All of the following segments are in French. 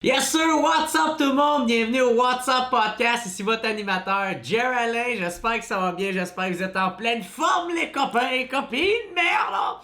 Yes sir, what's up tout le monde? Bienvenue au What's Up Podcast, ici votre animateur Jerry Alain, j'espère que ça va bien, j'espère que vous êtes en pleine forme les copains et copines, merde!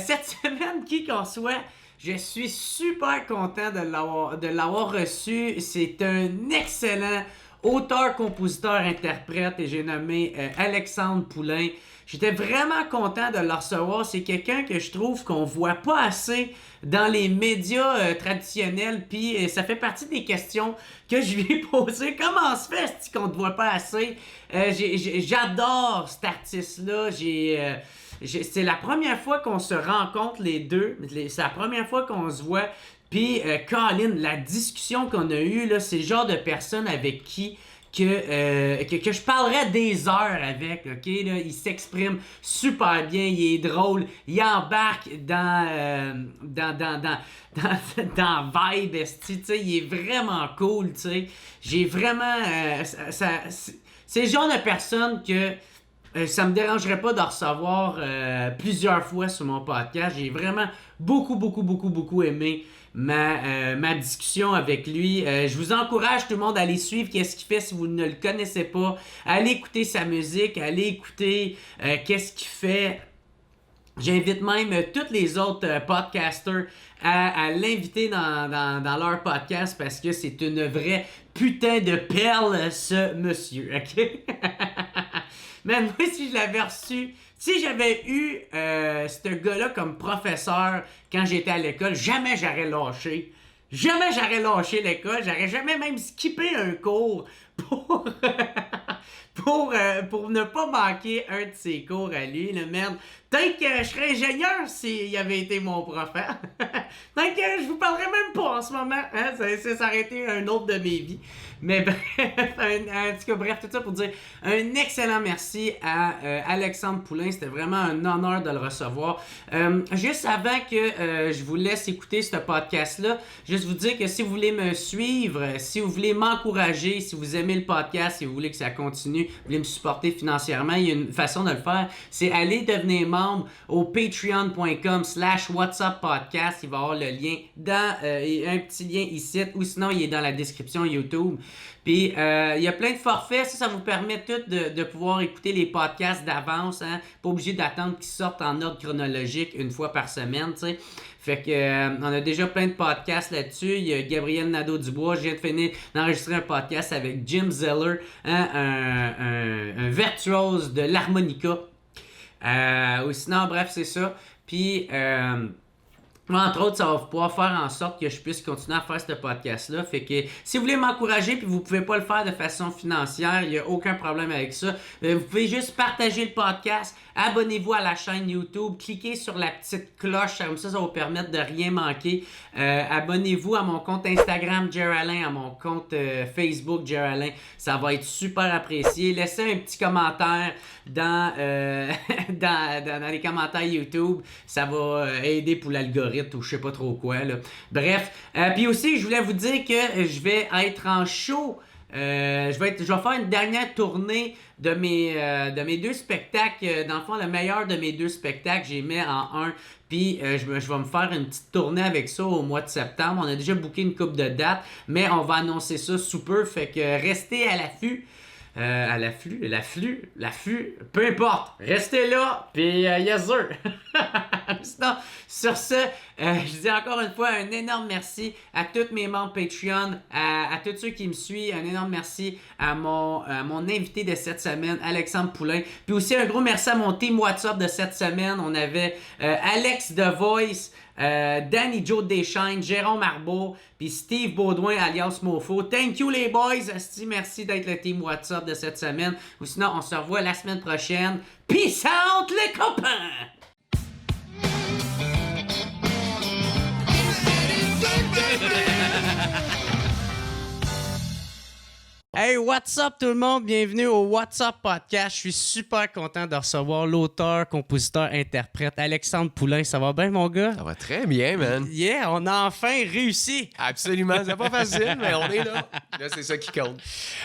Cette semaine, qui qu'on soit, je suis super content de l'avoir reçu, c'est un excellent auteur, compositeur, interprète et j'ai nommé Alexandre Poulain. J'étais vraiment content de le recevoir. C'est quelqu'un que je trouve qu'on voit pas assez dans les médias traditionnels. Puis ça fait partie des questions que je lui ai posées. Comment se fait qu'on te voit pas assez? J'adore cet artiste-là. C'est la première fois qu'on se rencontre les deux. C'est la première fois qu'on se voit. Puis, Colin, la discussion qu'on a eue, là, c'est le genre de personne avec qui que je parlerais des heures avec, ok? Là, il s'exprime super bien, il est drôle, il embarque dans vibe, tu sais, il est vraiment cool, tu sais. J'ai vraiment... c'est le genre de personne que... ça me dérangerait pas de recevoir plusieurs fois sur mon podcast. J'ai vraiment beaucoup aimé ma discussion avec lui. Je vous encourage tout le monde à aller suivre qu'est-ce qu'il fait si vous ne le connaissez pas. Allez écouter sa musique, allez écouter qu'est-ce qu'il fait. J'invite même tous les autres podcasters à l'inviter dans leur podcast parce que c'est une vraie putain de perle, ce monsieur, ok? Man, moi, si je l'avais reçu, si j'avais eu ce gars-là comme professeur quand j'étais à l'école, jamais j'aurais lâché. Jamais j'aurais lâché l'école. J'aurais jamais même skippé un cours pour, pour ne pas manquer un de ses cours à lui. Le merde. Peut-être que je serais ingénieur s'il avait été mon prof. Hein? Peut-être que je vous parlerais même pas en ce moment. Hein? Ça aurait été un autre de mes vies. Mais bref, en tout cas, bref, tout ça pour dire un excellent merci à Alexandre Poulain. C'était vraiment un honneur de le recevoir. Juste avant que je vous laisse écouter ce podcast-là, juste vous dire que si vous voulez me suivre, si vous voulez m'encourager, si vous aimez le podcast, si vous voulez que ça continue, vous voulez me supporter financièrement, il y a une façon de le faire, c'est aller devenir membre au patreon.com/whatsuppodcast. Il va y avoir le lien dans un petit lien ici, ou sinon il est dans la description YouTube. Puis, il y a plein de forfaits. Ça vous permet tout de pouvoir écouter les podcasts d'avance. Hein? Pas obligé d'attendre qu'ils sortent en ordre chronologique une fois par semaine, tu sais. Fait que, on a déjà plein de podcasts là-dessus. Il y a Gabriel Nadeau-Dubois. Je viens de finir d'enregistrer un podcast avec Jim Zeller, hein? un virtuose de l'harmonica. Ou sinon, bref, c'est ça. Puis... entre autres, ça va pouvoir faire en sorte que je puisse continuer à faire ce podcast-là. Fait que si vous voulez m'encourager puis vous pouvez pas le faire de façon financière, il n'y a aucun problème avec ça. Vous pouvez juste partager le podcast, abonnez-vous à la chaîne YouTube, cliquez sur la petite cloche, comme ça va vous permettre de rien manquer. Abonnez-vous à mon compte Instagram Jerry Alain, à mon compte Facebook Jerry Alain. Ça va être super apprécié. Laissez un petit commentaire dans les commentaires YouTube. Ça va aider pour l'algorithme ou je sais pas trop quoi là. Bref, puis aussi je voulais vous dire que je vais être en show. Je vais faire une dernière tournée de mes deux spectacles. Dans le fond, le meilleur de mes deux spectacles, j'ai mis en un. Puis je vais me faire une petite tournée avec ça au mois de septembre. On a déjà booké une couple de dates, mais on va annoncer ça sous peu. Fait que restez à l'affût. À l'afflux, peu importe, restez là, puis yes sir. Sinon, sur ce, je dis encore une fois un énorme merci à tous mes membres Patreon, à tous ceux qui me suivent, un énorme merci à mon invité de cette semaine, Alexandre Poulain, puis aussi un gros merci à mon team WhatsApp de cette semaine. On avait Alex The Voice, Danny Joe Deschênes, Jérôme Arbeau, puis Steve Baudouin alias Mofo. Thank you les boys, merci d'être le team WhatsApp de cette semaine. Ou sinon, on se revoit la semaine prochaine. Peace out les copains! Hey, what's up tout le monde? Bienvenue au What's Up Podcast. Je suis super content de recevoir l'auteur, compositeur, interprète Alexandre Poulain. Ça va bien, mon gars? Ça va très bien, man. Yeah, on a enfin réussi. Absolument. C'est pas facile, mais on est là. Là, c'est ça qui compte.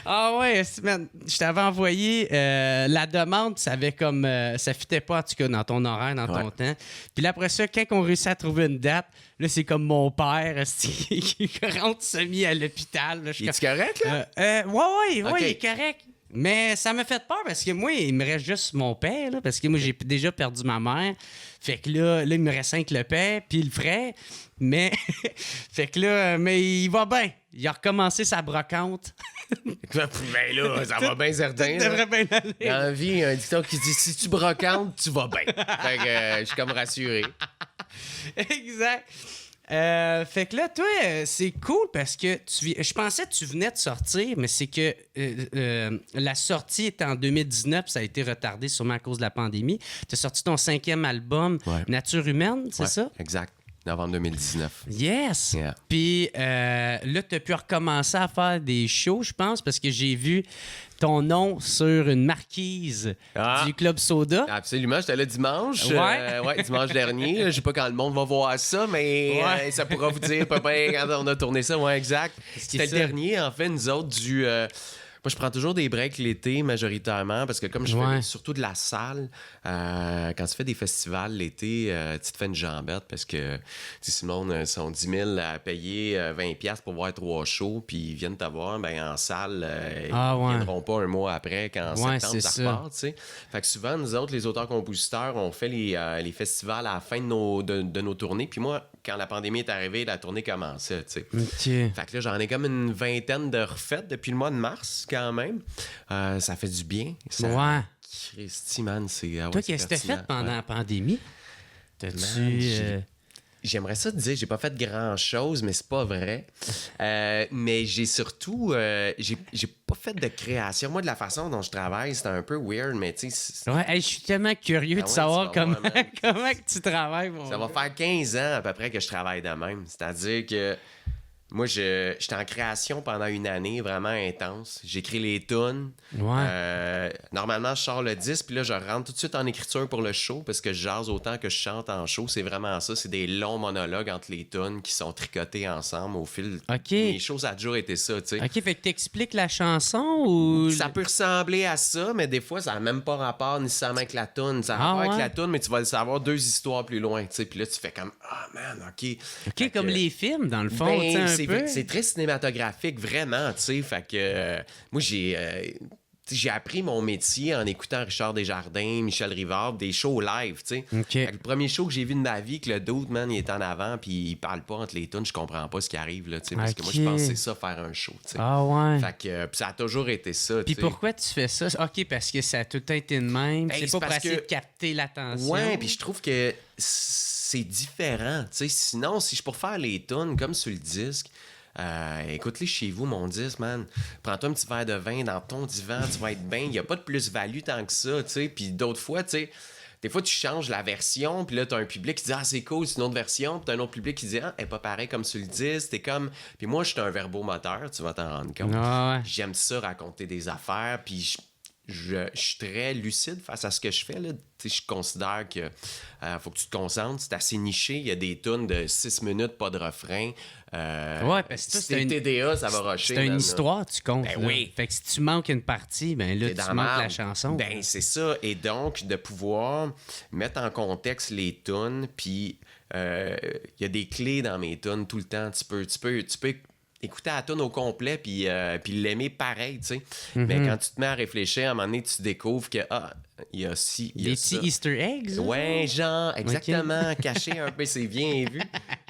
Ah ouais, man, je t'avais envoyé la demande, ça avait comme... ça fitait pas, en tout cas, dans ton horaire, dans ton temps. Puis là, après ça, quand on réussit à trouver une date, Là, c'est comme mon père qui rentre semi à l'hôpital. Là, je suis Es-tu correct, là? Ouais, Ok. il est correct. Mais ça m'a fait peur parce que moi, il me reste juste mon père, là, parce que moi, j'ai déjà perdu ma mère. Fait que là, il me reste avec le père, puis le frère. Mais, fait que là, mais il va bien. Il a recommencé sa brocante. Ben là, ça va bien certain. Ça là. devrait bien aller. Dans la vie, il y a un dicton qui dit si tu brocantes, tu vas bien. Fait que je suis comme rassuré. Exact. Fait que là, toi, c'est cool parce que je pensais que tu venais de sortir, mais c'est que la sortie est en 2019, ça a été retardé sûrement à cause de la pandémie. Tu as sorti ton 5e album, Ouais. Nature humaine, c'est Ouais, ça? Exact. Novembre 2019. Yes! Yeah. Puis là, tu as pu recommencer à faire des shows, je pense, parce que j'ai vu ton nom sur une marquise du Club Soda. Absolument, j'étais là dimanche. Ouais. Dimanche dernier. Je sais pas quand le monde va voir ça, mais Ouais. ça pourra vous dire, papa, quand on a tourné ça. Ouais, exact. C'était le ça? dernier, en fait, nous autres, du. Moi, je prends toujours des breaks l'été, majoritairement, parce que comme je Ouais. fais surtout de la salle, quand tu fais des festivals l'été, tu te fais une jambette parce que si le monde sont 10 000 à payer 20$ pour voir 3 shows, puis ils viennent te voir, ben en salle, ils ouais. viendront pas un mois après, qu'en Ouais, septembre, c'est ça ça. repart, tu sais. Fait que souvent, nous autres, les auteurs-compositeurs, on fait les festivals à la fin de nos tournées, puis moi, quand la pandémie est arrivée, la tournée commençait, tu sais. OK. Fait que là, j'en ai comme une vingtaine de refaites depuis le mois de mars, quand même. Ça fait du bien. Ça... Ouais. Christy, man, c'est... Toi, qu'est-ce que tu as fait pendant la pandémie? T'as-tu... Man, J'aimerais ça te dire, j'ai pas fait grand-chose, mais c'est pas vrai. Mais j'ai surtout... j'ai pas fait de création. Moi, de la façon dont je travaille, c'est un peu weird, mais tu sais... Ouais, hey, je suis tellement curieux Ah de ouais, savoir tu vas comment, voir, man. comment que tu travailles, mon Ça va gars. faire 15 ans à peu près que je travaille de même. C'est-à-dire que moi, j'étais en création pendant une année vraiment intense. J'écris les tunes. Ouais. Normalement, je sors le 10, puis là, je rentre tout de suite en écriture pour le show parce que je jase autant que je chante en show. C'est vraiment ça. C'est des longs monologues entre les tunes qui sont tricotés ensemble au fil. OK. Mes shows, ça a toujours été ça, tu sais. OK, fait que t'expliques la chanson ou... Ça peut ressembler à ça, mais des fois, ça n'a même pas rapport nécessairement avec la toune. Ça a Ah, rapport avec ouais? la toune, mais tu vas le savoir 2 histoires plus loin, tu sais. Puis là, tu fais comme « Ah, man, OK. » OK, comme les films, dans le fond, Ben, tu sais, un c'est, peu. c'est très cinématographique, vraiment, tu sais. Fait que moi, j'ai appris mon métier en écoutant Richard Desjardins, Michel Rivard, des shows live, tu sais. OK. Fait que le premier show que j'ai vu de ma vie, que le dude, man, il est en avant, puis il parle pas entre les tunes, je comprends pas ce qui arrive, là, tu sais. Parce que moi, je OK. pense que c'est ça, faire un show, tu sais. Ah ouais. Fait que puis ça a toujours été ça, Puis tu sais. pourquoi tu fais ça? OK, parce que ça a tout le temps été de même. Hey, c'est c'est pas pour parce essayer que- de capter l'attention. Ouais, puis je trouve que c'est différent. Tu sais, sinon, si je pour faire les tunes comme sur le disque, écoute-les chez vous, mon disque, man. Prends-toi un petit verre de vin dans ton divan, tu vas être bien. Il n'y a pas de plus-value tant que ça, tu sais. Puis d'autres fois, tu sais, des fois, tu changes la version, puis là, tu as un public qui dit « Ah, c'est cool, c'est une autre version. » Puis tu as un autre public qui dit « Ah, elle est pas pareil comme sur le disque. » T'es comme... Puis moi, je suis un verbomoteur, tu vas t'en rendre compte. Ah ouais. J'aime ça, raconter des affaires, puis je suis très lucide face à ce que je fais. Là. Tu sais, je considère que faut que tu te concentres. C'est assez niché. Il y a des tunes de 6 minutes, pas de refrain. Ouais, parce que toi, si c'est t'es une- TDA, ça va rusher. C'est une man, là. histoire, tu comptes. Ben là. oui. Fait que si tu manques une partie, ben là, T'es tu dans manques la la merde. chanson. Ben, c'est ça. Et donc, de pouvoir mettre en contexte les tunes, puis il y a des clés dans mes tunes tout le temps. Tu peux écouter la tune au complet puis l'aimer pareil, tu sais. Mais quand tu te mets à réfléchir, à un moment donné, tu découvres que, il y a ci, il y a Des ça. petits Easter eggs? hein? Ouais, genre, exactement, caché un peu, c'est bien vu.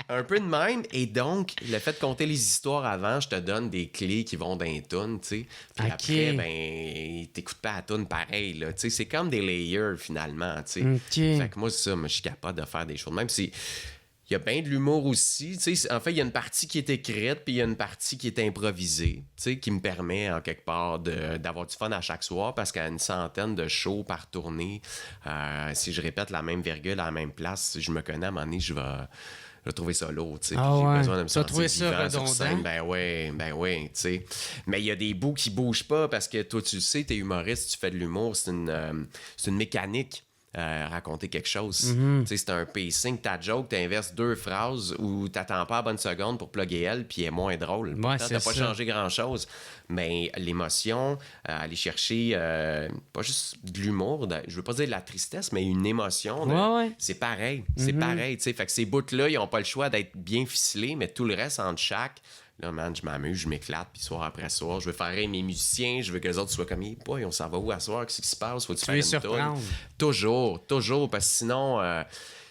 Un peu de même. Et donc, le fait de compter les histoires avant, je te donne des clés qui vont dans les tunes, tu sais. Puis Ok. après, ben, t'écoutes pas la tune pareil, là. Tu sais, c'est comme des layers, finalement, tu sais. Ok. Fait que moi, c'est ça, moi, je suis capable de faire des choses. Même si... Il y a bien de l'humour aussi. Tu sais, en fait, il y a une partie qui est écrite, puis il y a une partie qui est improvisée, tu sais, qui me permet, en quelque part, d'avoir du fun à chaque soir, parce qu'à une centaine de shows par tournée, si je répète la même virgule à la même place, si je me connais, à un moment donné, je vais trouver ça lourd, tu sais. Ah Puis j'ai ouais. besoin de me Tu vas sentir trouver ça vivant sur redondant? scène. Ben ouais, tu sais. Mais il y a des bouts qui bougent pas, parce que toi, tu le sais, t'es humoriste, tu fais de l'humour, c'est une mécanique. raconter quelque chose. Mm-hmm. Tu sais, c'est un pacing, ta joke, t'inverses 2 phrases ou t'attends pas la bonne seconde pour plugger elle, puis elle est moins drôle. Ouais, Pourtant, c'est t'as pas ça. changé grand-chose. Mais l'émotion, aller chercher pas juste de l'humour, je veux pas dire de la tristesse, mais une émotion, Ouais. c'est pareil. C'est pareil, tu sais. Fait que ces bouts-là, ils ont pas le choix d'être bien ficelés, mais tout le reste entre chaque... Là, man, je m'amuse, je m'éclate, puis soir après soir, je veux faire rire mes musiciens, je veux que les autres soient comme, boy, on s'en va où à soir, qu'est-ce qui se passe, faut-tu faire les une surprendre. toune? Toujours, parce que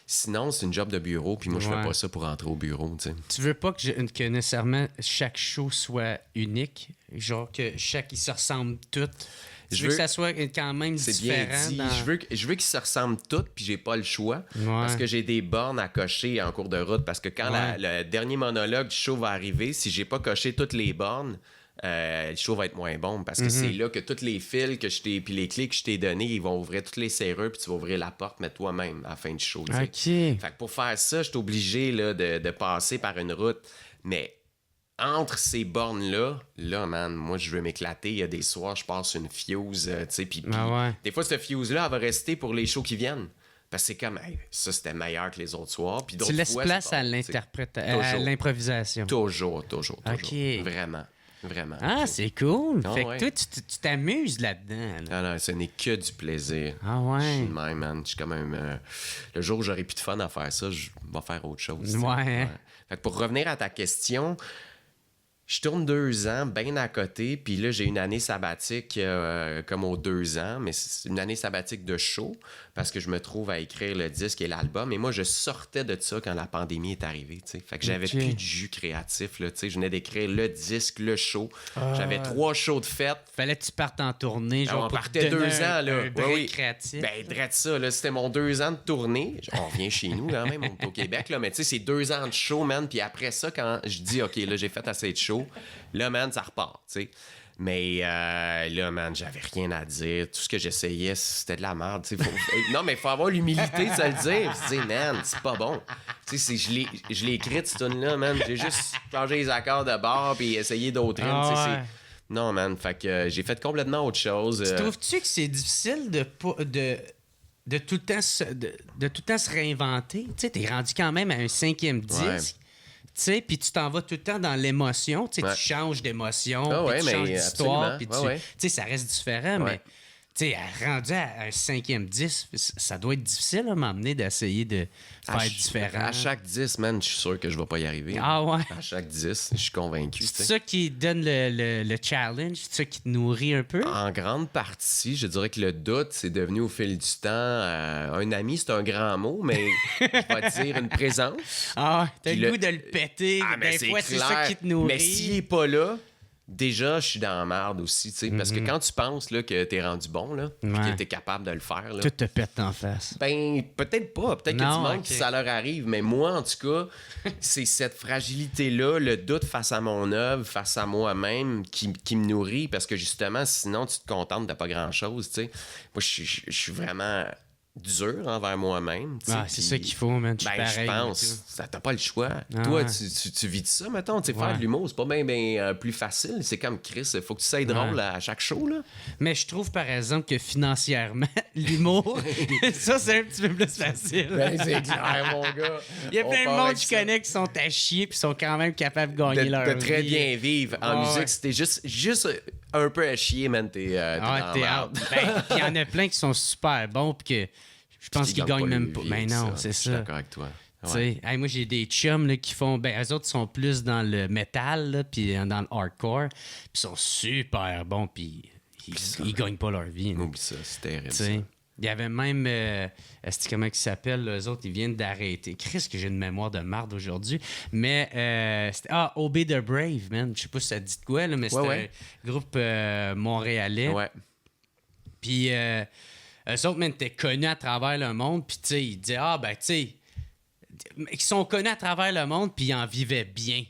sinon, c'est une job de bureau, puis moi, je fais Ouais. pas ça pour rentrer au bureau, tu sais. Tu veux pas que nécessairement chaque show soit unique? Genre que ils se ressemblent toutes? Tu veux que ça soit quand même C'est bien différent? dit. Je veux qu'ils se ressemblent tous, puis j'ai pas le choix. Ouais. Parce que j'ai des bornes à cocher en cours de route. Parce que quand Ouais. le dernier monologue du show va arriver, si j'ai pas coché toutes les bornes, le show va être moins bon. Parce que c'est là que tous les fils puis les clés que je t'ai données, ils vont ouvrir toutes les serrures, puis tu vas ouvrir la porte, mais toi-même, à la fin du show. tu sais. OK. Fait que pour faire ça, je suis obligé là, de passer par une route. Mais entre ces bornes-là, man, moi, je veux m'éclater. Il y a des soirs, je passe une fuse, tu sais, puis Ah ouais. des fois, cette fuse-là, elle va rester pour les shows qui viennent. Parce que c'est comme, hey, ça, c'était meilleur que les autres soirs. Puis Tu d'autres laisses fois, place c'est à bon, à toujours. l'improvisation. Toujours. OK. Vraiment. Ah, c'est cool. Ah, fait ouais. que toi, tu t'amuses là-dedans. là. Non, ce n'est que du plaisir. Ah Je ouais. suis de même, man. Je suis quand même... le jour où j'aurai plus de fun à faire ça, je vais faire autre chose. tu sais. Ouais. Fait que pour revenir à ta question... Je tourne 2 ans, bien à côté, puis là, j'ai une année sabbatique comme aux 2 ans, mais c'est une année sabbatique de show, parce que je me trouve à écrire le disque et l'album. Et moi, je sortais de ça quand la pandémie est arrivée, tu sais. Fait que j'avais Ok. plus de jus créatif, là, tu sais. Je venais d'écrire le disque, le show. J'avais 3 shows de fête. Fallait que tu partes en tournée, genre On pour partait te donner 2 ans, là. un break Oui. créatif. Ben, drette ça, là. C'était mon 2 ans de tournée. On revient chez nous, quand même, on est au Québec, là. Mais tu sais, c'est 2 ans de show, man. Puis après ça, quand je dis, OK, là, j'ai fait assez de show, là, man, ça repart, tu sais. Mais là, man, j'avais rien à dire. Tout ce que j'essayais, c'était de la merde. tu sais. Non, mais il faut avoir l'humilité de se le dire. Puis, tu sais, man, c'est pas bon. Tu sais, je l'ai écrite, cette tune-là, man. J'ai juste changé les accords de bord puis essayé d'autres rimes. tu sais, ouais. Non, man, fait que j'ai fait complètement autre chose. Trouves-tu que c'est difficile de tout le temps de tout le temps se réinventer? Tu sais, t'es rendu quand même à un 5e disque. Ouais. Tu sais, puis tu t'en vas tout le temps dans l'émotion. Tu sais, Ouais. tu changes d'émotion, Ah puis ouais, tu mais changes d'histoire. absolument. Puis Ouais, tu ouais. sais, ça reste différent, Ouais. mais tu sais, rendu à un 5e disque, ça doit être difficile à m'emmener d'essayer de faire différent. À chaque 10, man, je suis sûr que je vais pas y arriver. Ah ouais? À chaque 10, je suis convaincu. C'est tu sais. ça qui donne le challenge? C'est ça qui te nourrit un peu? En grande partie, je dirais que le doute, c'est devenu au fil du temps. Un ami, c'est un grand mot, mais je vais te dire une présence. Ah, t'as Puis le le- goût de le péter. Ah, mais Des fois, c'est ça qui te nourrit. Mais s'il est pas là, déjà, je suis dans la merde aussi, tu sais. Parce que quand tu penses là, que t'es rendu bon, là, puis Ouais. que t'es capable de le faire, là, Tout te pète en face. ben, peut-être pas. Peut-être que Non, du monde ok. qui ça leur arrive. Mais moi, en tout cas, c'est cette fragilité-là, le doute face à mon œuvre, face à moi-même, qui me nourrit. Parce que justement, sinon, tu te contentes de pas grand-chose, tu sais. Moi, je suis vraiment dur envers moi-même. tu sais, Ah, c'est puis- ça qu'il faut, man. Je suis Ben, pareil, je moi, pense. tout. Ça, t'as pas le choix. Ah, Toi, ouais. tu vis de ça, mettons. Tu sais, faire Ouais. de l'humour, c'est pas bien plus facile. C'est comme Chris, il faut que tu sois drôle à chaque show, là. Mais je trouve, par exemple, que financièrement, l'humour, ça, c'est un petit peu plus facile. c'est clair, mon gars. Il y a On plein de part monde avec que je ça. connais qui sont à chier puis sont quand même capables de gagner leur de très vie. bien vivre. En Ouais, musique, ouais. c'était juste un peu à chier, man. T'es Ah, dans t'es la out. merde. Ben, puis il y en a plein qui sont super bons puis que je pense qu'ils gagnent même pas. leur Ben vie, non, ça. c'est Je suis ça. d'accord avec toi. Tu Ouais. sais, hey, moi, j'ai des chums là, qui font. Ben, eux autres sont plus dans le métal, là, puis dans le hardcore. Puis ils sont super bons, puis ils gagnent pas leur vie. là. Oublie ça, c'est terrible. Tu ça. sais. Il y avait même. Est-ce comment ils s'appellent, eux autres? Ils viennent d'arrêter. Chris, que j'ai une mémoire de marde aujourd'hui. Mais. C'était, Obey the Brave, man. Je sais pas si ça te dit de quoi, là, mais c'était ouais. un groupe montréalais. Ouais. Puis, eux autres, man, étaient connus à travers le monde. Puis, tu sais, ils disaient, tu sais, ils sont connus à travers le monde, puis ils en vivaient bien.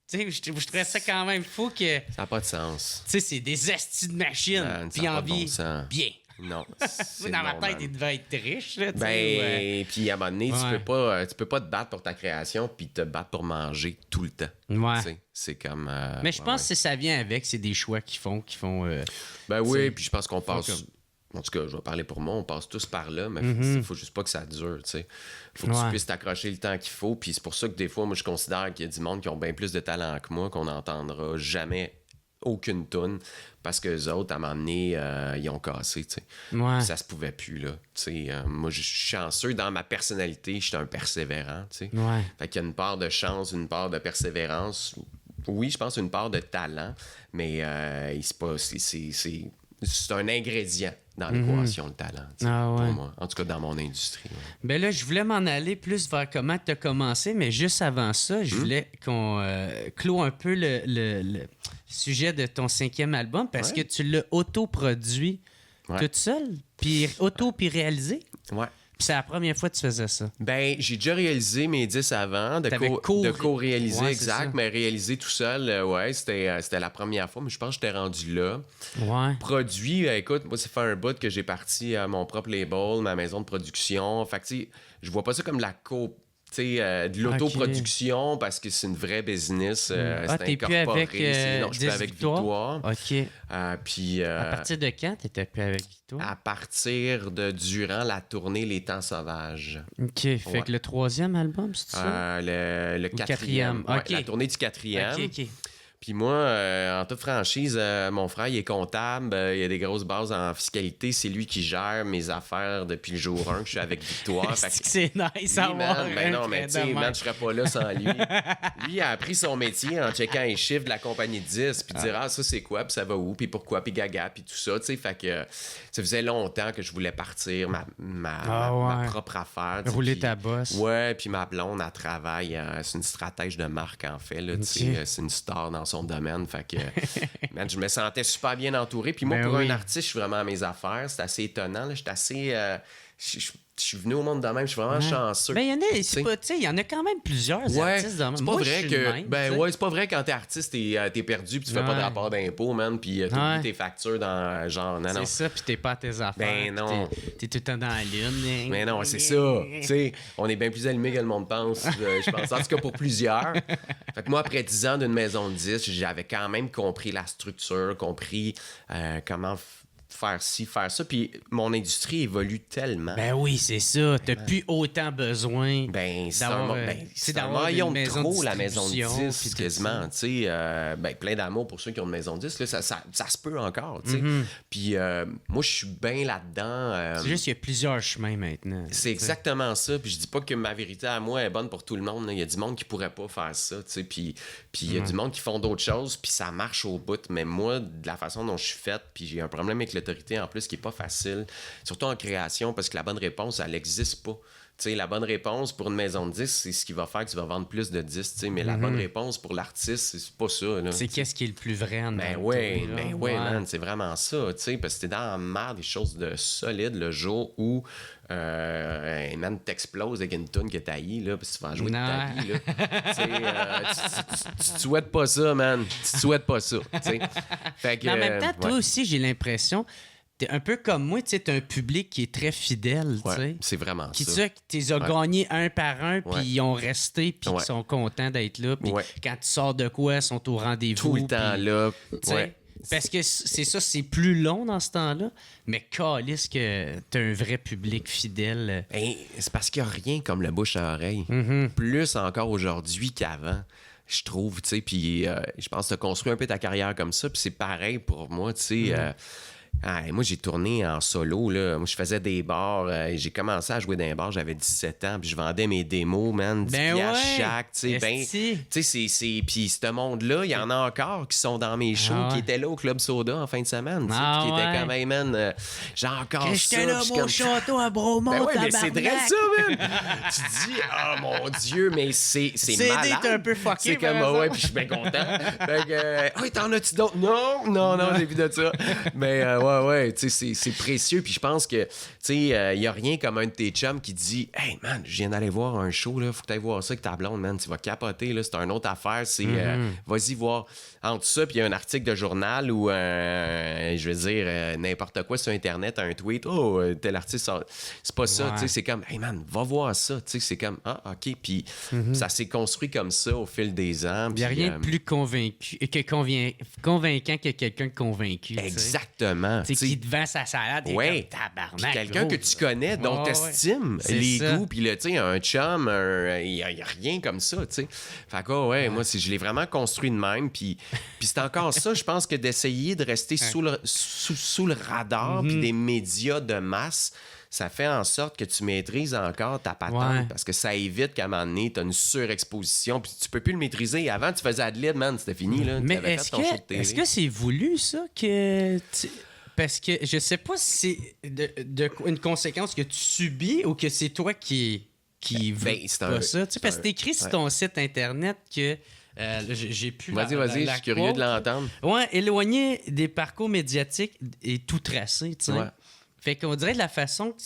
Tu sais, je trouvais ça quand même fou que, tu Ça n'a pas de sens. sais, c'est des astis de machines, Man, ça puis ils a en pas de bon vivent sens. bien. Non. Moi, c'est dans ma non, tête, man. ils devaient être riches, là, tu sais. Ben, puis à un moment donné, Ouais. tu peux pas te battre pour ta création puis te battre pour manger tout le temps. Ouais. Tu sais, c'est comme. Mais je pense que ça vient avec, c'est des choix qu'ils font. Ben tu oui, sais, puis je pense qu'on passe comme- en tout cas, je vais parler pour moi, on passe tous par là, mais il faut juste pas que ça dure, tu sais. Faut que tu puisses t'accrocher le temps qu'il faut, puis c'est pour ça que des fois, moi, je considère qu'il y a du monde qui ont bien plus de talent que moi, qu'on n'entendra jamais aucune toune, parce que les autres, à un moment donné, ils ont cassé, tu sais. Ouais. Ça se pouvait plus, là. Tu sais, moi, je suis chanceux dans ma personnalité, je suis un persévérant, tu sais. Ouais. Fait qu'il y a une part de chance, une part de persévérance. Oui, je pense une part de talent, mais c'est un ingrédient dans l'équation, le talent, tu sais, pour moi. En tout cas, dans mon industrie. Ouais. Ben là, je voulais m'en aller plus vers comment tu as commencé, mais juste avant ça, je voulais qu'on clôt un peu le sujet de ton 5e album parce que tu l'as autoproduit toute seule, puis réalisé. Ouais. Puis c'est la première fois que tu faisais ça. Ben, j'ai déjà réalisé mes 10 avant, de co-réaliser, exact, mais réaliser tout seul, c'était la première fois, mais je pense que j'étais rendu là. Ouais. Produit, écoute, moi, ça fait un bout que j'ai parti à mon propre label, ma maison de production. Fait que, tu sais, je vois pas ça comme de l'autoproduction parce que c'est une vraie business. C'est t'es plus avec non, je suis plus avec Victoire. OK. Puis, à partir de quand t'étais plus avec Victoire? À partir de durant la tournée Les Temps Sauvages. OK. Fait que le 3e album, c'est ça? Le 4e. OK. La tournée du 4e. OK. Puis moi, en toute franchise, mon frère, il est comptable, il a des grosses bases en fiscalité. C'est lui qui gère mes affaires depuis le jour 1 que je suis avec Victoire. C'est nice à voir. Ben non, mais tu sais, je serais pas là sans lui. Lui, il a appris son métier en checkant les chiffres de la compagnie de 10, puis dire, ça c'est quoi, puis ça va où, puis pourquoi, puis gaga, puis tout ça, tu sais. Fait que ça faisait longtemps que je voulais partir ma propre affaire. Rouler ta bosse. Ouais, puis ma blonde, elle travaille, c'est une stratège de marque, en fait, là, tu sais, c'est une star dans son domaine, fait que je me sentais super bien entouré. Puis moi, pour un artiste, je suis vraiment à mes affaires. C'est assez étonnant, là. J'étais assez... Je suis venu au monde de même, je suis vraiment chanceux. Ben, il y en a quand même plusieurs artistes de même. C'est pas vrai que. C'est pas vrai quand t'es artiste, t'es perdu, puis tu fais pas de rapport d'impôt, man, puis t'oublies tes factures dans genre. Non, c'est ça, puis t'es pas à tes affaires. Ben non. T'es tout le temps dans la lune. Mais non, c'est ça. Tu sais, on est bien plus allumé que le monde pense, je pense. En tout cas, pour plusieurs. Fait que moi, après 10 ans d'une maison de 10, j'avais quand même compris la structure, compris comment faire ci, faire ça. Puis mon industrie évolue tellement. Ben oui, c'est ça. T'as plus autant besoin c'est un maillon de trop, la maison de 10, quasiment. Plein d'amour pour ceux qui ont une maison de 10. Là, ça se peut encore. Puis moi, je suis bien là-dedans. C'est juste qu'il y a plusieurs chemins maintenant. C'est exactement ça. Puis je dis pas que ma vérité à moi est bonne pour tout le monde. Il y a du monde qui pourrait pas faire ça. Puis il y a du monde qui font d'autres choses, puis ça marche au bout. Mais moi, de la façon dont je suis faite, puis j'ai un problème avec l'autorité en plus qui est pas facile, surtout en création, parce que la bonne réponse, elle n'existe pas. T'sais, la bonne réponse pour une maison de 10, c'est ce qui va faire que tu vas vendre plus de 10. Mais la bonne réponse pour l'artiste, c'est pas ça. Là, c'est qu'est-ce qui est le plus vrai en man, c'est vraiment ça. Parce que t'es dans la merde des choses de solide le jour où man t'explose avec une toune que t'as haï, là, parce que tu vas en jouer de ta vie. Tu souhaites pas ça, man. Tu souhaites pas ça. Fait que, mais en même temps, toi aussi, j'ai l'impression... T'es un peu comme moi, tu sais, t'as un public qui est très fidèle, tu sais. C'est vraiment qui, ça. Tu les as gagnés un par un, puis ils ont resté, puis ils sont contents d'être là. Puis quand tu sors de quoi, ils sont au rendez-vous. Tout le temps là. Parce que c'est ça, c'est plus long dans ce temps-là, mais calisse que t'as un vrai public fidèle. C'est parce qu'il n'y a rien comme le bouche à oreille. Plus encore aujourd'hui qu'avant. Je trouve, tu sais, puis je pense que tu as construit un peu ta carrière comme ça, puis c'est pareil pour moi, tu sais. Moi, j'ai tourné en solo, là. Moi, je faisais des bars. J'ai commencé à jouer dans les bars, j'avais 17 ans, puis je vendais mes démos, man, 10 piastres chaque, tu sais. Puis ce monde-là, il y en a encore qui sont dans mes shows, qui étaient là au Club Soda en fin de semaine, tu sais, qui étaient quand même, man, j'ai encore ça. J'étais là, mon château à Bromont, mais c'est vrai ça, man! Tu dis, mon Dieu, mais c'est malade. C'est un peu fucké, c'est comme, puis je suis bien content. Fait que, t'en as-tu d'autres? Non, j'ai vu de ça. Mais, tu sais, c'est précieux. Puis je pense que, tu sais, il n'y a rien comme un de tes chums qui dit « Hey, man, je viens d'aller voir un show, là. Faut que tu ailles voir ça avec ta blonde, man. Tu vas capoter, là. C'est une autre affaire. C'est, vas-y voir. » Entre ça, puis il y a un article de journal ou, je veux dire, n'importe quoi sur Internet, un tweet. « Oh, tel artiste, c'est pas ça. » Tu sais, c'est comme « Hey, man, va voir ça. » Tu sais, c'est comme « Ah, OK. » Puis ça s'est construit comme ça au fil des ans. Il n'y a rien de plus convaincant que quelqu'un convaincu. Exactement. Exactement. Tu sais, qui te vend sa salade, et Ouais. comme tabarnak. Puis quelqu'un gros. que tu connais, dont Ouais, t'estimes C'est les ça. goûts, puis là, tu sais, un chum, il y a rien comme ça, tu sais. Fait que, ouais, moi, je l'ai vraiment construit de même, puis c'est encore ça, je pense que d'essayer de rester sous le radar, puis des médias de masse, ça fait en sorte que tu maîtrises encore ta patente, Ouais. parce que ça évite qu'à un moment donné, t'as une surexposition, puis tu peux plus le maîtriser. Avant, tu faisais ad lib, man, c'était fini, là. Mais T'avais fait ton show de télé. est-ce que c'est voulu, ça, que... Parce que je sais pas si c'est une conséquence que tu subis ou que c'est toi qui veux Ben, c'est pas un- ça. Tu sais, parce que un- c'est écrit sur ton site Internet que... j'ai pu... Vas-y, je suis curieux de l'entendre. Ouais, éloigner des parcours médiatiques et tout tracé, tu sais. Ouais. Fait qu'on dirait de la façon que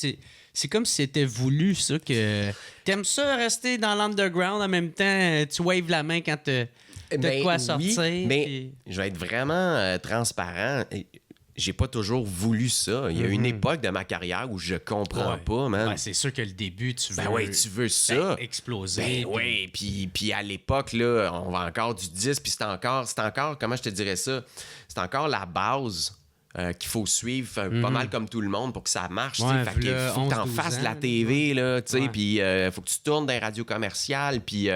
c'est comme si c'était voulu, ça, que t'aimes ça rester dans l'underground en même temps, tu waves la main quand t'as de quoi sortir. Mais puis- je vais être vraiment transparent. J'ai pas toujours voulu ça. Il y a une époque de ma carrière où je comprends Ouais. pas, man. Ouais, c'est sûr que le début, tu veux... Ben ouais, tu veux ça. exploser. Ben oui, puis à l'époque, là, on va encore du 10, puis c'est encore, comment je te dirais ça? C'est encore la base qu'il faut suivre pas mal comme tout le monde pour que ça marche. Ouais, Fait qu'il v'là faut que t'en 11-12 fasses de la ans, TV, là, tu sais, Ouais. puis faut que tu tournes dans les radios commerciales, puis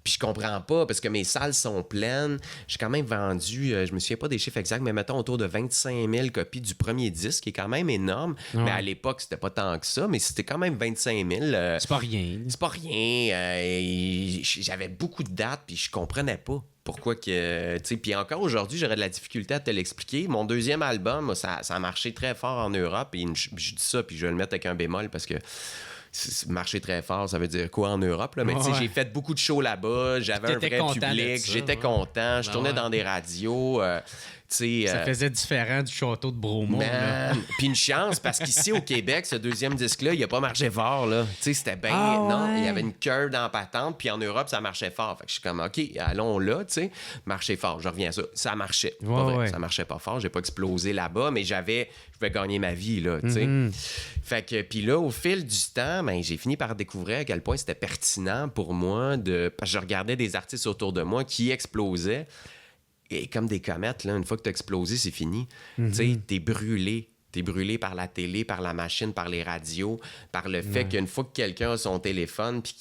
je comprends pas parce que mes salles sont pleines. J'ai quand même vendu, je me souviens pas des chiffres exacts, mais mettons autour de 25 000 copies du premier disque, qui est quand même énorme. Ouais. Mais à l'époque, c'était pas tant que ça, mais c'était quand même 25 000. C'est pas rien. C'est pas rien. J'avais beaucoup de dates, puis je comprenais pas pourquoi que... tu sais, puis encore aujourd'hui, j'aurais de la difficulté à te l'expliquer. Mon deuxième album, ça a marché très fort en Europe, et je dis ça, puis je vais le mettre avec un bémol, parce que marcher très fort, ça veut dire quoi en Europe, là? Mais tu sais, Ouais. j'ai fait beaucoup de shows là-bas, j'avais un T'étais vrai content de public, ça, j'étais ouais. content, je Ben tournais ouais. dans des radios, tu sais... Ça faisait différent du château de Bromont. là. Man. Puis une chance, parce qu'ici au Québec, ce deuxième disque-là, il a pas marché fort, là. Tu sais, c'était bien... Ah Non, ouais. il y avait une curve dans la patente, puis en Europe, ça marchait fort. Fait que je suis comme, OK, allons là, tu sais. Marcher fort, je reviens à ça. Ça marchait. C'est pas Ouais, vrai, ouais. ça marchait pas fort. J'ai pas explosé là-bas, mais je vais gagner ma vie, là, tu sais. Mm-hmm. Fait que, puis là, au fil du temps, ben, j'ai fini par découvrir à quel point c'était pertinent pour moi parce que je regardais des artistes autour de moi qui explosaient. Et comme des comètes, là, une fois que tu as explosé, c'est fini. Tu sais, t'es brûlé. T'es brûlé par la télé, par la machine, par les radios, par le fait qu'une fois que quelqu'un a son téléphone puis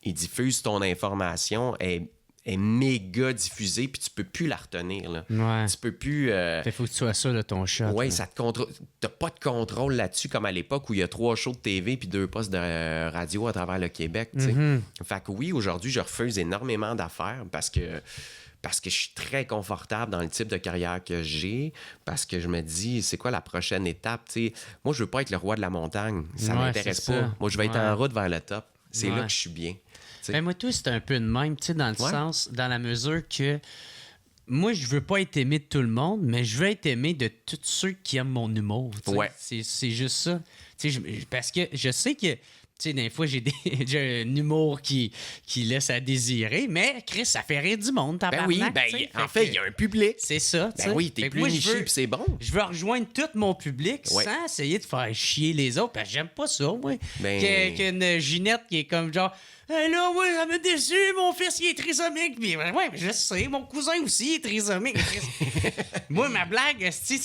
qu'il diffuse ton information, elle est méga diffusée puis tu peux plus la retenir. Là. Ouais. Tu peux plus... Fait faut que tu sois sûr de ton shot. Ouais, là. ça te contrôle. T'as pas de contrôle là-dessus comme à l'époque où il y a 3 shows de TV puis 2 postes de radio à travers le Québec. Tu sais. Fait que oui, aujourd'hui, je refuse énormément d'affaires parce que je suis très confortable dans le type de carrière que j'ai, parce que je me dis, c'est quoi la prochaine étape? T'sais, moi, je veux pas être le roi de la montagne. Ça Ouais, m'intéresse c'est pas. ça. Moi, je vais être Ouais. en route vers le top. C'est Ouais. là que je suis bien. T'sais. Ben moi, toi, c'est un peu de même, tu sais, dans le Ouais. sens, dans la mesure que moi, je veux pas être aimé de tout le monde, mais je veux être aimé de tous ceux qui aiment mon humour. tu sais. Ouais. C'est juste ça. Tu sais, parce que je sais que, tu sais, des fois, j'ai un humour qui laisse à désirer, mais Chris, ça fait rire du monde, Ben tabarnak, oui, tu sais. en fait, il y a un public. C'est ça, tu sais. Ben oui, Fait t'es que plus moi, niché puis c'est bon. je veux rejoindre tout mon public Ouais. sans essayer de faire chier les autres, parce que j'aime pas ça, moi. Ben- Qu'une Ginette qui est comme genre, hey, là, ouais, ça m'a déçu, mon fils, il est trisomique. Puis, ouais, je sais, mon cousin aussi est trisomique. Moi, ma blague, c'est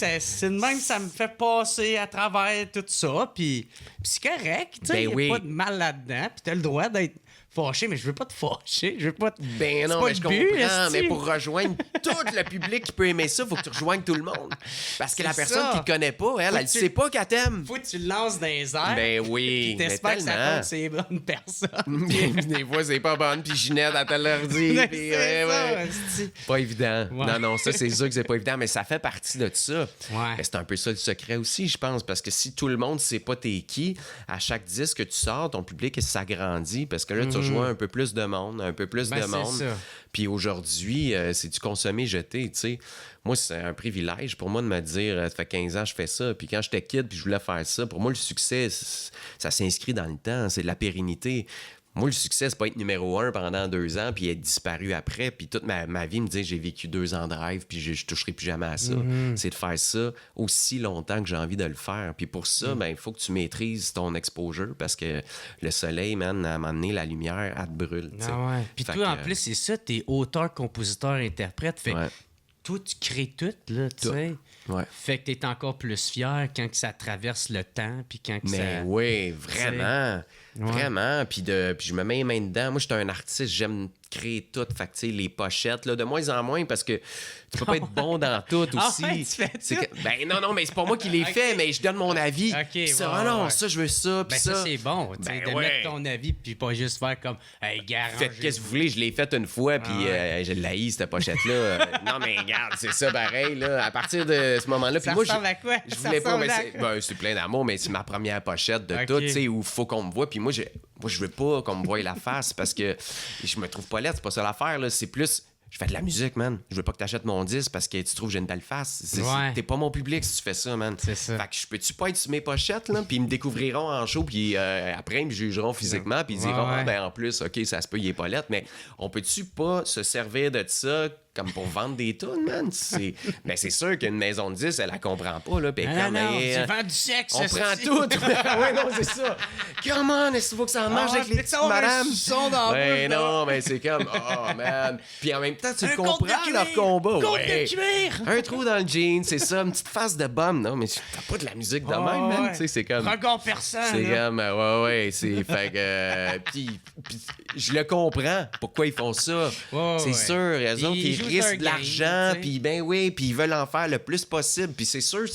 de même, ça me fait passer à travers tout ça. Puis c'est correct, tu sais, Ben il n'y a oui. pas de mal là-dedans. Puis t'as le droit d'être fâché, mais je veux pas te fâcher. Je veux pas te... Ben C'est non, pas mais le je but, comprends. esti. Mais pour rejoindre tout le public qui peut aimer ça, faut que tu rejoignes tout le monde. Parce que la C'est personne ça. qui te connaît pas, elle Faut ne que tu- sait pas qu'elle t'aime. Faut que tu le lances dans les airs. Ben oui, Puis mais t'espères que ça tellement. compte ces bonnes personnes. Des fois, c'est pas bonne, puis Ginette, elle te le dit. Mais puis c'est ouais, ça, ouais. esti. Pas évident. Ouais. Non, ça, c'est sûr que c'est pas évident, mais ça fait partie de ça. Ouais. Mais c'est un peu ça le secret aussi, je pense, parce que si tout le monde sait pas t'es qui, à chaque disque que tu sors, ton public s'agrandit, parce que là, tu rejoins un peu plus de monde, un peu plus Ben, de c'est monde. ça. Puis aujourd'hui, c'est du consommer-jeter, tu sais. Moi, c'est un privilège pour moi de me dire, ça fait 15 ans que je fais ça, puis quand j'étais kid, puis je voulais faire ça, pour moi, le succès, ça s'inscrit dans le temps, c'est de la pérennité. Moi, le succès, c'est pas être numéro 1 pendant 2 ans, puis être disparu après, puis toute ma vie me dit j'ai vécu 2 ans de rêve, puis je toucherai plus jamais à ça. C'est de faire ça aussi longtemps que j'ai envie de le faire. Puis pour ça, ben, il faut que tu maîtrises ton exposure, parce que le soleil, man, à un moment donné, la lumière, elle te brûle. tu sais. Ah ouais. Puis Fait toi, en que, plus, c'est ça, t'es auteur, compositeur, interprète. Fait ouais. toi, tu crées tout, là, tu Tout. sais. Ouais. Fait que t'es encore plus fier quand que ça traverse le temps, puis quand que Mais ça... oui, vraiment. Ouais. Vraiment. Puis je me mets les mains dedans. Moi, je suis un artiste, j'aime créer tout. Fait que, tu sais, les pochettes, là, de moins en moins, parce que tu peux pas être bon dans tout Ah aussi. ouais, tu fais C'est tout? que- ben non, mais c'est pas moi qui les Ok. fais, mais je donne mon avis. Ok, Puis ça, ouais, ah non, ouais. ça, je veux ça, puis Ben ça, c'est bon, tu sais, Ben de ouais. mettre ton avis, puis pas juste faire comme « Hey, gars, Faites qu'est-ce que vous voulez, je l'ai fait une fois, puis je l'haïs, cette pochette-là. Non, mais regarde, c'est ça pareil, là. À partir de ce moment-là, puis Ça moi, ressemble à quoi? je Ça voulais pas, mais ressemble à c'est, quoi? c'est plein d'amour, mais c'est ma première pochette de Ok. tout, tu sais, où il faut qu'on me voit, puis moi, je veux pas qu'on me voie la face, parce que je me trouve pas laide, c'est pas ça l'affaire, là. C'est plus... Je fais de la musique, man. Je veux pas que t'achètes mon disque parce que tu trouves que j'ai une belle face. Ouais. T'es pas mon public si tu fais ça, man. C'est ça. Fait que je peux-tu pas être sur mes pochettes, là? Puis ils me découvriront en show, puis après, ils me jugeront physiquement, puis ils diront, Ouais. ah, ben en plus, OK, ça se peut, il est pas lettre, mais on peut-tu pas se servir de ça comme pour vendre des tunes, man? Mais c'est sûr qu'une maison de 10, elle la comprend pas, là. Puis Non, comme, non, hey, tu vends du sexe, on ça, prend c'est- tout. Ouais, non, c'est ça. Come on, est-ce qu'il faut que ça marche avec les peut-être petites avoir un madames? suçon dans la Ouais, bouche, là. non, mais c'est comme, oh, man. Puis en même temps, tu Un comprends compte de leur cuir. combat. Compte Ouais. de cuir. Un trou dans le jean, c'est ça, une petite face de bum. Non, mais t'as pas de la musique de même, man. ouais. Tu sais, c'est comme... Regard perçant, C'est là. comme, ouais, c'est. Fait que. Puis je le comprends, pourquoi ils font ça. Ouais, c'est ouais. sûr, eux autres, Ils ils jouent sur un risquent de game, l'argent, tu sais. puis ben oui, puis ils veulent en faire le plus possible. Puis c'est sûr,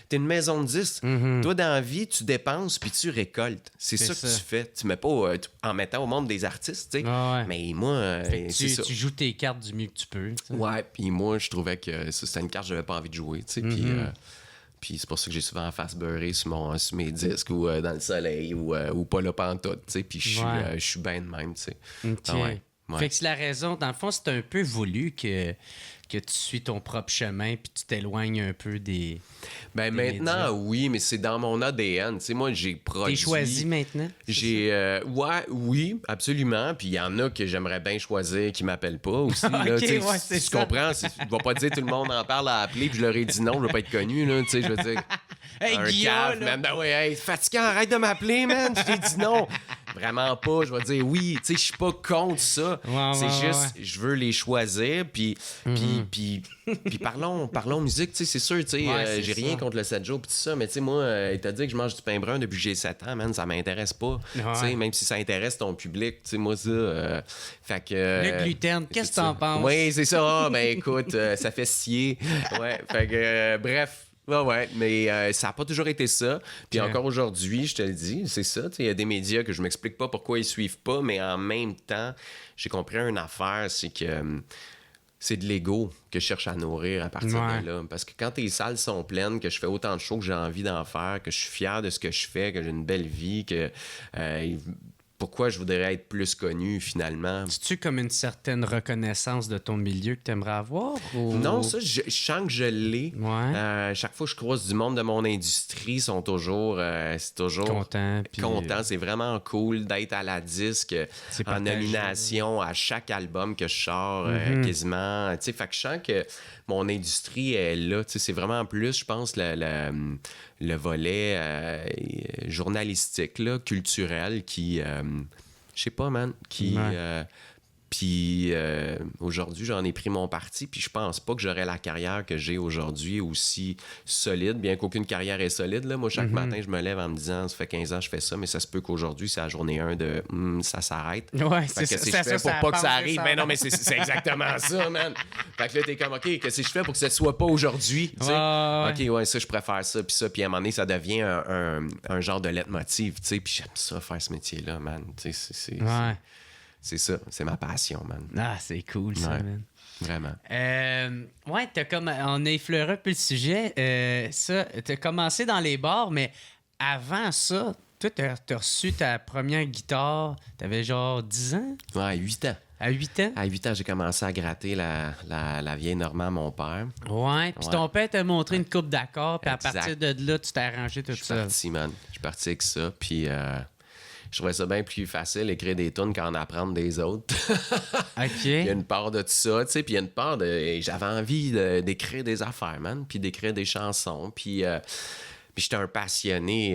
t'es une maison de 10. Toi, dans la vie, tu dépenses, puis tu récoltes. C'est ça que ça. tu fais. Tu mets pas en mettant au monde des artistes, tu sais. Ouais. Mais moi, Fait que c'est ça. tu joues tes cartes du mieux que tu peux. tu sais. Ouais, puis moi, je trouvais que ça, c'était une carte que j'avais pas envie de jouer, tu sais. Puis c'est pour ça que j'ai souvent la face beurrée sur mes disques ou dans le soleil ou pas là pantoute, tu sais. Puis je suis bien de même, tu sais. OK. Ah ouais. Fait que c'est la raison. Dans le fond, c'est un peu voulu que tu suis ton propre chemin puis tu t'éloignes un peu des... Ben des maintenant, médias. oui, mais c'est dans mon ADN. Tu sais, moi, j'ai produit... T'es choisi maintenant? Oui, absolument. Puis il y en a que j'aimerais bien choisir qui m'appellent pas aussi. là, Ok, tu sais, ouais, c'est tu ça. comprends? Je vais pas dire tout le monde en parle à appeler, puis je leur ai dit non, je veux pas être connu, là. Tu sais, je veux dire... Hey, un Guillaume, cave, là. man. Ben ouais, hey, fatigant, arrête de m'appeler, man. Je t'ai dit non. Vraiment pas. Je vais dire oui. Tu sais, je suis pas contre ça. Ouais, c'est ouais, juste, je veux les choisir. Puis parlons musique. Tu sais, c'est sûr, tu sais, Ouais, c'est j'ai rien ça. contre le 7 jours. Puis tout ça. Mais tu sais, moi, il t'a dit que je mange du pain brun depuis que j'ai 7 ans, man. Ça m'intéresse pas. Tu sais, même si ça intéresse ton public. Tu sais, moi, ça. Fait que. Le gluten, qu'est-ce que t'en penses? Oui, c'est ça. Ah, ben écoute, ça fait scier. Ouais. Fait que, bref. Ouais, mais ça n'a pas toujours été ça. Puis Ok. encore aujourd'hui, je te le dis, c'est ça. Il y a des médias que je m'explique pas pourquoi ils suivent pas, mais en même temps, j'ai compris une affaire, c'est que c'est de l'ego que je cherche à nourrir à partir Ouais. de là. Parce que quand tes salles sont pleines, que je fais autant de shows que j'ai envie d'en faire, que je suis fier de ce que je fais, que j'ai une belle vie, que pourquoi je voudrais être plus connu finalement? Tu comme une certaine reconnaissance de ton milieu que tu aimerais avoir? Ou... Non, ça, je sens que je l'ai. Ouais. Chaque fois que je croise du monde de mon industrie, ils sont toujours, c'est toujours Content. puis- content. C'est vraiment cool d'être à la disque C'est en partagé. nomination à chaque album que je sors quasiment. Tu sais, fait que je sens que mon industrie est là. Tu sais, c'est vraiment plus, je pense, le volet journalistique, là, culturel qui... je sais pas, man, qui... Ouais. Puis aujourd'hui, j'en ai pris mon parti, puis je pense pas que j'aurais la carrière que j'ai aujourd'hui aussi solide, bien qu'aucune carrière est solide. Là. Moi, chaque matin, je me lève en me disant, ça fait 15 ans que je fais ça, mais ça se peut qu'aujourd'hui, c'est la journée 1 de ça s'arrête. Ouais, Fait c'est que ça. qu'est-ce que je fais pour pas que ça arrive? Mais non, mais c'est exactement ça, man. Fait que là, t'es comme, OK, qu'est-ce que je fais pour que ça soit pas aujourd'hui? Tu sais? Ouais. OK, ouais, ça, je préfère ça, puis ça. Puis à un moment donné, ça devient un genre de leitmotiv, tu sais. Puis j'aime ça, faire ce métier-là, man. Tu sais, Ouais. c'est ça, c'est ma passion, man. Ah, c'est cool, ça, Ouais. man. Vraiment. Ouais, on a effleuré un peu le sujet. Ça, t'as commencé dans les bars, mais avant ça, toi, t'as reçu ta première guitare, t'avais genre 10 ans? Ouais, à 8 ans. À 8 ans? À 8 ans, j'ai commencé à gratter la vieille Normand à mon père. Ouais, puis Ouais. ton père t'a montré une coupe d'accords, puis à Exact. partir de là, tu t'es arrangé tout Je suis ça. parti, man. Je suis parti avec ça. Puis je trouvais ça bien plus facile écrire des tunes qu'en apprendre des autres. Il y a OK. une part de tout ça, tu sais. Puis il y a une part de... J'avais envie d'écrire des affaires, man. Puis d'écrire des chansons. Puis Puis j'étais un passionné.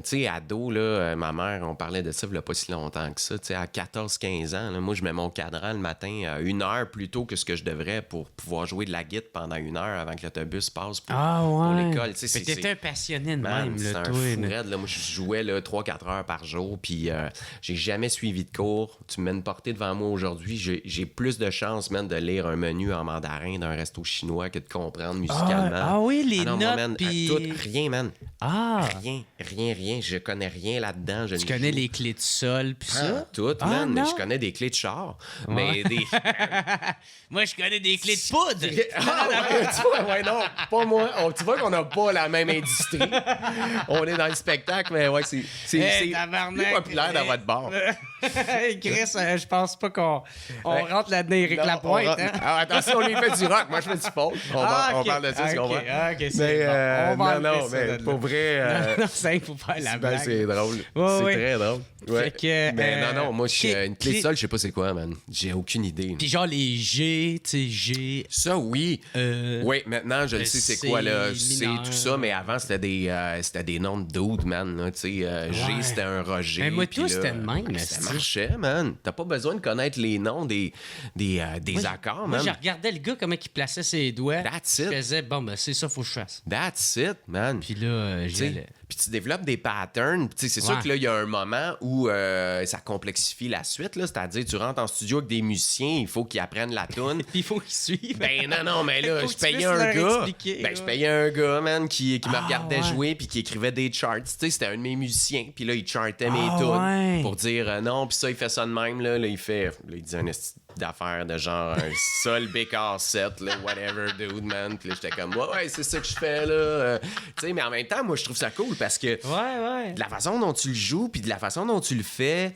Tu sais, ado, là, ma mère, on parlait de ça il y a pas si longtemps que ça. Tu sais, à 14-15 ans, là, moi, je mets mon cadran le matin à 1 heure plus tôt que ce que je devrais pour pouvoir jouer de la guitare pendant 1 heure avant que l'autobus passe pour l'école. Tu sais, t'étais un passionné de man, même, c'est là, un toi. fou là. raide, là. Moi, je jouais là, 3-4 heures par jour, puis j'ai jamais suivi de cours. Tu me mets une portée devant moi aujourd'hui, j'ai plus de chance, man, de lire un menu en mandarin d'un resto chinois que de comprendre musicalement. Ah oui, les non, notes, moi, man, puis... tout, rien, man. Ah, Rien. Je connais rien là-dedans. tu connais les clés de sol, puis ça? Tout, Ah, man. non? Je connais des clés de char, Ouais. mais des... Moi, je connais des clés de poudre. Ah, ouais, tu vois, ouais, non, pas moi. Tu vois qu'on n'a pas la même industrie. On est dans le spectacle, mais ouais, c'est Hey, plus tabarnak. populaire dans votre bar. Hey, Chris, je pense pas qu'on Ouais. rentre là-dedans, Éric Non, Lapointe. on rentre- Hein? Ah, attention, lui, il fait du rock. Moi, je fais du folk. On Ok. parle de ça, ce qu'on Ok, va. ok, c'est Mais, bon. On va non, enlever ça mais de là. pour vrai, Non, c'est faut faire la ben, blague. c'est drôle. Ouais, C'est ouais. très drôle. Ouais. Fait que, mais non, moi, une clé de clé- sol, je sais pas c'est quoi, man. J'ai aucune idée. Puis genre les G, tu sais, G... Ça, oui. Oui, maintenant, je le sais c'est quoi, là. C'est mineur. tout ça, mais avant, c'était des noms de dudes, man. Là, tu sais, G, Ouais. c'était un Roger. Mais moi, puis tout, là, c'était le même, mais ça c'est- marchait, man. T'as pas besoin de connaître les noms des accords, Moi, man. je regardais le gars, comment il plaçait ses doigts. That's Je it. faisais, bon, ben c'est ça, faut que je fasse. That's it, man. Puis là, j'y T'sais, allais. Puis tu développes des patterns. Puis c'est sûr Ouais. que là, il y a un moment où ça complexifie la suite. Là, c'est-à-dire, tu rentres en studio avec des musiciens, il faut qu'ils apprennent la tune. Puis il faut qu'il suive. Ben non, mais là, Faut je que tu payais puisses un leur gars. expliquer, Ben, là. je payais un gars, man, qui me Ah, regardait ouais. jouer puis qui écrivait des charts. Tu sais, c'était un de mes musiciens. Puis là, il chartait mes Ah, tunes ouais. pour dire non. Puis ça, il fait ça de même. Là, il fait. Là, il dit un esti d'affaires de genre un sol bécard 7, là, whatever, dude, man. Puis là, j'étais comme, ouais, c'est ça que je fais, là. Tu sais, mais en même temps, moi, je trouve ça cool parce que Ouais. de la façon dont tu le joues puis de la façon dont tu le fais,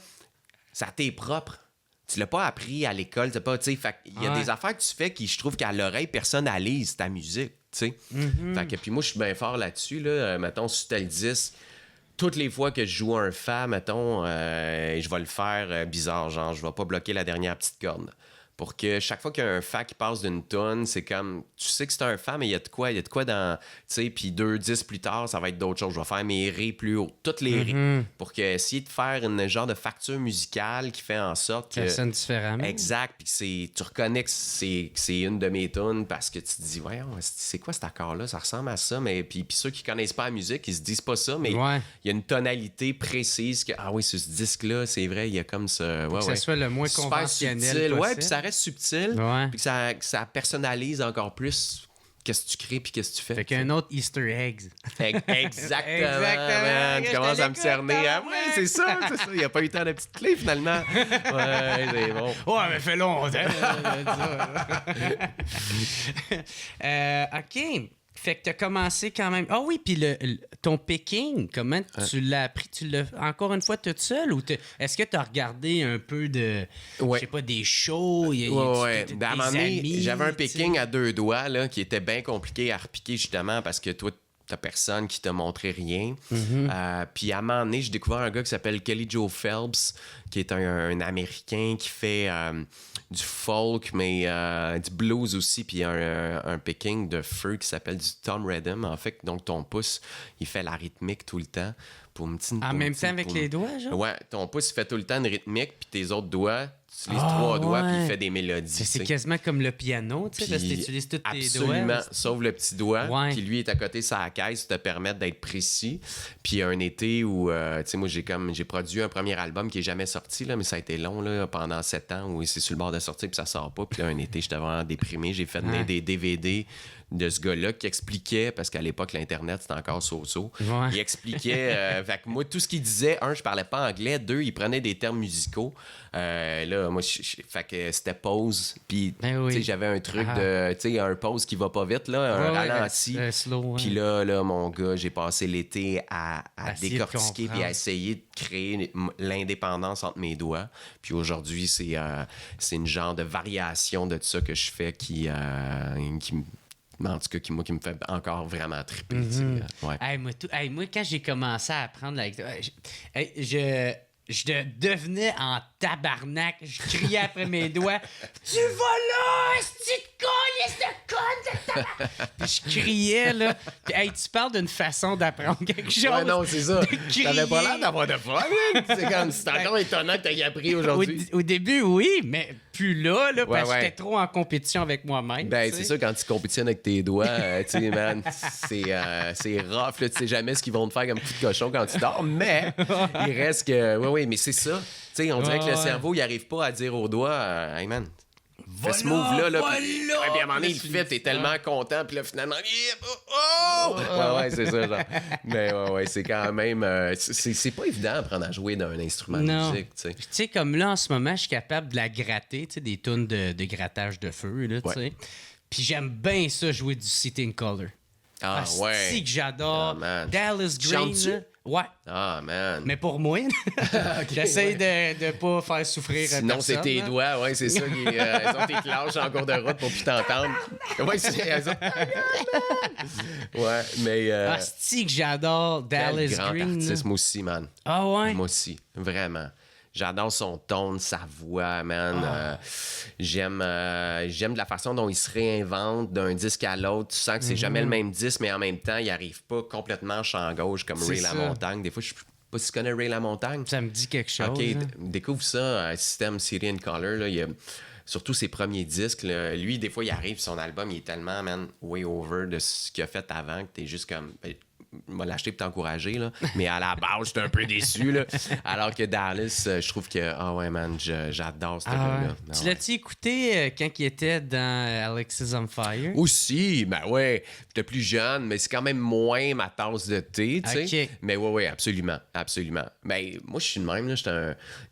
ça t'est propre. Tu l'as pas appris à l'école, t'as pas, tu sais, fait il y a Ouais. des affaires que tu fais qui, je trouve qu'à l'oreille, personnalisent ta musique, tu sais. Fait que, puis moi, je suis bien fort là-dessus, là. Mettons, sur tel 10, toutes les fois que je joue un fa, mettons, je vais le faire bizarre, genre, je vais pas bloquer la dernière petite corde. Pour que chaque fois qu'il y a un fa qui passe d'une tonne, c'est comme, tu sais que c'est un fa, mais il y a de quoi dans, tu sais, puis 2-10 plus tard, ça va être d'autres choses. Je vais faire mes rés plus haut, toutes les rés, pour que, essayer de faire une genre de facture musicale qui fait en sorte que... Ça sonne différemment. Exact, puis tu reconnais que c'est une de mes tunes parce que tu te dis, voyons, c'est quoi cet accord-là? Ça ressemble à ça, mais puis ceux qui connaissent pas la musique, ils se disent pas ça, mais Ouais. il y a une tonalité précise que, ah oui, sur ce disque-là, c'est vrai, il y a comme ça. Ouais, Que ça soit le moins Super conventionnel subtil. possible. Ouais, puis ça reste subtil, Ouais. puis que ça personnalise encore plus qu'est-ce que tu crées puis qu'est-ce que tu fais. Fait qu'un autre Easter egg. Exactement, Exactement. man. Tu Je commences à me t'écoute, cerner. Ah tabarnak. ouais, c'est ça. Il n'y a pas eu tant de petites clés, finalement. Ouais, c'est bon. Ouais, mais fait longtemps. OK. Fait que t'as commencé quand même. Ah oui, puis ton picking, comment tu l'as appris? Tu l'as encore une fois toute seule ou est-ce que t'as regardé un peu de. Ouais. Je sais pas, des shows? Ouais. des Ben, à un moment donné, amis, j'avais un tu sais? picking à 2 doigts là, qui était bien compliqué à repiquer justement parce que toi, t'as personne qui t'a montré rien. Puis à un moment donné, j'ai découvert un gars qui s'appelle Kelly Joe Phelps, qui est un Américain qui fait du folk, mais du blues aussi, puis un picking de feu qui s'appelle du Tom Rhythm. En fait, donc ton pouce, il fait la rythmique tout le temps. En même temps avec les doigts, genre? Ouais, ton pouce, il fait tout le temps une rythmique, puis tes autres doigts, tu utilises Ah, 3 doigts, puis il ouais. fait des mélodies. C'est tu sais. quasiment comme le piano, tu sais, parce que Puis t'utilises tous tes absolument, doigts. sauf le petit doigt. Ouais. Puis lui est à côté de sa caisse pour te permettre d'être précis. Puis un été où, tu sais, moi, j'ai produit un premier album qui est jamais sorti, là, mais ça a été long, là, pendant 7 ans, où c'est sur le bord de sortir, puis ça sort pas. Puis là, un été, j'étais vraiment déprimé. J'ai fait Ouais. des DVD de ce gars-là qui expliquait, parce qu'à l'époque, l'Internet, c'était encore so-so. Ouais. Il expliquait, fait que moi, tout ce qu'il disait, je parlais pas anglais, 2, il prenait des termes musicaux. Là, moi, fait que c'était pause, puis, Ben oui. tu sais, j'avais un truc Ah. de, tu sais, un pause qui va pas vite, là, un Ouais, ralenti. slow, ouais. Puis là, mon gars, j'ai passé l'été à Essayer de décortiquer puis comprendre. à essayer de créer l'indépendance entre mes doigts. Puis aujourd'hui, c'est une genre de variation de ça que je fais qui en tout cas, qui me fait encore vraiment triper. tu sais. Ouais. Hey, moi, quand j'ai commencé à apprendre la guitare, je devenais en tabarnak. Je criais après mes doigts. Tu vas là, c'est de con, de conne de Puis je criais, là. Puis, hey, tu parles d'une façon d'apprendre quelque chose. Ouais, non, c'est ça. crier. T'avais pas l'air d'avoir de fun, man. C'est comme, c'est encore étonnant que t'aies appris aujourd'hui. Au début, oui, mais plus là, parce que ouais. j'étais trop en compétition avec moi-même. Ben, tu c'est sais. ça, quand tu compétitionnes avec tes doigts, tu sais, man, c'est rough, là. Tu sais jamais ce qu'ils vont te faire comme coup de cochon quand tu dors, mais il reste que. Oui, mais c'est ça. Tu sais, on dirait que le cerveau, il arrive pas à dire aux doigts, hey, man. Fais ce move-là, là. Puis à un moment donné, il le fait, t'es tellement content, puis là, finalement, oh! Ouais, c'est ça, genre. Mais ouais, c'est quand même. C'est pas évident d'apprendre à jouer d'un instrument de musique, tu sais. Tu sais, comme là, en ce moment, je suis capable de la gratter, tu sais, des tunes de grattage de feu, là, tu sais. Puis j'aime bien ça, jouer du Sitting Color. Ah, ouais. C'est que j'adore. Ah, man. Dallas Tu Green, chantes-tu? là. Ouais. Ah, man. Mais pour moi, j'essaie de pas faire souffrir Sinon, personne. c'est tes là. doigts, ouais, c'est ça qui sont tes clenches en cours de route pour plus t'entendre. Ouais, c'est elles ont- Ouais, mais Asti que j'adore quel Dallas grand Green. artiste, là. moi aussi, man. Ah ouais? Moi aussi, vraiment. J'adore son ton, sa voix, man. J'aime de la façon dont il se réinvente d'un disque à l'autre. Tu sens que c'est jamais le même disque, mais en même temps, il arrive pas complètement champ gauche comme C'est Ray ça. LaMontagne. Des fois, je sais pas si tu connais Ray LaMontagne. Ça me dit quelque chose. OK, hein. découvre ça, System City and Color. Là, il y a, surtout ses premiers disques. Là, lui, des fois, il arrive, son album, il est tellement, man, way over de ce qu'il a fait avant que t'es juste comme... Ben, m'a l'acheté pour t'encourager, là. Mais à la base, j'étais un peu déçu, là. Alors que Dallas, je trouve que... Ah ouais, man, j'adore ce gars-là. Ouais. Ah Tu ouais. l'as-tu écouté quand il était dans Alexis on Fire? Aussi, ben ouais, j'étais plus jeune, mais c'est quand même moins ma tasse de thé, tu sais. Ok. Mais ouais, absolument. Mais moi, je suis de même, là.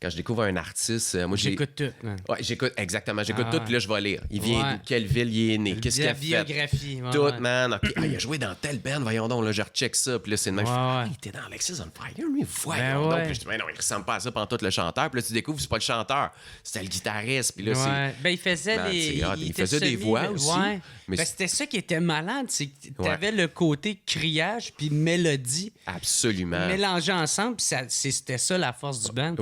Quand je découvre un artiste, moi, J'écoute tout, man. Ouais, j'écoute, exactement. J'écoute Ah tout, ouais. puis là, je vais lire. Il vient Ouais. d'où? Quelle ville il est né? Qu'est-ce qu'il La a fait? biographie. ouais, Tout, ouais. man. OK. Ah, il a joué dans telle band, voyons donc. Là, je recheck ça. Puis là, c'est le même. Ouais, Je fais, ouais. il était dans Alexis on Fire, lui. Voyons Ben donc. ouais. Puis je dis, mais non, il ressemble pas à ça pendant tout le chanteur. Puis là, tu découvres, c'est pas le chanteur. C'était le guitariste. Puis là, Ouais. Ben, il faisait Man, des. c'est hot. Il était faisait des voix aussi. Ouais. Mais Ben, c'est- c'était ça qui était malade, c'est que Ouais. t'avais le côté criage puis mélodie Absolument. mélangés ensemble, puis c'était ça la force du band.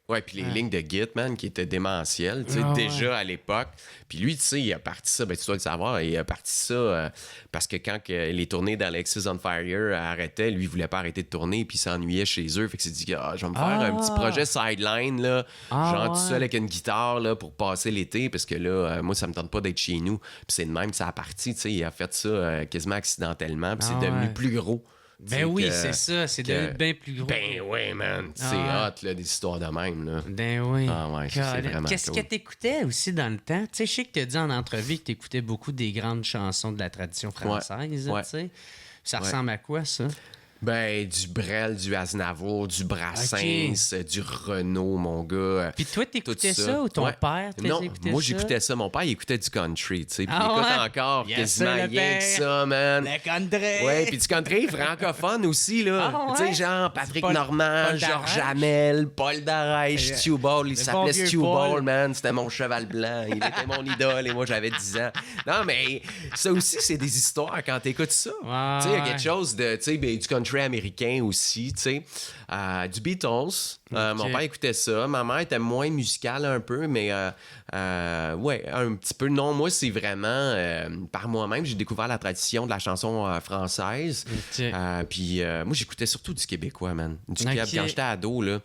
Ouais, puis les lignes de Git, man, qui étaient démentielles, tu sais, Ah, déjà à l'époque. Puis lui, tu sais, il a parti ça, ben tu dois le savoir, il a parti ça parce que quand les tournées d'Alexis on Fire arrêtaient, lui, il voulait pas arrêter de tourner, puis il s'ennuyait chez eux. Fait que s'est dit, je vais me faire un petit projet sideline, là, genre tout seul avec une guitare, là, pour passer l'été, parce que là, moi, ça me tente pas d'être chez nous. Puis c'est de même que ça a parti, tu sais, il a fait ça quasiment accidentellement, puis c'est devenu plus gros. Tu sais, Ben oui, que- c'est ça, c'est que- devenu bien plus gros. Ben ouais, man, c'est hot, là, des histoires de même, là. Ben oui. Ah ouais, ça, c'est vraiment Qu'est-ce cool. que t'écoutais aussi dans le temps? Tu sais, je sais que t'as dit en entrevue que t'écoutais beaucoup des grandes chansons de la tradition française, Ouais. tu sais. Ça ressemble à quoi, ça? Ben, du Brel, du Aznavour, du Brassens, du Renaud, mon gars. Puis toi, t'écoutais tout ça ou ton Ouais. père Non, écoutait moi, ça? j'écoutais ça. Mon père, il écoutait du country, tu sais. Puis Ah il écoute ouais? encore Yes, quasiment sir, le rien que père. ça, man. Le country! Ouais, puis du country francophone aussi, là. Ah ouais? Tu sais, genre Patrick Paul- Normand, Paul Georges Darèche. Hamel, Paul Darèche, Stu Ball. Il le s'appelait bon vieux Stu Paul. Ball, man. C'était mon cheval blanc. Il était mon idole et moi, j'avais 10 ans. Non, mais ça aussi, c'est des histoires quand t'écoutes ça. Ouais, Tu sais, il y a ouais. quelque chose de, tu sais, ben, du country américain aussi, tu sais. Du Beatles. Mon père écoutait ça. Ma mère était moins musicale un peu, mais ouais, un petit peu. Non, moi, c'est vraiment par moi-même. J'ai découvert la tradition de la chanson française. Ok. Puis moi, j'écoutais surtout du québécois, man. Du Ok. Québec. Quand j'étais ado, là,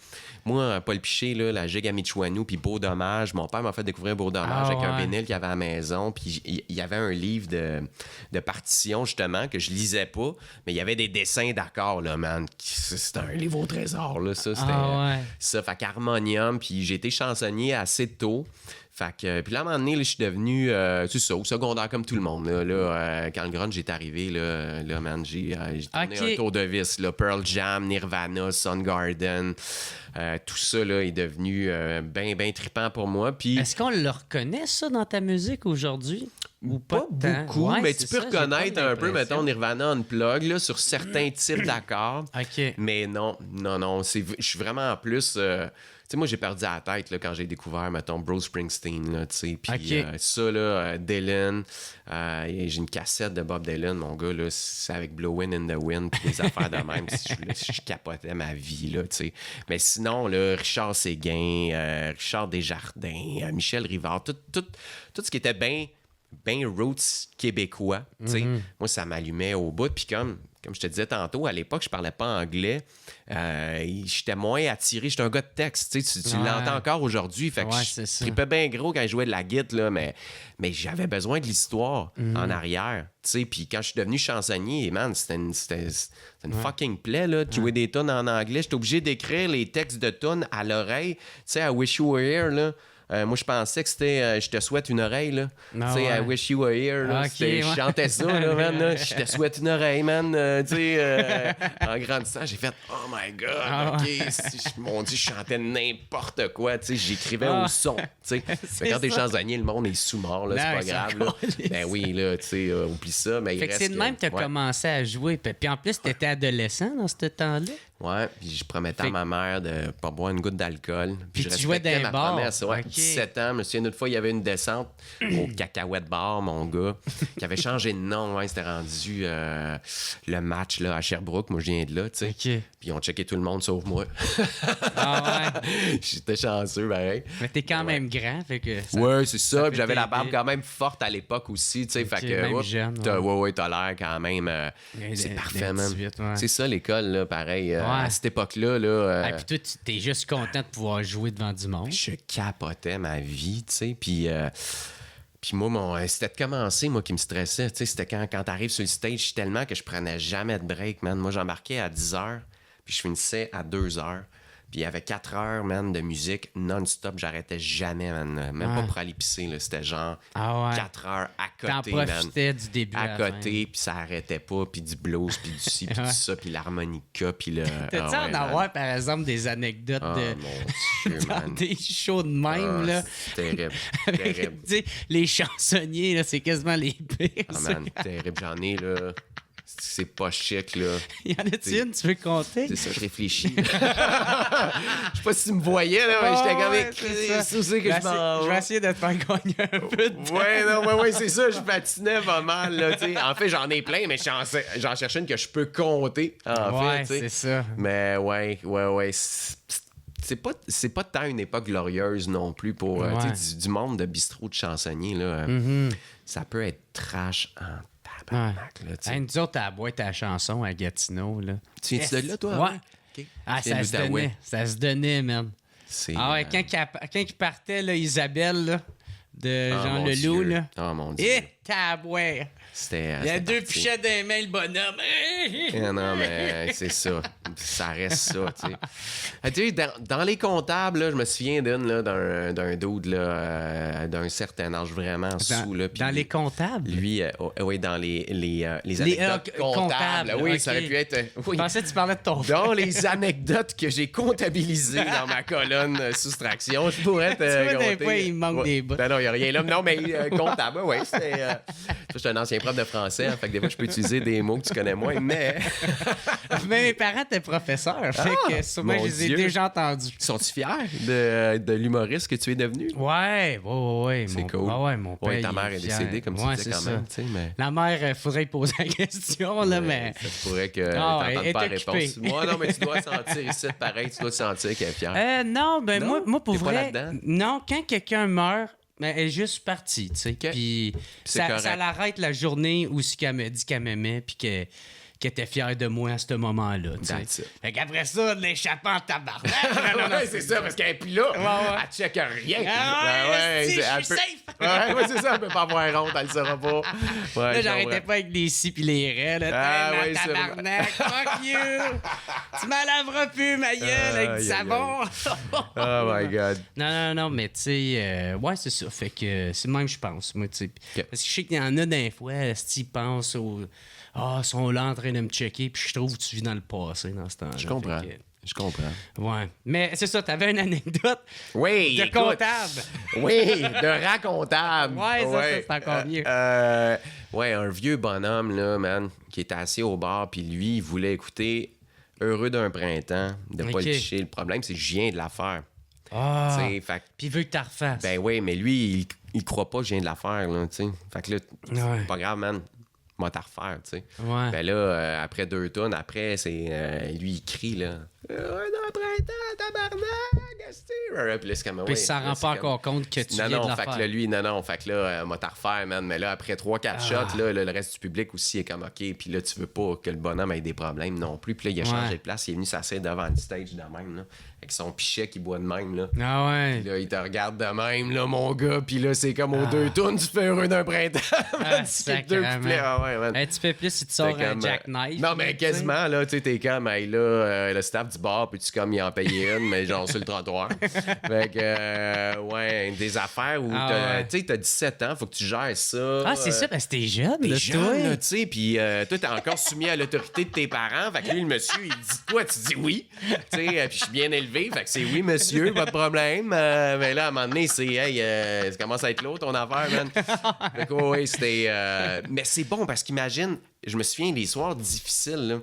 moi, Paul Piché, là, la gigue à Michouanou, puis Beau Dommage. Mon père m'a fait découvrir Beau Dommage avec un ouais. vinyle qu'il avait à la maison. Puis il y avait un livre de partitions, justement, que je lisais pas, mais il y avait des dessins d'accords, là, man. C'était un livre au trésor, là. Ça, c'était ouais. ça. Fait qu'harmonium, puis j'ai été chansonnier assez tôt. Fait que, puis là, à un moment donné, là, je suis devenu, c'est ça, au secondaire comme tout le monde. Là, quand le grunge est arrivé, là man, j'ai tourné Ok. un tour de vis. Là, Pearl Jam, Nirvana, Soundgarden, tout ça là, est devenu bien trippant pour moi. Puis Est-ce qu'on le reconnaît, ça, dans ta musique aujourd'hui? Ou pas tant? beaucoup, Ouais, mais c'est tu peux ça, j'ai reconnaître pas un peu, l'impression. mettons, Nirvana Unplug là, sur certains types d'accords. OK. Mais non, je suis vraiment en plus. Tu sais, moi, j'ai perdu la tête là, quand j'ai découvert, mettons, Bruce Springsteen, là, tu sais. Puis Ok. ça, là, Dylan, j'ai une cassette de Bob Dylan, mon gars, là, c'est avec Blowin' in the Wind, puis des affaires de même. Je capotais ma vie, là, tu sais. Mais sinon, là, Richard Séguin, Richard Desjardins, Michel Rivard, tout ce qui était bien bien roots québécois. Tu sais. Moi, ça m'allumait au bout. Puis comme je te disais tantôt, à l'époque, je parlais pas anglais. J'étais moins attiré. J'étais un gars de texte. Tu sais, tu l'entends encore aujourd'hui. Fait que je tripais bien gros quand je jouais de la guitare, là, mais j'avais besoin de l'histoire en arrière. Tu sais, puis quand je suis devenu chansonnier, man, c'était une fucking plaie, là, de jouer des tunes en anglais. J'étais obligé d'écrire les textes de tunes à l'oreille. Tu sais, I Wish You Were Here, là. Moi, je pensais que c'était Je te souhaite une oreille, là. Tu sais, I wish you were here, là. Je chantais ça, là, man. Là. Je te souhaite une oreille, man. Tu sais, en grandissant, j'ai fait Oh my God, OK. Mon Dieu, je chantais n'importe quoi. Tu sais, j'écrivais au son. Tu sais, quand t'es chansonnier, le monde est sous-mort, là. C'est pas grave, là. Ben oui, là, tu sais, oublie ça. Mais fait que c'est de même que t'as commencé à jouer. Puis en plus, t'étais adolescent dans ce temps-là. Ouais, puis je promettais à ma mère de pas boire une goutte d'alcool. Puis tu jouais dans un bar. Ouais, 17 ans. Je me souviens, une fois, il y avait une descente au Cacahuète Bar, mon gars, qui avait changé de nom. Ouais, c'était rendu le match là, à Sherbrooke. Moi, je viens de là, tu sais. Okay. Puis ils ont checké tout le monde sauf moi. Ah ouais? J'étais chanceux, pareil. Mais t'es quand même grand, fait que... Ouais, c'est ça. Puis j'avais la barbe quand même forte à l'époque aussi, tu sais. Fait que... Même jeune. T'as l'air quand même... c'est parfait, man. 18, c'est ça, l'école, là, pareil. À cette époque-là, là... Puis toi, t'es juste content de pouvoir jouer devant du monde. Je capotais ma vie, tu sais. Puis moi, c'était de commencer, moi, qui me stressait. Tu sais, c'était quand t'arrives sur le stage tellement que je prenais jamais de break, man. Moi, j'embarquais à 10h, puis je finissais à 2h. Puis il y avait 4 heures, man, de musique non-stop. J'arrêtais jamais, man. Même pas pour aller pisser, là. C'était genre 4 heures à côté, man. T'en profitais du début à côté, puis ça arrêtait pas. Puis du blues, puis du ci, puis du ça, puis l'harmonica, puis le... T'as-tu en avoir, par exemple, des anecdotes de... mon Dieu, dans man. des shows de même, là? C'est terrible, terrible. Tu sais, les chansonniers, là, c'est quasiment les pires. Ah, man, terrible. J'en ai, là... C'est pas chic, là. Y en a-tu une, tu veux compter? C'est ça, je réfléchis. Je sais pas si tu me voyais, là, mais j'étais comme c'est que je vais essayer de te faire gagner un peu de temps. Ouais, c'est ça, je patinais pas mal, là, tu sais. En fait, j'en ai plein, mais j'en cherchais une que je peux compter, en fait, tu sais. C'est ça. Mais ouais. C'est pas tant une époque glorieuse non plus pour du monde de bistrot de chansonniers, là. Ça peut être trash en tabarnak, là, tu sais. Nous autres, à la boîte à la chanson à Gatineau, là. Tu viens de là, toi? Ouais. Okay. Ça se donnait, même. Ouais, quand il partait, là, Isabelle, là, de Jean Leloup, là. Oh, mon Dieu. Et tabouère. Il y a deux pichets dans les mains, le bonhomme. Non, mais c'est ça. Ça reste ça, tu sais. Tu sais, dans les comptables, là, je me souviens d'un dude, là, d'un certain âge vraiment sous. Là, dans les comptables? Lui, oui, dans les anecdotes comptables. Oui, ça aurait pu être... Oui. Je pensais que tu parlais de ton frère. Dans les anecdotes que j'ai comptabilisées dans ma colonne soustraction, je pourrais te tu vois, des compter. fois, il manque des bouts. Ben non, il n'y a rien là. Non, mais comptable, oui, c'est... je suis un ancien prof de français, hein, fait que des fois, je peux utiliser des mots que tu connais moins, mais... Mais mes parents étaient professeurs, fait que sûrement, je les ai déjà entendus. Sont-ils fiers de l'humoriste que tu es devenu? Ouais. C'est cool. Ouais, mon père, ta mère est décédée, comme tu disais quand même. Mais... La mère, faudrait poser la question, là, mais... Ça pourrait que t'entendes pas la réponse. Moi, non, mais tu dois sentir ici, pareil, tu dois sentir qu'elle est fière. Non, moi, pour vrai... Pas non, quand quelqu'un meurt, elle est juste partie, tu sais. Puis ça l'arrête la journée où qu'elle me dit qu'elle m'aimait, puis qu'elle était fière de moi à ce moment-là. Fait qu'après ça, de l'échapper en tabarnak. Ouais, c'est ça, parce qu'elle est plus là. Elle check rien. Je suis safe. Ouais, c'est ça, elle peut pas avoir honte, elle le saura pas. Là, j'arrêtais pas avec les si pis les raies. Tabarnak, fuck you. Tu m'en laveras plus, ma gueule, avec du savon. Oh my God. Non, mais tu sais, ouais, c'est ça. Fait que c'est le même, je pense. Moi, tu sais. Parce que je sais qu'il y en a d'un fois, s'ils pensent au... ils sont là en train de me checker, puis je trouve que tu vis dans le passé dans ce temps-là. Je comprends. Je comprends. Ouais. Mais c'est ça, t'avais une anecdote de comptable. Oui, de racontable. Ouais, ça, c'est encore mieux. Un vieux bonhomme, là, man, qui était assis au bar, puis lui, il voulait écouter Heureux d'un printemps, de Paul Piché. Le problème, c'est que je viens de la faire. Puis il veut que tu refasses. Ben oui, mais lui, il croit pas que je viens de la faire, là, tu sais. Fait que là, c'est pas grave, man. Moi, t'as refaire, tu sais. Ouais. Ben là, après 2 tonnes, après, c'est lui, il crie, là. Heureux d'un printemps, tabarnak! Puis là, c'est comme, Puis ouais, il s'en là, rend c'est pas comme- encore compte que tu viens de Non, la fait que faire. là, lui, non, fait que là, m'a t'en refaire, man. Mais là, après 3-4 shots, là, le reste du public aussi est comme, OK. Puis là, tu veux pas que le bonhomme ait des problèmes non plus. Puis là, il a changé de place. Il est venu s'asseoir devant le stage de même, là, avec son pichet qui boit de même, là. Ah ouais. Puis là, il te regarde de même, là, mon gars. Puis là, c'est comme aux 2 tournes, tu fais heureux d'un printemps. Man, tu skippes 2 sacrément. couplets. Ah ouais, man. Un petit peu plus si tu sors T'es un comme, jackknife. Non, mais là, tu sais. quasiment, là, tu sais, t'es comme, hey, là, le staff du bar, puis tu comme, il en payer une, mais genre sur le trottoir. Fait que, ouais, des affaires où, tu sais, t'as 17 ans, faut que tu gères ça. Ah, c'est ça, parce que t'es jeune, T'es là, jeune, toi. là, tu sais, puis toi, t'es encore soumis à l'autorité de tes parents. Fait que lui, le monsieur, il dit quoi? Tu dis oui. Tu sais, puis je suis bien élevé. Fait que c'est oui, monsieur, pas de problème. Mais là, à un moment donné, c'est, hey, ça commence à être lourd, ton affaire, man. Fait que, ouais, c'était. Mais c'est bon, parce qu'imagine, je me souviens des soirs difficiles, là.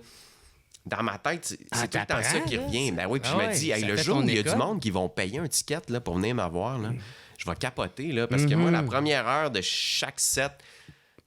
Dans ma tête, c'est tout le temps ça qui revient. Ben oui, puis je me dis, hey, le jour où il y a du monde qui vont payer un ticket là, pour venir m'avoir, là, je vais capoter, là, parce que moi, la première heure de chaque set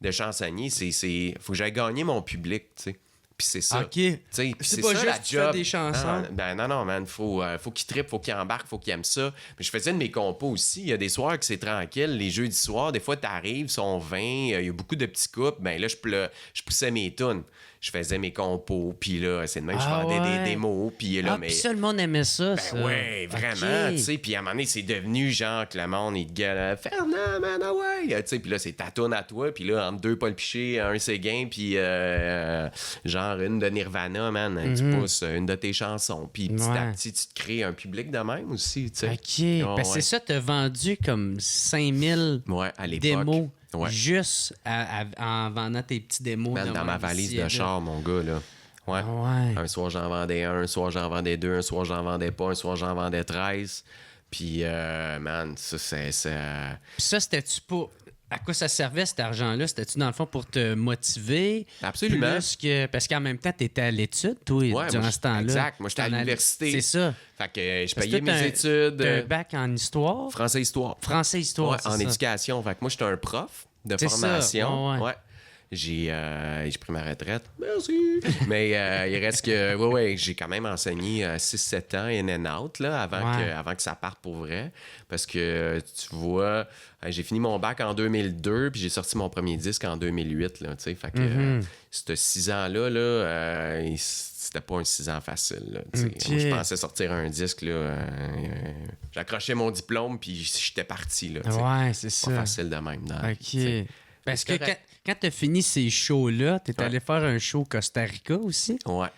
de chansonnier, c'est faut que j'aille gagner mon public, tu sais. Puis c'est ça. OK. Tu sais, puis C'est c'est pas ça, juste la tu fais job. des chansons. Non, man, faut qu'il trippe, faut qu'il embarque, faut qu'il aime ça. Mais je faisais de mes compos aussi. Il y a des soirs que c'est tranquille. Les jeudis soirs, des fois, t'arrives, sont 20, il y a beaucoup de petits couples. Ben là, je poussais mes tunes. Je faisais mes compos, puis là, c'est de même, je vendais des démos, puis là, mais... Puis ça, le monde aimait ça, ça. Ouais, vraiment, tu sais, puis à un moment donné, c'est devenu genre que le monde, il te gueule « Fernand, man, ah ouais! » Tu sais, puis là, c'est ta tourne à toi, puis là, entre deux Paul Piché, un Séguin, puis genre une de Nirvana, man, tu pousses une de tes chansons, puis petit à petit, tu te crées un public de même aussi, tu sais. OK, Oh, parce que c'est ça, t'as vendu comme 5000 à l'époque. démos Ouais. juste en vendant tes petits démos. Man, dans ma valise de char, mon gars, là. Ouais. Ouais. Un soir, j'en vendais un soir, j'en vendais 2, un soir, j'en vendais pas, un soir, j'en vendais 13. Puis, man, ça, c'est... Puis ça, c'était-tu pas... À quoi ça servait, cet argent-là? C'était-tu, dans le fond, pour te motiver? Absolument. Plus que... Parce qu'en même temps, t'étais à l'étude, toi, Ouais, durant ce temps-là. exact. Moi, j'étais à l'université. C'est ça. Fait que je Parce payais que toi, mes études. T'as un bac en histoire? Français-histoire. Français-histoire, Ouais, c'est en ça. éducation. Fait que moi, j'étais un prof de C'est formation. ça, ouais. J'ai pris ma retraite. Merci. Mais il reste que... Ouais, j'ai quand même enseigné 6-7 ans in and out, là, avant que ça parte pour vrai. Parce que, tu vois, j'ai fini mon bac en 2002, puis j'ai sorti mon premier disque en 2008, là, tu sais. Fait que ces 6 ans-là, là, c'était pas un 6 ans facile, là, tu sais. Ok. Moi, je pensais sortir un disque, là. J'accrochais mon diplôme, puis j'étais parti, là, tu sais. Ouais, c'est ça. Pas facile de même. Dans la vie, tu sais. OK. Parce que C'est correct. quand t'as fini ces shows-là, t'es Ouais. allé faire un show au Costa Rica aussi? Ouais.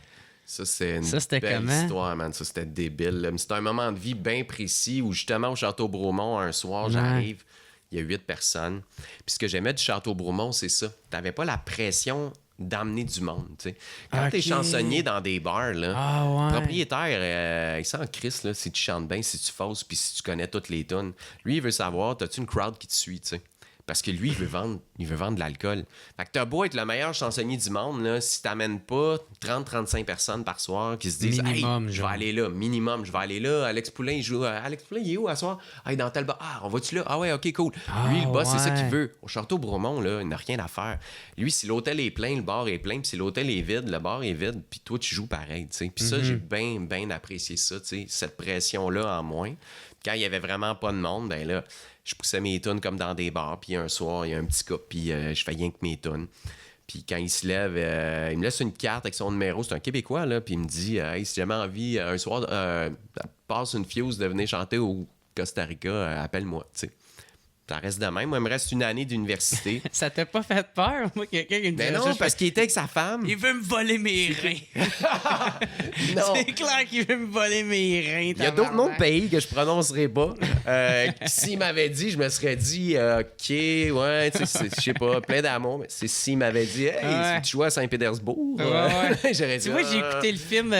Ça, c'est une c'était belle comment? histoire, man. Ça, c'était débile. là. Mais c'était un moment de vie bien précis où, justement, au Château Bromont, un soir, Ouais. j'arrive, il y a 8 personnes. Puis ce que j'aimais du Château Bromont, c'est ça. T'avais pas la pression d'emmener du monde, tu sais. Quand t'es Ok. chansonnier dans des bars, là, Ah ouais. le propriétaire, il s'en crisse, là, si tu chantes bien, si tu fausses, puis si tu connais toutes les tunes. Lui, il veut savoir, t'as-tu une crowd qui te suit, tu sais. Parce que lui, il veut vendre de l'alcool. Fait que t'as beau être le meilleur chansonnier du monde, là, si t'amènes pas 30-35 personnes par soir qui se disent Minimum, hey, je vais genre. aller là, minimum, je vais aller là. Alex Poulain, il joue. Alex Poulain, il est où à soir? Hey, dans tel bar. Ah, on va-tu là? Ah ouais, ok, cool. Lui, le boss, c'est ça qu'il veut. Au Château Bromont, là, il n'a rien à faire. Lui, si l'hôtel est plein, le bar est plein, puis si l'hôtel est vide, le bar est vide, puis toi, tu joues pareil, tu sais. Puis ça, j'ai bien apprécié ça, tu sais, cette pression-là en moins. Quand il y avait vraiment pas de monde, ben là, je poussais mes tunes comme dans des bars, puis un soir, il y a un petit couple, puis je fais rien que mes tunes. Puis quand il se lève, il me laisse une carte avec son numéro, c'est un Québécois, là, puis il me dit hey, si j'ai jamais envie, un soir, passe une fuse de venir chanter au Costa Rica, appelle-moi, tu sais. Ça reste de même. Moi, il me reste une année d'université. Ça t'a pas fait peur, moi, quelqu'un qui me Mais disait non, ça, parce qu'il était avec sa femme. il veut me voler mes reins. Non. C'est clair qu'il veut me voler mes reins. Il y a d'autres noms de pays que je prononcerai pas. S'il m'avait dit, je me serais dit, OK, ouais, tu sais, je sais pas, plein d'amour. Mais c'est s'il m'avait dit, hey, Ouais. tu joues à Saint-Pétersbourg? Ouais. J'aurais dit, Tu vois, j'ai écouté le film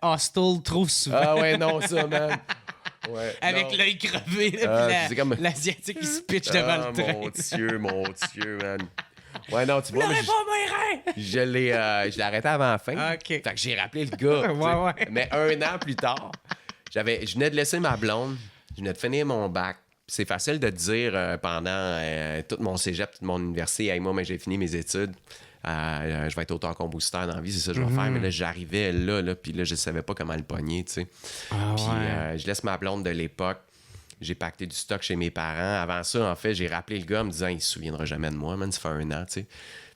Hostel trop souvent. Ah ouais, non, ça, man. Ouais, Avec non. l'œil crevé, là, puis c'est comme- l'Asiatique qui se pitch devant le train. Mon Dieu, man. Ouais, non, tu vois, mais N'aurais pas mes reins! je l'ai arrêté avant la fin. Ah, OK. Fait que j'ai rappelé le gars. tu sais. Ouais. Mais un an plus tard, je venais de laisser ma blonde, je venais de finir mon bac. C'est facile de te dire pendant tout mon cégep, toute mon université, hey, moi, mais j'ai fini mes études. Je vais être auteur-compositeur dans la vie, c'est ça que je vais faire. Mais là, j'arrivais là, puis là, je savais pas comment le pogner, tu sais. Puis je laisse ma blonde de l'époque. J'ai pacté du stock chez mes parents. Avant ça, en fait, j'ai rappelé le gars en me disant, il se souviendra jamais de moi, man, ça fait 1 an, tu sais.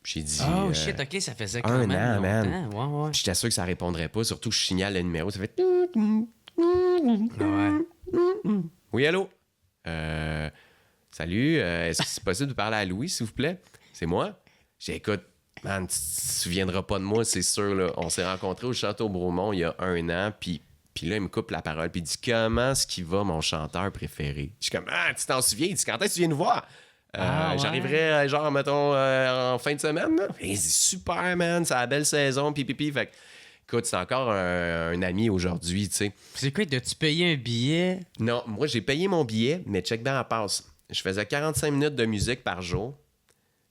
Puis j'ai dit... Oh shit, OK, ça faisait quand même an, longtemps. man. Ouais. J'étais sûr que ça répondrait pas, surtout que je signale le numéro, ça fait... Oui, allô? Salut, est-ce que c'est possible de parler à Louis, s'il vous plaît? C'est moi? J'ai écoute, man, tu te souviendras pas de moi, c'est sûr, là. On s'est rencontrés au Château Bromont il y a 1 an, puis là, il me coupe la parole, puis il dit « Comment est-ce qu'il va, mon chanteur préféré? » Je suis comme « Ah, tu t'en souviens? » Il dit « Quand est-ce que tu viens nous voir? » J'arriverai, genre, mettons, en fin de semaine, là. Et il dit « Super, man, c'est la belle saison, pipipi. » Fait que, écoute, c'est encore un ami aujourd'hui, tu sais. C'est quoi, t'as-tu payé un billet? Non, moi, j'ai payé mon billet, mais check bien la passe. Je faisais 45 minutes de musique par jour,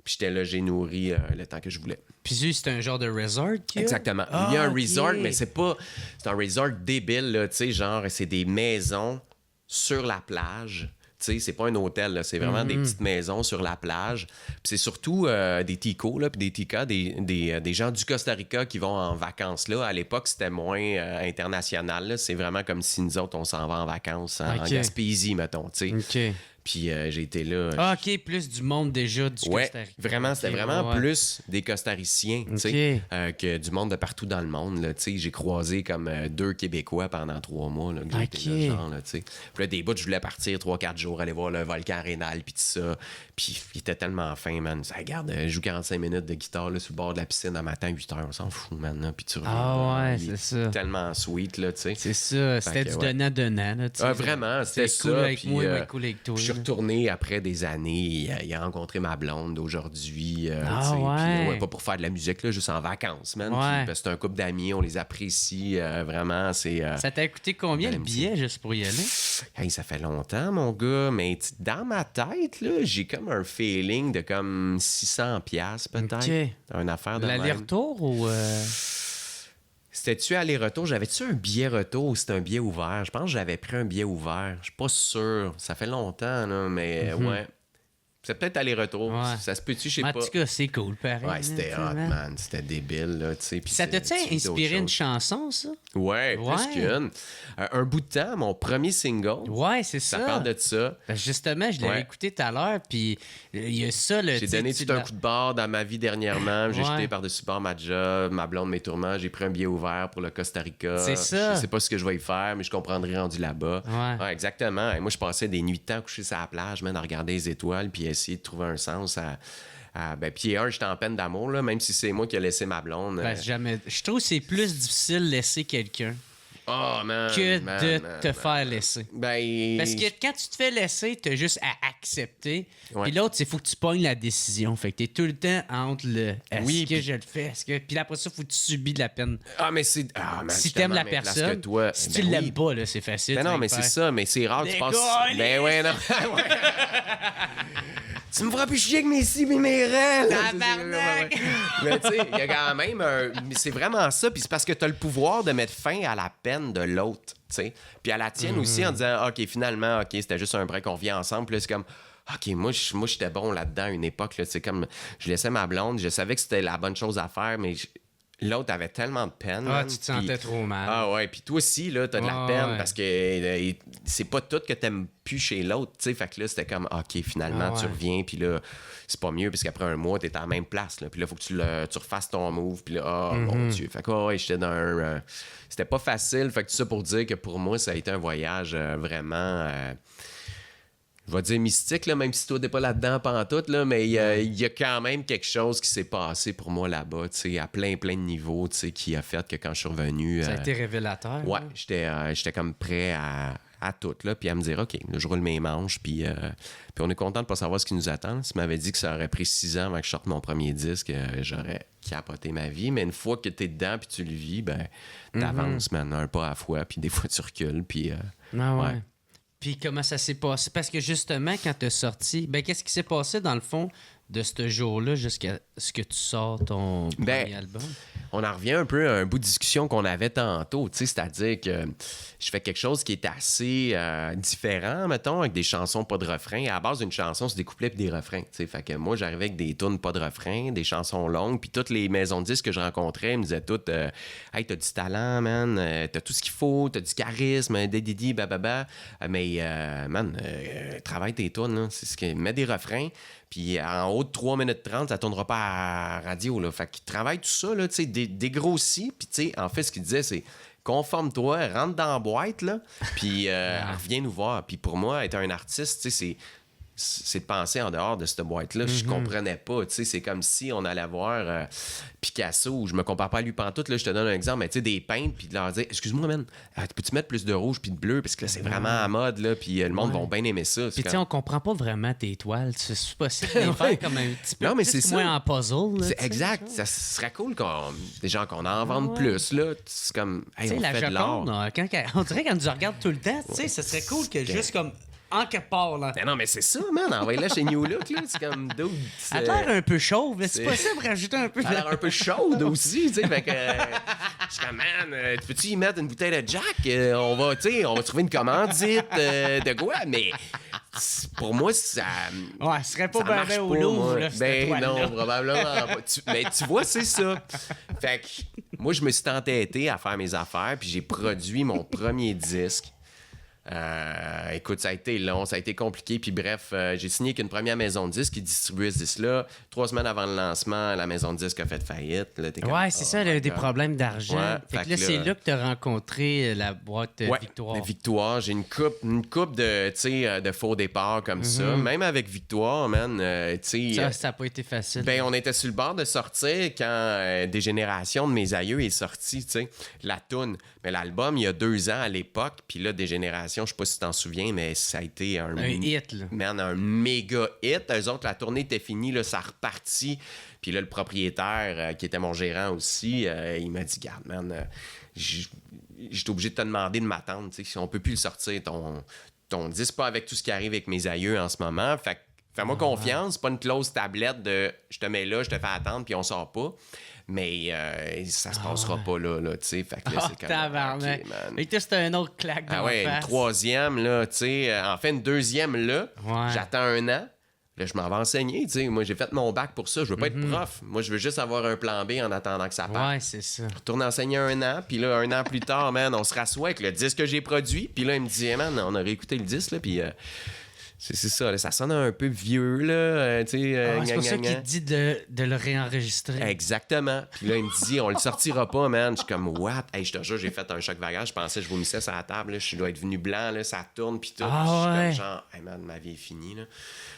puis j'étais logé nourri le temps que je voulais. Puis c'est un genre de resort qu'il y a? Exactement. Il y a un resort, mais c'est un resort débile, là, tu sais, genre, c'est des maisons sur la plage. Tu sais, c'est pas un hôtel, là, c'est vraiment des petites maisons sur la plage. Puis c'est surtout des ticos, là, puis des ticas, des gens du Costa Rica qui vont en vacances là. À l'époque, c'était moins international, là. C'est vraiment comme si nous autres, on s'en va en vacances en Gaspésie, mettons, tu sais. OK. Puis j'ai été là. OK, plus du monde déjà du Costa Rica. Vraiment, c'était vraiment plus des Costariciens, tu sais, que du monde de partout dans le monde, là, tu sais. J'ai croisé comme 2 Québécois pendant 3 mois, là, que j'étais là, genre, là, tu sais. Puis là, des bouts, je voulais partir 3-4 jours, aller voir le volcan Rénal, puis tout ça. Puis il était tellement fin, man. Ça, regarde, je joue 45 minutes de guitare, là, sur le bord de la piscine, à matin, 8 heures, on s'en fout, man, là. Puis tu reviens, c'est ça. tellement sweet, là, tu sais. C'est ça, c'était du donnant-donnant, là, tu sais. Vraiment, c'était ça. Cool avec puis, moi, ouais, cool avec toi. Je suis retourné après des années. Il a rencontré ma blonde d'aujourd'hui. Puis, pas pour faire de la musique, là, juste en vacances, man. Puis, c'est un couple d'amis, on les apprécie vraiment. Ça t'a coûté combien le billet juste pour y aller? Hey, ça fait longtemps, mon gars, mais dans ma tête, là, j'ai comme un feeling de comme 600$ peut-être. Okay. Une affaire de l'aller-retour ou... C'était-tu aller-retour? J'avais-tu un billet retour ou c'était un billet ouvert? Je pense que j'avais pris un billet ouvert. Je suis pas sûr. Ça fait longtemps, là, mais ouais. C'est peut-être aller-retour. Ouais. Ça se peut-tu, je sais pas. En tout cas, c'est cool, pareil. Ouais, c'était hot, man. C'était débile, là, tu sais. Ça t'a-tu inspiré une chanson, ça? Ouais, plus qu'une. Un bout de temps, mon premier single. Ouais, c'est ça. Ça parle de ça. Justement, je l'avais écouté tout à l'heure, puis il y a ça, le... J'ai donné tout un coup de barre dans ma vie dernièrement. J'ai jeté par-dessus bord ma job, ma blonde, mes tourments. J'ai pris un billet ouvert pour le Costa Rica. C'est ça. Je sais pas ce que je vais y faire, mais je comprendrai rendu là-bas. Ouais, exactement. Et moi, je passais des nuits de temps couché sur la plage, même à regarder les étoiles, puis essayer de trouver un sens puis j'étais en peine d'amour, là, même si c'est moi qui ai laissé ma blonde. Jamais. Je trouve que c'est plus difficile de laisser quelqu'un que de te faire laisser. Parce que quand tu te fais laisser, t'as juste à accepter. Puis l'autre, c'est faut que tu pognes la décision. Fait que t'es tout le temps entre le est-ce que je le fais? Puis après ça, faut que tu subis de la peine. Si t'aimes la personne, si tu l'aimes pas, là, c'est facile. Non, mais c'est ça, mais c'est rare, tu passes. Ben ouais, non. Tu me feras plus chier avec mes si et mes rêves! Tabarnak! Mais tu sais, il y a quand même c'est vraiment ça, puis c'est parce que t'as le pouvoir de mettre fin à la peine de l'autre, tu sais. Puis à la tienne aussi, en disant, OK, finalement, OK, c'était juste un break, on vient ensemble, puis là, c'est comme... OK, moi j'étais bon là-dedans à une époque, là, c'est comme... Je laissais ma blonde, je savais que c'était la bonne chose à faire, mais... L'autre avait tellement de peine. Tu te sentais trop mal. Ah ouais, puis toi aussi, là, t'as de la peine parce que c'est pas tout que t'aimes plus chez l'autre, tu sais. Fait que là, c'était comme, OK, finalement, tu reviens, puis là, c'est pas mieux, parce qu'après un mois, t'es à la même place, là. Puis là, faut que tu refasses ton move, puis là, mon Dieu. Fait que, j'étais dans un... c'était pas facile, fait que tout ça pour dire que pour moi, ça a été un voyage vraiment... je vais dire mystique, là, même si toi, t'es pas là-dedans pantoute, là, mais il y a quand même quelque chose qui s'est passé pour moi là-bas, tu sais, à plein de niveaux, tu sais, qui a fait que quand je suis revenu... Ça a été révélateur. Ouais, j'étais comme prêt à tout, là, puis à me dire, OK, là, je roule mes manches, puis on est content de pas savoir ce qui nous attend. Si tu m'avais dit que ça aurait pris 6 ans avant que je sorte mon premier disque, j'aurais capoté ma vie, mais une fois que t'es dedans, puis tu le vis, ben, t'avances, man, un pas à la fois, puis des fois, tu recules, puis... Puis comment ça s'est passé? Parce que justement, quand t'as sorti, qu'est-ce qui s'est passé dans le fond de ce jour-là jusqu'à ce que tu sors ton premier album? On en revient un peu à un bout de discussion qu'on avait tantôt, tu sais, c'est-à-dire que je fais quelque chose qui est assez différent, mettons, avec des chansons pas de refrain. À la base d'une chanson, c'est des couplets et des refrains, tu sais. Fait que moi, j'arrivais avec des tunes pas de refrain, des chansons longues, puis toutes les maisons de disques que je rencontrais me disaient toutes hey, t'as du talent, man, t'as tout ce qu'il faut, t'as du charisme, didi, bababa, mais, man, travaille tes tunes, là. C'est ce qui met des refrains. Puis en haut de 3 minutes 30, ça tournera pas à la radio. Là. Fait qu'il travaille tout ça, là, tu sais, dégrossi. Puis tu sais, en fait, ce qu'il disait, c'est conforme-toi, rentre dans la boîte, là, puis reviens nous voir. Puis pour moi, être un artiste, tu sais, c'est de penser en dehors de cette boîte-là. Je comprenais pas, tu sais, c'est comme si on allait voir Picasso, je me compare pas à lui pantoute, là, je te donne un exemple, mais tu sais, des peintres, puis de leur dire, excuse-moi, man, peux-tu mettre plus de rouge puis de bleu, parce que là, c'est vraiment à mode, là, puis le monde va bien aimer ça. Puis tu sais, on comprend pas vraiment tes toiles, c'est possible de les faire comme un petit peu moins en puzzle. Là, exact, ça serait cool des gens qu'on en vende plus, là, c'est comme, hey, on fait de l'art. On dirait qu'elle nous regarde tout le temps, tu sais, ça serait cool que juste comme... En quelque part, là. Mais non, mais c'est ça, man. Envoyez-la chez New Look, là. C'est comme dude. Elle a l'air un peu chauve, mais c'est possible de rajouter un peu de... Elle a l'air un peu chaude aussi, tu sais. Fait que. Je suis comme, man, peux-tu y mettre une bouteille de Jack? On va trouver une commandite de quoi? Mais pour moi, ça. Ouais, ce serait pas bien au Louvre, là. Ben non, probablement pas. Mais tu vois, c'est ça. Fait que moi, je me suis entêté à faire mes affaires, puis j'ai produit mon premier disque. Écoute, ça a été long, ça a été compliqué, puis bref, j'ai signé avec une première maison de disques qui distribuait ce disque-là. 3 semaines avant le lancement, la maison de disques a fait faillite. Là, ouais, c'est ça, elle a eu des problèmes d'argent. Ouais, fait que là, c'est là que tu as rencontré la boîte Victoire. Victoire, j'ai une coupe de faux départs comme ça. Même avec Victoire, man, tu sais... Ça n'a pas été facile. Ben, on était sur le bord de sortir quand Dégénération de mes aïeux est sorti, tu sais, la toune. Mais l'album, il y a 2 ans à l'époque, puis là, Dégénération, je sais pas si tu t'en souviens, mais ça a été un hit, là. Man, un méga hit. Eux autres, la tournée était finie, là, ça a reparti. Puis là, le propriétaire, qui était mon gérant aussi, il m'a dit, garde, man, j'étais obligé de te demander de m'attendre, tu sais, si on peut plus le sortir, ton disque, pas avec tout ce qui arrive avec mes aïeux en ce moment. Fait fais-moi confiance, c'est pas une close tablette de je te mets là, je te fais attendre, puis on sort pas. Mais ça se passera pas là, tu sais. Fait que là, c'est quand même... Okay, et que c'était un autre claque dans ouais, face. Une 3e, là, tu sais. En fait, une 2e, là. Ouais. J'attends 1 an. Là, je m'en vais enseigner, tu sais. Moi, j'ai fait mon bac pour ça. Je veux pas être prof. Moi, je veux juste avoir un plan B en attendant que ça parte. Ouais, c'est ça. Je retourne enseigner 1 an. Puis là, 1 an plus tard, man, on se rassoit avec le disque que j'ai produit. Puis là, il me dit, hey, man, on a réécouté le disque, là. Puis... C'est ça, là, ça sonne un peu vieux, là. C'est pour ça qu'il te dit de le réenregistrer. Exactement. Puis là, il me dit, on le sortira pas, man. Je suis comme, what? Hey, je te jure, j'ai fait un choc vagal. Je pensais que je vomissais sur la table. Là. Je dois être venu blanc, là, ça tourne, puis tout. Je suis comme genre, hey, man, ma vie est finie, là.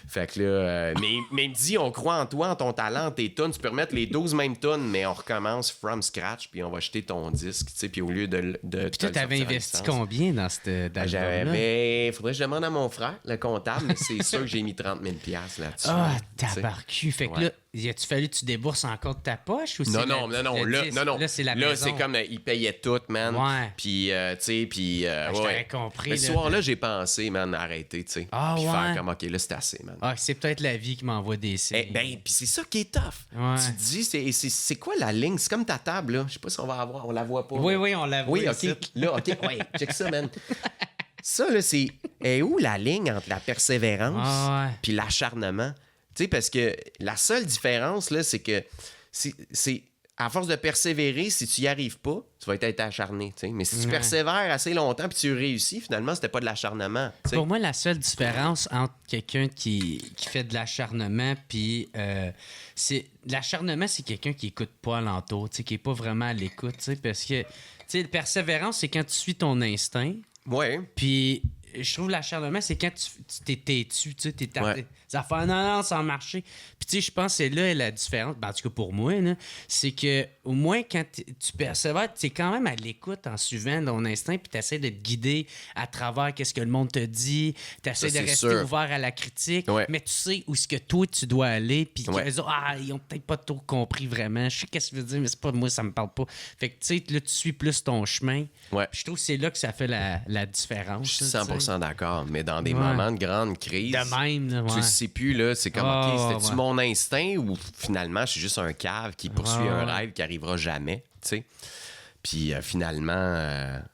Fait que là, mais il me dit, on croit en toi, en ton talent, tes tunes. Tu peux remettre les 12 mêmes tunes, mais on recommence from scratch, puis on va jeter ton disque, tu sais. Puis au lieu de puis toi, t'avais investi combien dans cette album-là? Faudrait que je demande à mon frère, le comptable, mais c'est sûr que j'ai mis 30 000 $ là-dessus. Ah, tabarcu. Fait que là, a-tu fallu que tu débourses encore de ta poche? Ou non. Là, c'est la maison. Là, c'est comme, il payait tout, man. Ouais. Puis, tu sais, puis... j'avais compris. Mais ce soir-là, j'ai pensé, man, arrêter, tu sais. Puis faire comme, OK, là, c'est assez, man. Ah, c'est peut-être la vie qui m'envoie des signes. Puis c'est ça qui est tough. Ouais. Tu te dis, c'est quoi la ligne? C'est comme ta table, là. Je sais pas si on va avoir... On la voit pas. Oui, on la voit. Oui, OK. Là, OK. Ouais, check ça, man. Ça, là, c'est... où la ligne entre la persévérance puis l'acharnement? Tu sais, parce que la seule différence, là, c'est que c'est à force de persévérer, si tu y arrives pas, tu vas être acharné, tu sais. Mais si tu persévères assez longtemps puis tu réussis, finalement, c'était pas de l'acharnement. T'sais. Pour moi, la seule différence entre quelqu'un qui fait de l'acharnement puis l'acharnement, c'est quelqu'un qui écoute pas alentour, tu sais, qui est pas vraiment à l'écoute, tu sais, parce que, tu sais, la persévérance, c'est quand tu suis ton instinct. Ouais. Puis je trouve l'acharnement, c'est quand tu t'es têtu, tu sais, t'es ça fait non, ça a marché. Puis tu sais, je pense que c'est là la différence, en tout cas pour moi, là, c'est que au moins quand tu persévères, tu es quand même à l'écoute en suivant ton instinct, puis tu essaies de te guider à travers qu'est-ce que le monde te dit, tu essaies de rester ouvert à la critique, mais tu sais où est-ce que toi tu dois aller, puis ils ont peut-être pas tout compris vraiment. Je sais qu'est-ce que tu veux dire, mais c'est pas moi, ça me parle pas. Fait que tu sais, là, tu suis plus ton chemin. Ouais. Je trouve que c'est là que ça fait la différence. Je suis 100% d'accord. Mais dans des moments de grande crise, De même, là, tu ouais. le sais plus, là. C'est comme, Ah, OK, c'était-tu ouais. mon instinct ou finalement, je suis juste un cave qui poursuit Ouais, un ouais. rêve qui arrivera jamais, tu sais? Puis finalement,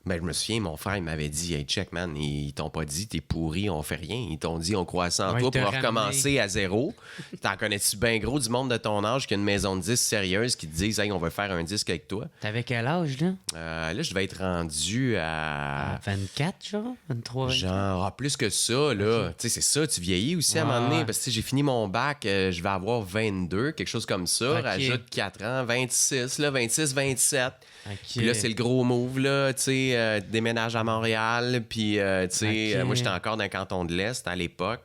ben, je me souviens, mon frère, il m'avait dit, hey, check, man, ils t'ont pas dit, t'es pourri, on fait rien. Ils t'ont dit, on croit ça en Ouais, toi il t'a pour ramené. recommencer à zéro. T'en connais-tu bien gros du monde de ton âge qui a une maison de disques sérieuse qui te disent, hey, on va faire un disque avec toi? T'avais quel âge, là? Là, je vais être rendu à. 24, genre? 23? Genre, plus que ça, là. Tu sais, c'est ça, tu vieillis aussi à un moment donné. Ouais. Parce que tu sais, j'ai fini mon bac, je vais avoir 22, quelque chose comme ça. Ok. Rajoute 4 ans, 26, là, 26, 27. OK. Puis là, c'est le gros move, là, tu sais, déménage à Montréal. Puis, tu sais, Ok. moi, j'étais encore dans le canton de l'Est à l'époque.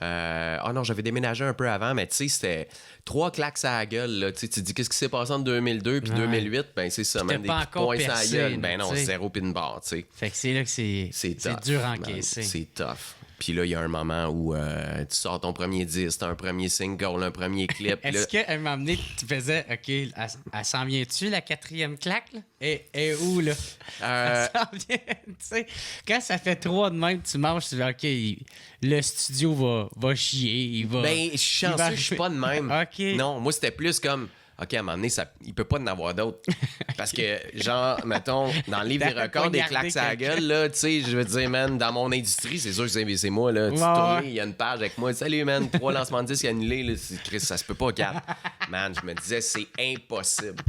Non, j'avais déménagé un peu avant, mais tu sais, c'était 3 claques à la gueule, là. Tu sais, tu te dis, qu'est-ce qui s'est passé en 2002 puis Ouais. 2008? Ben, c'est ça, Puis man, t'as des pas coups de encore poing sur la percé, gueule. là, Ben non, tu sais. 0 pin de barre, tu sais. Fait que c'est là que c'est C'est dur à man. encaisser. C'est tough. Puis là, il y a un moment où tu sors ton premier disque, un premier single, un premier clip. Est-ce là, qu'à un moment donné, tu faisais, OK, elle s'en vient-tu, la 4e claque, là? Et où, là? Elle s'en vient, tu sais. Quand ça fait 3 de même, tu manges, tu dis, OK, le studio va chier, il va... ben, je suis chanceux, je suis pas de même. OK. Non, moi, c'était plus comme... OK, à un moment donné, il peut pas en avoir d'autres. Parce que, genre, mettons, dans le livre des T'as records des poignardé claques à la quelqu'un. gueule, là, tu sais, je veux dire, man, dans mon industrie, c'est sûr que c'est moi, là. Tu Ouais, tournes, ouais. il y a une page avec moi. Salut, man, 3 lancements de disques annulés, là. Chris, ça se peut pas, 4. Man, je me disais, c'est impossible.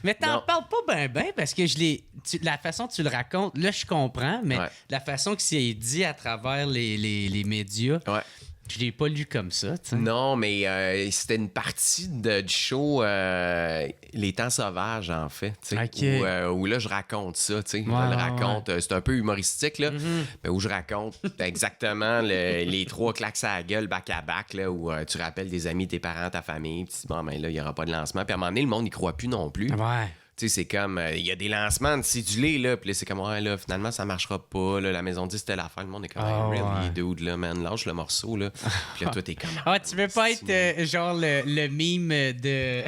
Mais t'en Non. parles pas ben parce que la façon que tu le racontes, là, je comprends, mais Ouais. la façon que c'est dit à travers les médias, Ouais. je l'ai pas lu comme ça, tu sais. Non, mais c'était une partie du show Les Temps Sauvages, en fait. tu sais, Ok. où là, je raconte ça. Tu sais, je Ouais, le ouais, raconte. C'est un peu humoristique, là, mais où je raconte exactement les 3 claques à la gueule back-à-back, là, où tu rappelles des amis, tes parents, ta famille. Puis bon, ben là, il n'y aura pas de lancement. Puis à un moment donné, le monde n'y croit plus non plus. Ouais. Tu sais, c'est comme, il y a des lancements de cédulés, là, puis là, c'est comme, ouais, là, finalement, ça marchera pas, là, la maison dit c'était l'affaire, le monde est comme, Ah, hey, really, ouais. dude, là, man, lâche le morceau, là. Puis là, toi, t'es comme, Ah, tu veux pas être genre le mime de.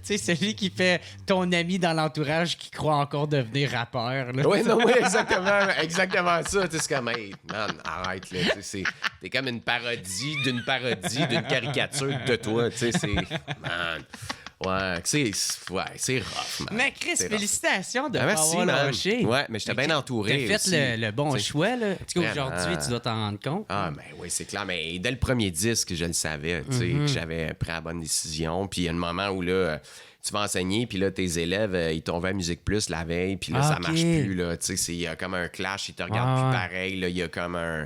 Tu sais, celui qui fait ton ami dans l'entourage qui croit encore devenir rappeur. Là. Oui, non, oui, exactement ça. Tu sais, c'est comme, hey, man, arrête, là. Tu sais, t'es comme une parodie d'une caricature de toi. Tu sais, c'est. Man. Ouais, c'est rough, man. Mais Chris, C'est rough. félicitations de Ah, pas merci, avoir man. lâché. Ouais, mais j'étais bien entouré. T'as aussi. fait le bon Tu sais. choix, là. En tout cas, Vraiment. aujourd'hui, tu dois t'en rendre compte. Ah, ben oui, c'est clair. Mais dès le premier disque, je le savais, tu sais, que j'avais pris la bonne décision. Puis il y a un moment où, là, tu vas enseigner, puis là, tes élèves, ils tombaient à Musique Plus la veille, puis là, Ah, ça ok. marche plus, là. Tu sais, il y a comme un clash, ils te regardent Ah, plus ouais. pareil, là. Il y a comme un...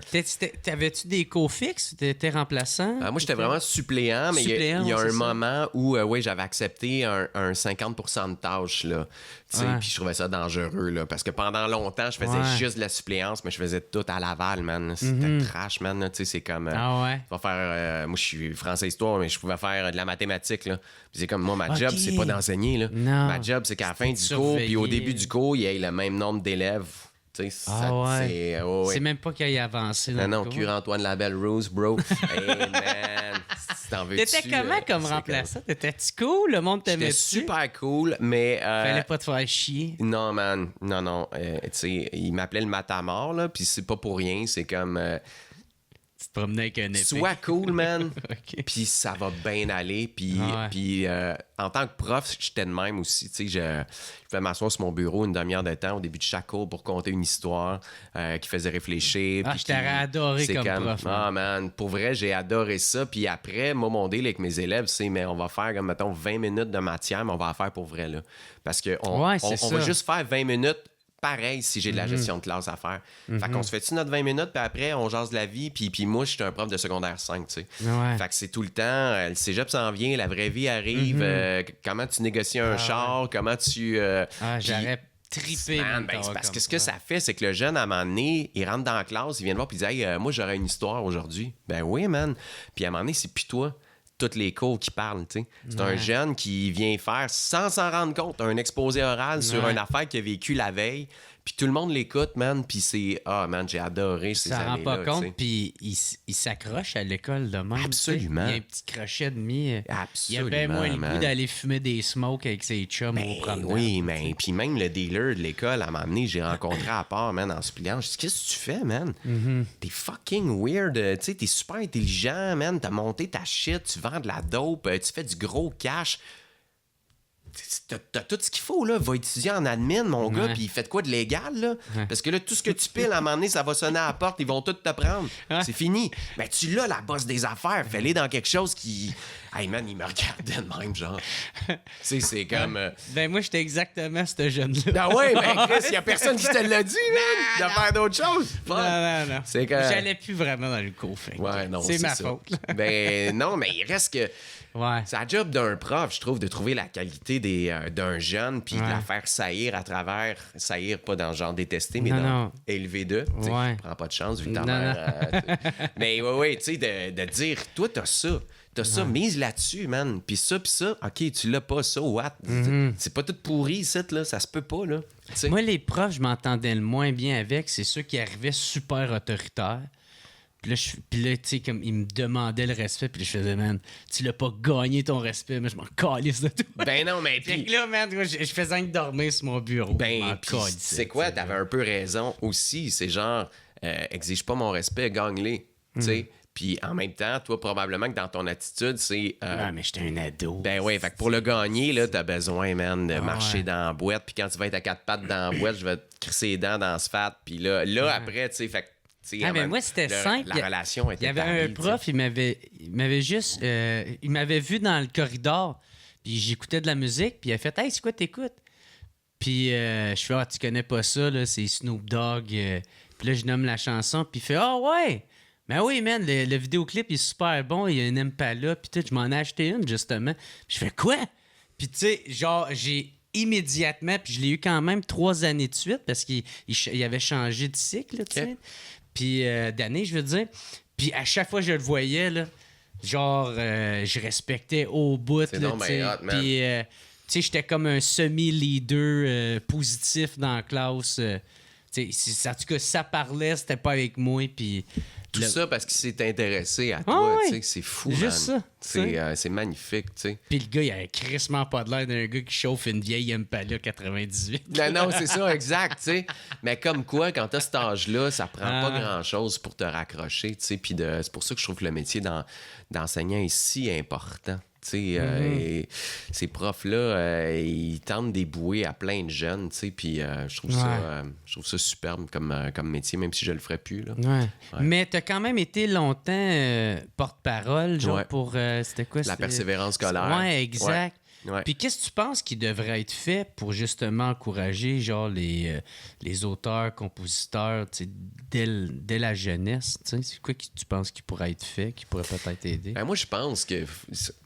T'avais-tu des co-fixes? T'étais remplaçant? moi, j'étais vraiment suppléant, mais il y a Suppléant, un c'est ça. moment où, oui, j'avais accepté un 50% de tâches, là. Tu sais, Ouais. puis je trouvais ça dangereux, là. Parce que pendant longtemps, je faisais Ouais. juste de la suppléance, mais je faisais tout à Laval, man. C'était trash, man. Tu sais, c'est comme... Ah ouais? tu vas faire... moi, je suis français-histoire, mais je pouvais faire de la mathématique, là. Puis c'est comme, moi, ma Ok. job, c'est pas d'enseigner, là. Non. Ma job, c'est qu'à la fin de du cours, puis au surveiller. début du cours, il y ait le même nombre d'élèves. Tu sais, Ah ouais. c'est... ouais, ouais. C'est même pas qu'il ait avancé. Non, dans non, le cours. Cure-Antoine Labelle Rose, bro. Hey, man, si t'en veux-tu... T'étais comment comme c'est remplaçant? T'étais-tu cool? Le monde t'aimait J'étais super cool, mais... Fallait pas te faire chier. Non, man. Non. Tu sais, il m'appelait le matamor, là, puis c'est pas pour rien. C'est comme... Tu te promenais avec un épée. sois cool, man. OK. Puis ça va bien aller. Puis, Ouais. puis en tant que prof, j'étais de même aussi. Tu sais, je pouvais m'asseoir sur mon bureau une demi-heure de temps au début de chaque cours pour conter une histoire qui faisait réfléchir. Ah, puis je t'aurais adoré c'est comme prof, man. Ah, man, pour vrai, j'ai adoré ça. Puis après, moi, mon deal avec mes élèves, c'est, mais on va faire, comme, mettons, 20 minutes de matière, mais on va la faire pour vrai, là. Parce qu'on Ouais, c'est on va ça. juste faire 20 minutes pareil si j'ai de la gestion de classe à faire. Fait qu'on se fait-tu notre 20 minutes, puis après, on jase de la vie, puis moi, je suis un prof de secondaire 5, tu sais. Ouais. Fait que c'est tout le temps, le cégep s'en vient, la vraie vie arrive, comment tu négocies un char, comment tu... Ah, puis- j'aurais trippé. Man, man, ben, c'est t'avoir parce comme que ce que ça. ça fait, c'est que le jeune, à un moment donné, il rentre dans la classe, il vient de voir, puis il dit « Hey, moi, j'aurais une histoire aujourd'hui. » Ben oui, man. Puis à un moment donné, c'est plus toi, toutes les cours qui parlent, tu sais. C'est un jeune qui vient faire, sans s'en rendre compte, un exposé oral sur Ouais. une affaire qu'il a vécue la veille, Puis tout le monde l'écoute, man. Puis c'est... Ah, man, j'ai adoré ces Ça rend années-là. pas compte, puis il s'accroche à l'école de même. Absolument. Il y a un petit crochet de mi. Absolument, Il a bien moins le man. goût d'aller fumer des smokes avec ses chums au promenade. Oui, mais puis même le dealer de l'école, à m'a amené, j'ai rencontré à part, man, en suppliant. Je dis, qu'est-ce que tu fais, man? T'es fucking weird. Tu sais, t'es super intelligent, man. T'as monté ta shit, tu vends de la dope, tu fais du gros cash. T'as tout ce qu'il faut, là. Va étudier en admin, mon gars, puis faites quoi de légal, là? Parce que là, tout ce que tu piles, à un moment donné, ça va sonner à la porte, ils vont tout te prendre. C'est fini. Ben, tu l'as, la bosse des affaires. Fais-les dans quelque chose qui... Hey, man, il me regardait de même, genre. Tu sais, c'est comme... Ben, moi, j'étais exactement ce jeune-là. Ah ouais, ben, Chris, il y a personne qui te l'a dit, man, de faire d'autres choses. Non. C'est que... J'allais plus vraiment dans le cours, fait. Ouais, non, c'est ma ça. faute. Ben, non, mais il reste que... Ouais. C'est la job d'un prof, je trouve, de trouver la qualité d'un jeune puis de la faire saillir à travers... Saillir, pas dans le genre détester, mais dans élever d'eux. Ouais. Prends pas de chance, vu que ta Non, mère... mais ouais, tu sais, de dire, toi, t'as ça. T'as ça, mise là-dessus, man. Puis ça, OK, tu l'as pas, ça, what? C'est pas tout pourri, ça, là. Ça se peut pas, là. T'sais. Moi, les profs, je m'entendais le moins bien avec. C'est ceux qui arrivaient super autoritaires. Puis là, tu sais, comme ils me demandaient le respect, puis là, je faisais, man, tu l'as pas gagné ton respect, mais je m'en calisse de tout. Ben non, mais Fait puis... que là, man, je faisais rien que dormir sur mon bureau. Ben, c'est quoi? T'avais un peu raison aussi. C'est genre, exige pas mon respect, gagne-les. Tu sais? Puis en même temps, toi, probablement que dans ton attitude, c'est... Ah, mais j'étais un ado. Ben ouais, fait que pour le gagner, là, t'as besoin, man, de marcher dans la boîte. Puis quand tu vas être à quatre pattes dans la boîte, je vais te crisser les dents dans ce fat. Puis là, après, tu sais, fait que... mais moi, c'était simple. La relation était Il y avait un prof, il m'avait juste... il m'avait vu dans le corridor, puis j'écoutais de la musique, puis il a fait « Hey, c'est quoi t'écoutes? » Puis je fais « Ah, tu connais pas ça, là, c'est Snoop Dogg. Puis là, je nomme la chanson, puis il fait « Ah ouais! » Ben oui, man, le vidéoclip il est super bon, il y a une Impala, puis tout, je m'en ai acheté une, justement. Puis je fais « Quoi? » Puis tu sais, genre, j'ai immédiatement, puis je l'ai eu quand même 3 années de suite, parce qu'il avait changé de cycle, tu sais. Puis d'année, je veux dire. Puis à chaque fois que je le voyais, là, genre, je respectais au bout. C'est là, non, ben hot, man. Puis, tu sais, j'étais comme un semi-leader positif dans la classe. Tu sais, en tout cas, ça parlait, c'était pas avec moi. Puis tout ça parce qu'il s'est intéressé à Ah toi, ouais. tu sais, c'est fou, Juste man. ça. C'est magnifique, tu sais. Puis le gars, il avait crissement pas de l'air d'un gars qui chauffe une vieille Impala 98. Non, c'est ça, exact, tu sais. Mais comme quoi, quand t'as cet âge-là, ça prend pas grand-chose pour te raccrocher, tu sais. Puis c'est pour ça que je trouve que le métier d'enseignant est si important. Tu sais, et ces profs-là, ils tentent d'ébouer à plein de jeunes, tu sais, puis je trouve ça superbe comme métier, même si je le ferais plus, là. Ouais. Mais t'as quand même été longtemps porte-parole, genre pour... c'était quoi? La persévérance scolaire. Ouais, exact. Ouais. Puis qu'est-ce que tu penses qui devrait être fait pour justement encourager genre les auteurs, compositeurs, tu sais, dès la jeunesse? Tu sais, c'est quoi que tu penses qui pourrait être fait, qui pourrait peut-être aider? Ben moi, je pense que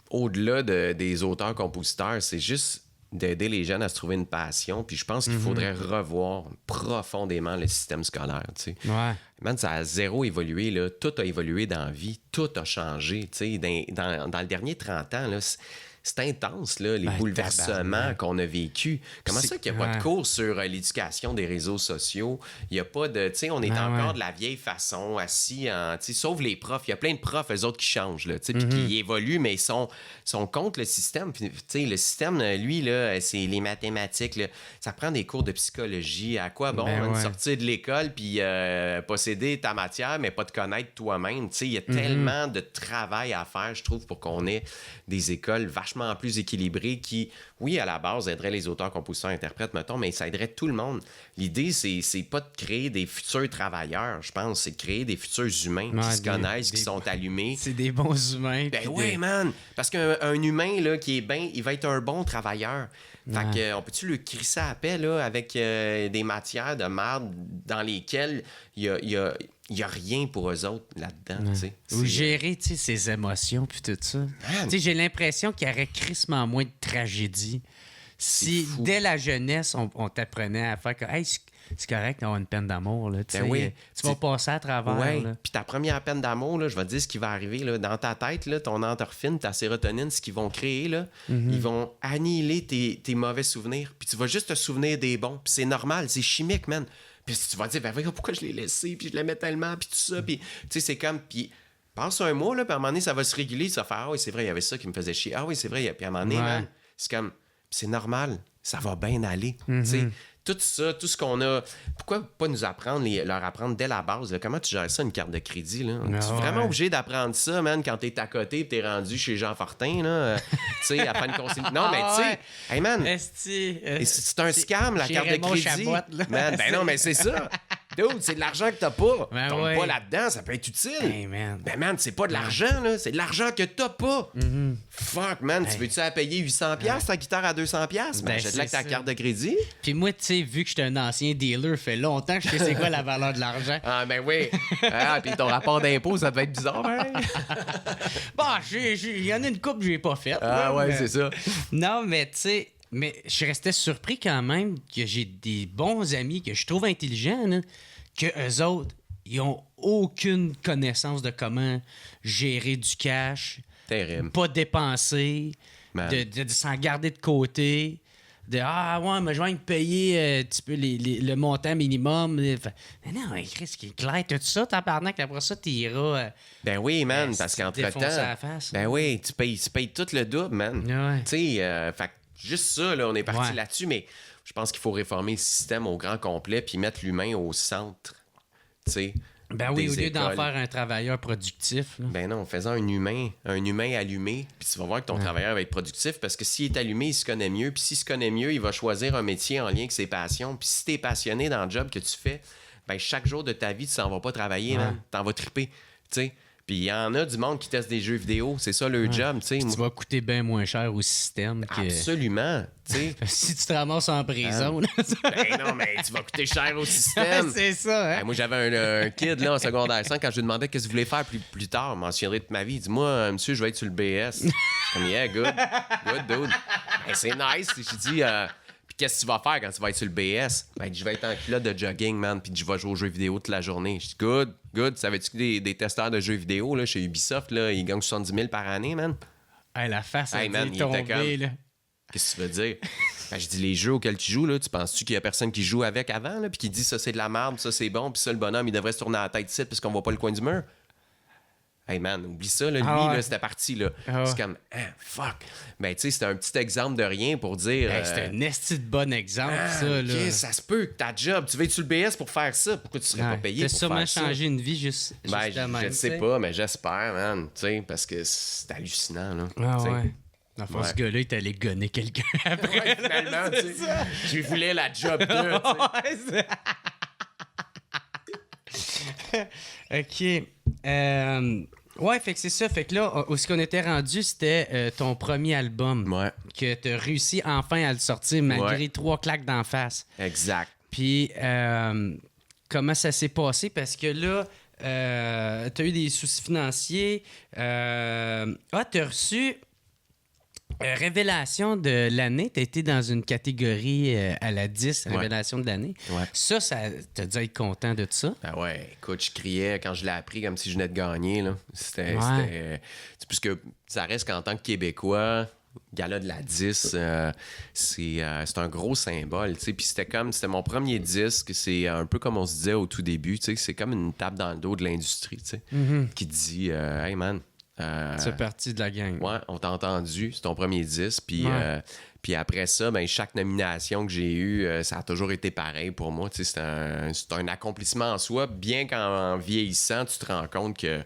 au-delà des auteurs-compositeurs, c'est juste d'aider les jeunes à se trouver une passion. Puis je pense qu'il faudrait revoir profondément le système scolaire, tu sais. Ouais. Man, ça a zéro évolué, là. Tout a évolué dans la vie. Tout a changé, tu sais. Dans le dernier 30 ans, là, c'est intense, là, les bouleversements qu'on a vécus. Comment ça qu'il n'y a pas de cours sur l'éducation des réseaux sociaux? Il n'y a pas de... Tu sais, on est encore de la vieille façon, assis en... Tu sais, sauf les profs. Il y a plein de profs, eux autres, qui changent, là, tu sais, puis qui évoluent, mais ils sont contre le système. Puis, tu sais, le système, lui, là, c'est les mathématiques, là. Ça prend des cours de psychologie. À quoi bon, sortir de l'école puis posséder ta matière, mais pas te connaître toi-même? Tu sais, il y a tellement de travail à faire, je trouve, pour qu'on ait des écoles vachement plus équilibré qui, oui, à la base, aiderait les auteurs, compositeurs, interprètes, mettons, mais ça aiderait tout le monde. L'idée, c'est pas de créer des futurs travailleurs, je pense, c'est de créer des futurs humains qui se connaissent, qui sont allumés. C'est des bons humains. Ben oui, man! Parce qu'un humain, là, qui est bien, il va être un bon travailleur. Fait que, on peut-tu le crisser à la paix, là, avec des matières de merde dans lesquelles il y a rien pour eux autres là-dedans, tu sais. Ou gérer, tu sais, ses émotions puis tout ça. Tu sais, j'ai l'impression qu'il y aurait crissement moins de tragédie si, dès la jeunesse, on t'apprenait à faire que, hey, c'est correct d'avoir une peine d'amour. Là, Ben oui. tu vas passer à travers. Ouais. Là. Puis ta première peine d'amour, là, je vais te dire ce qui va arriver. Là, dans ta tête, là, ton endorphine, ta sérotonine, ce qu'ils vont créer, là, ils vont annihiler tes mauvais souvenirs. Puis tu vas juste te souvenir des bons. Puis c'est normal, c'est chimique, man. Puis tu vas te dire, ben voyons, pourquoi je l'ai laissé, puis je l'aimais tellement, puis tout ça. Puis tu sais, c'est comme... Puis passe un mois, là, puis à un moment donné, ça va se réguler, ça va faire, ah oui, c'est vrai, il y avait ça qui me faisait chier. Ah oui, c'est vrai, puis à un moment donné, man, c'est comme... c'est normal, ça va bien aller. Tu sais, tout ça, tout ce qu'on a... Pourquoi pas nous apprendre, leur apprendre dès la base? Là, comment tu gères ça, une carte de crédit? Là? Tu es vraiment obligé d'apprendre ça, man, quand t'es à côté et t'es rendu chez Jean Fortin, là, tu sais, à faire une consigne. Non, mais tu sais, hey, man, c'est un scam, la carte de crédit. Chabotte, man, ben non, mais c'est ça. Dude, c'est de l'argent que t'as pas. Ben Tombe ouais. pas là-dedans, ça peut être utile. Hey, man. Ben man, c'est pas de l'argent, là. C'est de l'argent que t'as pas. Fuck, man, tu veux-tu la payer 800$ ta guitare à 200$? Ben, achète-la avec ta carte de crédit. Puis moi, tu sais, vu que j'étais un ancien dealer, fait longtemps que je sais c'est quoi la valeur de l'argent. Ah, ben oui. Ah, puis ton rapport d'impôt, ça devait être bizarre, hein? Bon, il y en a une couple que j'ai pas faite. Ah, ouais, mais... c'est ça. Non, mais tu sais, mais je restais surpris quand même que j'ai des bons amis que je trouve intelligents, là, que eux autres, ils ont aucune connaissance de comment gérer du cash, Terrible. pas dépenser, Man. de s'en garder de côté. De ah ouais, mais je vais me payer un petit peu le montant minimum. Mais non, mais Chris, qui est clair, tout ça, tabarnak, après ça, t'iras. Ben oui, man, parce te qu'entre-temps... défoncer à la face. Ben oui, tu payes tout le double, man. Ouais. Tu sais, fait que juste ça, là, on est parti Ouais. là-dessus, mais je pense qu'il faut réformer le système au grand complet puis mettre l'humain au centre, tu sais. Ben oui, des au lieu d'en écoles. faire un travailleur productif. Là. Ben non, faisant un humain allumé, puis tu vas voir que ton travailleur va être productif parce que s'il est allumé, il se connaît mieux, puis s'il se connaît mieux, il va choisir un métier en lien avec ses passions, puis si t'es passionné dans le job que tu fais, ben chaque jour de ta vie, tu s'en vas pas travailler, man. T'en vas triper, tu sais. Puis il y en a du monde qui teste des jeux vidéo, c'est ça leur job, tu sais. Tu vas coûter bien moins cher au système que Absolument, tu sais. si tu te ramasses en prison. là. Ben non, mais tu vas coûter cher au système. C'est ça, hein? Hey, moi, j'avais un kid là, en secondaire 5 quand je lui demandais qu'est-ce que vous voulez faire plus tard. Je m'en souviendrai de ma vie. Il dit, moi, monsieur, je vais être sur le BS. Je suis comme, yeah, good, dude. Ben, c'est nice. Je dis, puis qu'est-ce que tu vas faire quand tu vas être sur le BS? Ben, je vais être en culotte de jogging, man, puis je vais jouer aux jeux vidéo toute la journée. Je dis, good. Savais-tu que des testeurs de jeux vidéo là, chez Ubisoft, là, ils gagnent 70 000 par année, man? Hey, la face Hey, a man, dû il était tomber, comme- là. Qu'est-ce que tu veux dire? Ben, je dis, les jeux auxquels tu joues, là, tu penses-tu qu'il y a personne qui joue avec avant, là, puis qui dit ça c'est de la merde, ça c'est bon, puis ça le bonhomme, il devrait se tourner à la tête ici parce qu'on voit pas le coin du mur? Hey man, oublie ça, là, lui, Ah ouais. là, c'était parti, là. Ah ouais. C'est comme, fuck. Ben, tu sais, c'était un petit exemple de rien pour dire. Hey, c'est un esti de bon exemple, ça, là. ok, ça se peut que ta job, tu vas être sur le BS pour faire ça, pourquoi tu serais pas payé T'as pour sûrement faire ça? changé une vie juste Ben, de même, je tu sais pas, mais j'espère, man, tu sais, parce que c'est hallucinant, là. Ah tu sais. ouais. Dans le fond, ce gars-là, il est allé gonner quelqu'un après. Ouais, finalement, tu sais, je voulais la job de, tu sais. OK. Ouais, fait que c'est ça. Fait que là, où ce qu'on était rendu, c'était ton premier album. Ouais. Que t'as réussi enfin à le sortir malgré Ouais. 3 claques d'en face. Exact. Puis, comment ça s'est passé? Parce que là, t'as eu des soucis financiers. T'as reçu Révélation de l'année. T'as été dans une catégorie à la 10, Ouais. Révélation de l'année. Ouais. Ça, t'as dû être content de ça? Ben ouais, écoute, je criais quand je l'ai appris comme si je venais de gagner, là. C'était puisque ça reste qu'en tant que Québécois, Gala de la 10, c'est un gros symbole, tu sais. Puis c'était mon premier disque, c'est un peu comme on se disait au tout début, tu sais, c'est comme une tape dans le dos de l'industrie, tu sais, qui te dit, hey man, Tu fais partie de la gang. ouais, on t'a entendu, c'est ton premier disque, puis puis après ça, ben, chaque nomination que j'ai eue, ça a toujours été pareil pour moi. Tu sais, c'est un accomplissement en soi, bien qu'en vieillissant, tu te rends compte que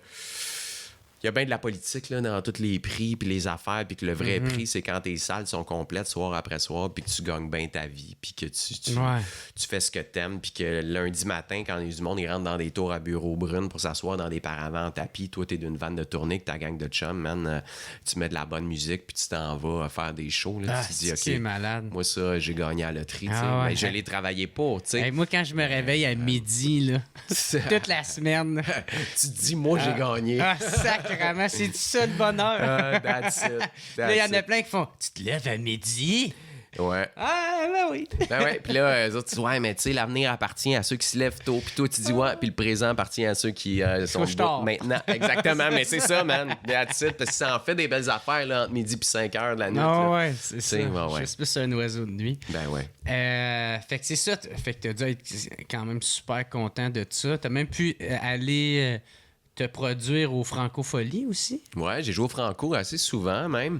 il y a bien de la politique là, dans tous les prix puis les affaires, puis que le vrai prix, c'est quand tes salles sont complètes soir après soir, puis que tu gagnes bien ta vie, puis que tu fais ce que t'aimes, puis que lundi matin, quand il y a du monde, ils rentrent dans des tours à bureau brune pour s'asseoir dans des paravents en tapis. Toi, t'es d'une vanne de tournée, que ta gang de chums, man, tu mets de la bonne musique, puis tu t'en vas faire des shows. Là, tu te dis, c'est OK, malade. moi, ça, j'ai gagné à la loterie, tu sais, Ah ouais. mais je l'ai travaillé pour, tu sais. Hey, moi, quand je me réveille à midi, là, toute la semaine. Tu te dis, moi, j'ai gagné. Ah, sacrément, c'est ça le bonheur. That's it. Là, il y en a That's it. plein qui font Tu te lèves à midi Ouais. Ah, ben oui. Ben ouais, puis là, eux autres, ils disent, ouais, mais tu sais, l'avenir appartient à ceux qui se lèvent tôt. Puis toi, tu dis, ouais, puis le présent appartient à ceux qui sont couchent tard. maintenant. Exactement, mais c'est ça, man. That's it, parce que ça en fait des belles affaires, là, entre midi puis 5 heures de la nuit. Ah là. ouais, c'est ça. Ouais, ouais. Je suis plus un oiseau de nuit. Ben ouais. Fait que c'est ça. Fait que t'as dû être quand même super content de ça. T'as même pu aller te produire au Francofolie aussi. Ouais, j'ai joué au Franco assez souvent, même.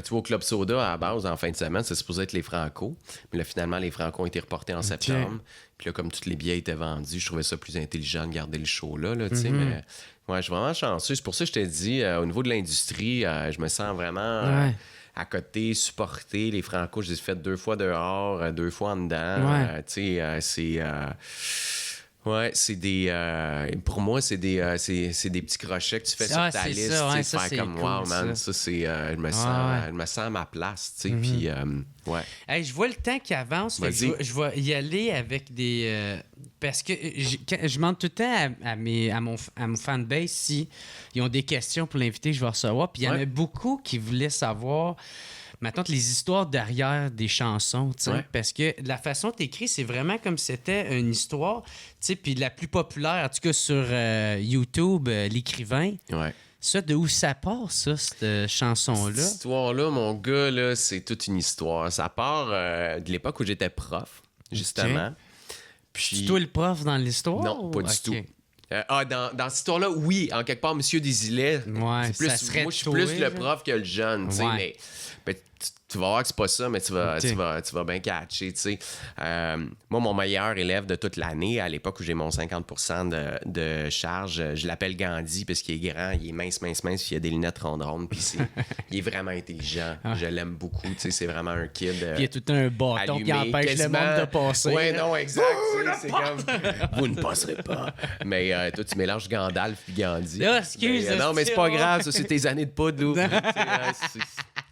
Tu vois, au Club Soda, à la base, en fin de semaine, c'est supposé être les Franco. Mais là, finalement, les Franco ont été reportés en septembre. Puis là, comme tous les billets étaient vendus, je trouvais ça plus intelligent de garder le show là, tu sais. Mais ouais, je suis vraiment chanceux. C'est pour ça que je t'ai dit, au niveau de l'industrie, je me sens vraiment à côté, supporté. Les Franco, je les ai fait 2 fois dehors, 2 fois en dedans. Tu sais, c'est... Ouais, c'est des... pour moi, c'est des petits crochets que tu fais sur ta liste. Ça, tu sais, faire comme, cool, wow, man, ça c'est... je me sens à ma place, tu sais, puis... ouais. Hey, je vois le temps qui avance. Fait que je vais y aller avec des... parce que je demande tout le temps à mon fanbase si ils ont des questions pour l'invité que je vais recevoir. Puis il y en a beaucoup qui voulaient savoir... Maintenant, les histoires derrière des chansons, tu sais, parce que la façon dont t'écris, c'est vraiment comme si c'était une histoire, tu sais, puis la plus populaire, en tout cas sur YouTube, l'écrivain. Ouais. Ça, de où ça part, ça, cette chanson-là? Cette histoire-là, mon gars, là, c'est toute une histoire. Ça part de l'époque où j'étais prof, justement. Puis... C'est toi le prof dans l'histoire? Non, pas du tout. Dans cette histoire-là, oui, en quelque part, Monsieur Desilets. Ouais, c'est plus, ça serait moi, je suis toi, plus le là. prof que le jeune, tu sais, mais tu vas voir que c'est pas ça, mais tu vas bien catcher, tu sais. Moi, mon meilleur élève de toute l'année, à l'époque où j'ai mon 50% de charge, je l'appelle Gandhi parce qu'il est grand, il est mince, puis il a des lunettes rondes, puis il est vraiment intelligent. Je l'aime beaucoup, tu sais, c'est vraiment un kid. Puis il y a tout un bâton qui allumé, empêche quasiment... le monde de passer. Ouais, non, exact. C'est comme, vous ne passerez pas. Mais toi, tu mélanges Gandalf puis Gandhi. Ah, excuse, non, mais c'est pas grave, ça, c'est tes années de poudre, Lou.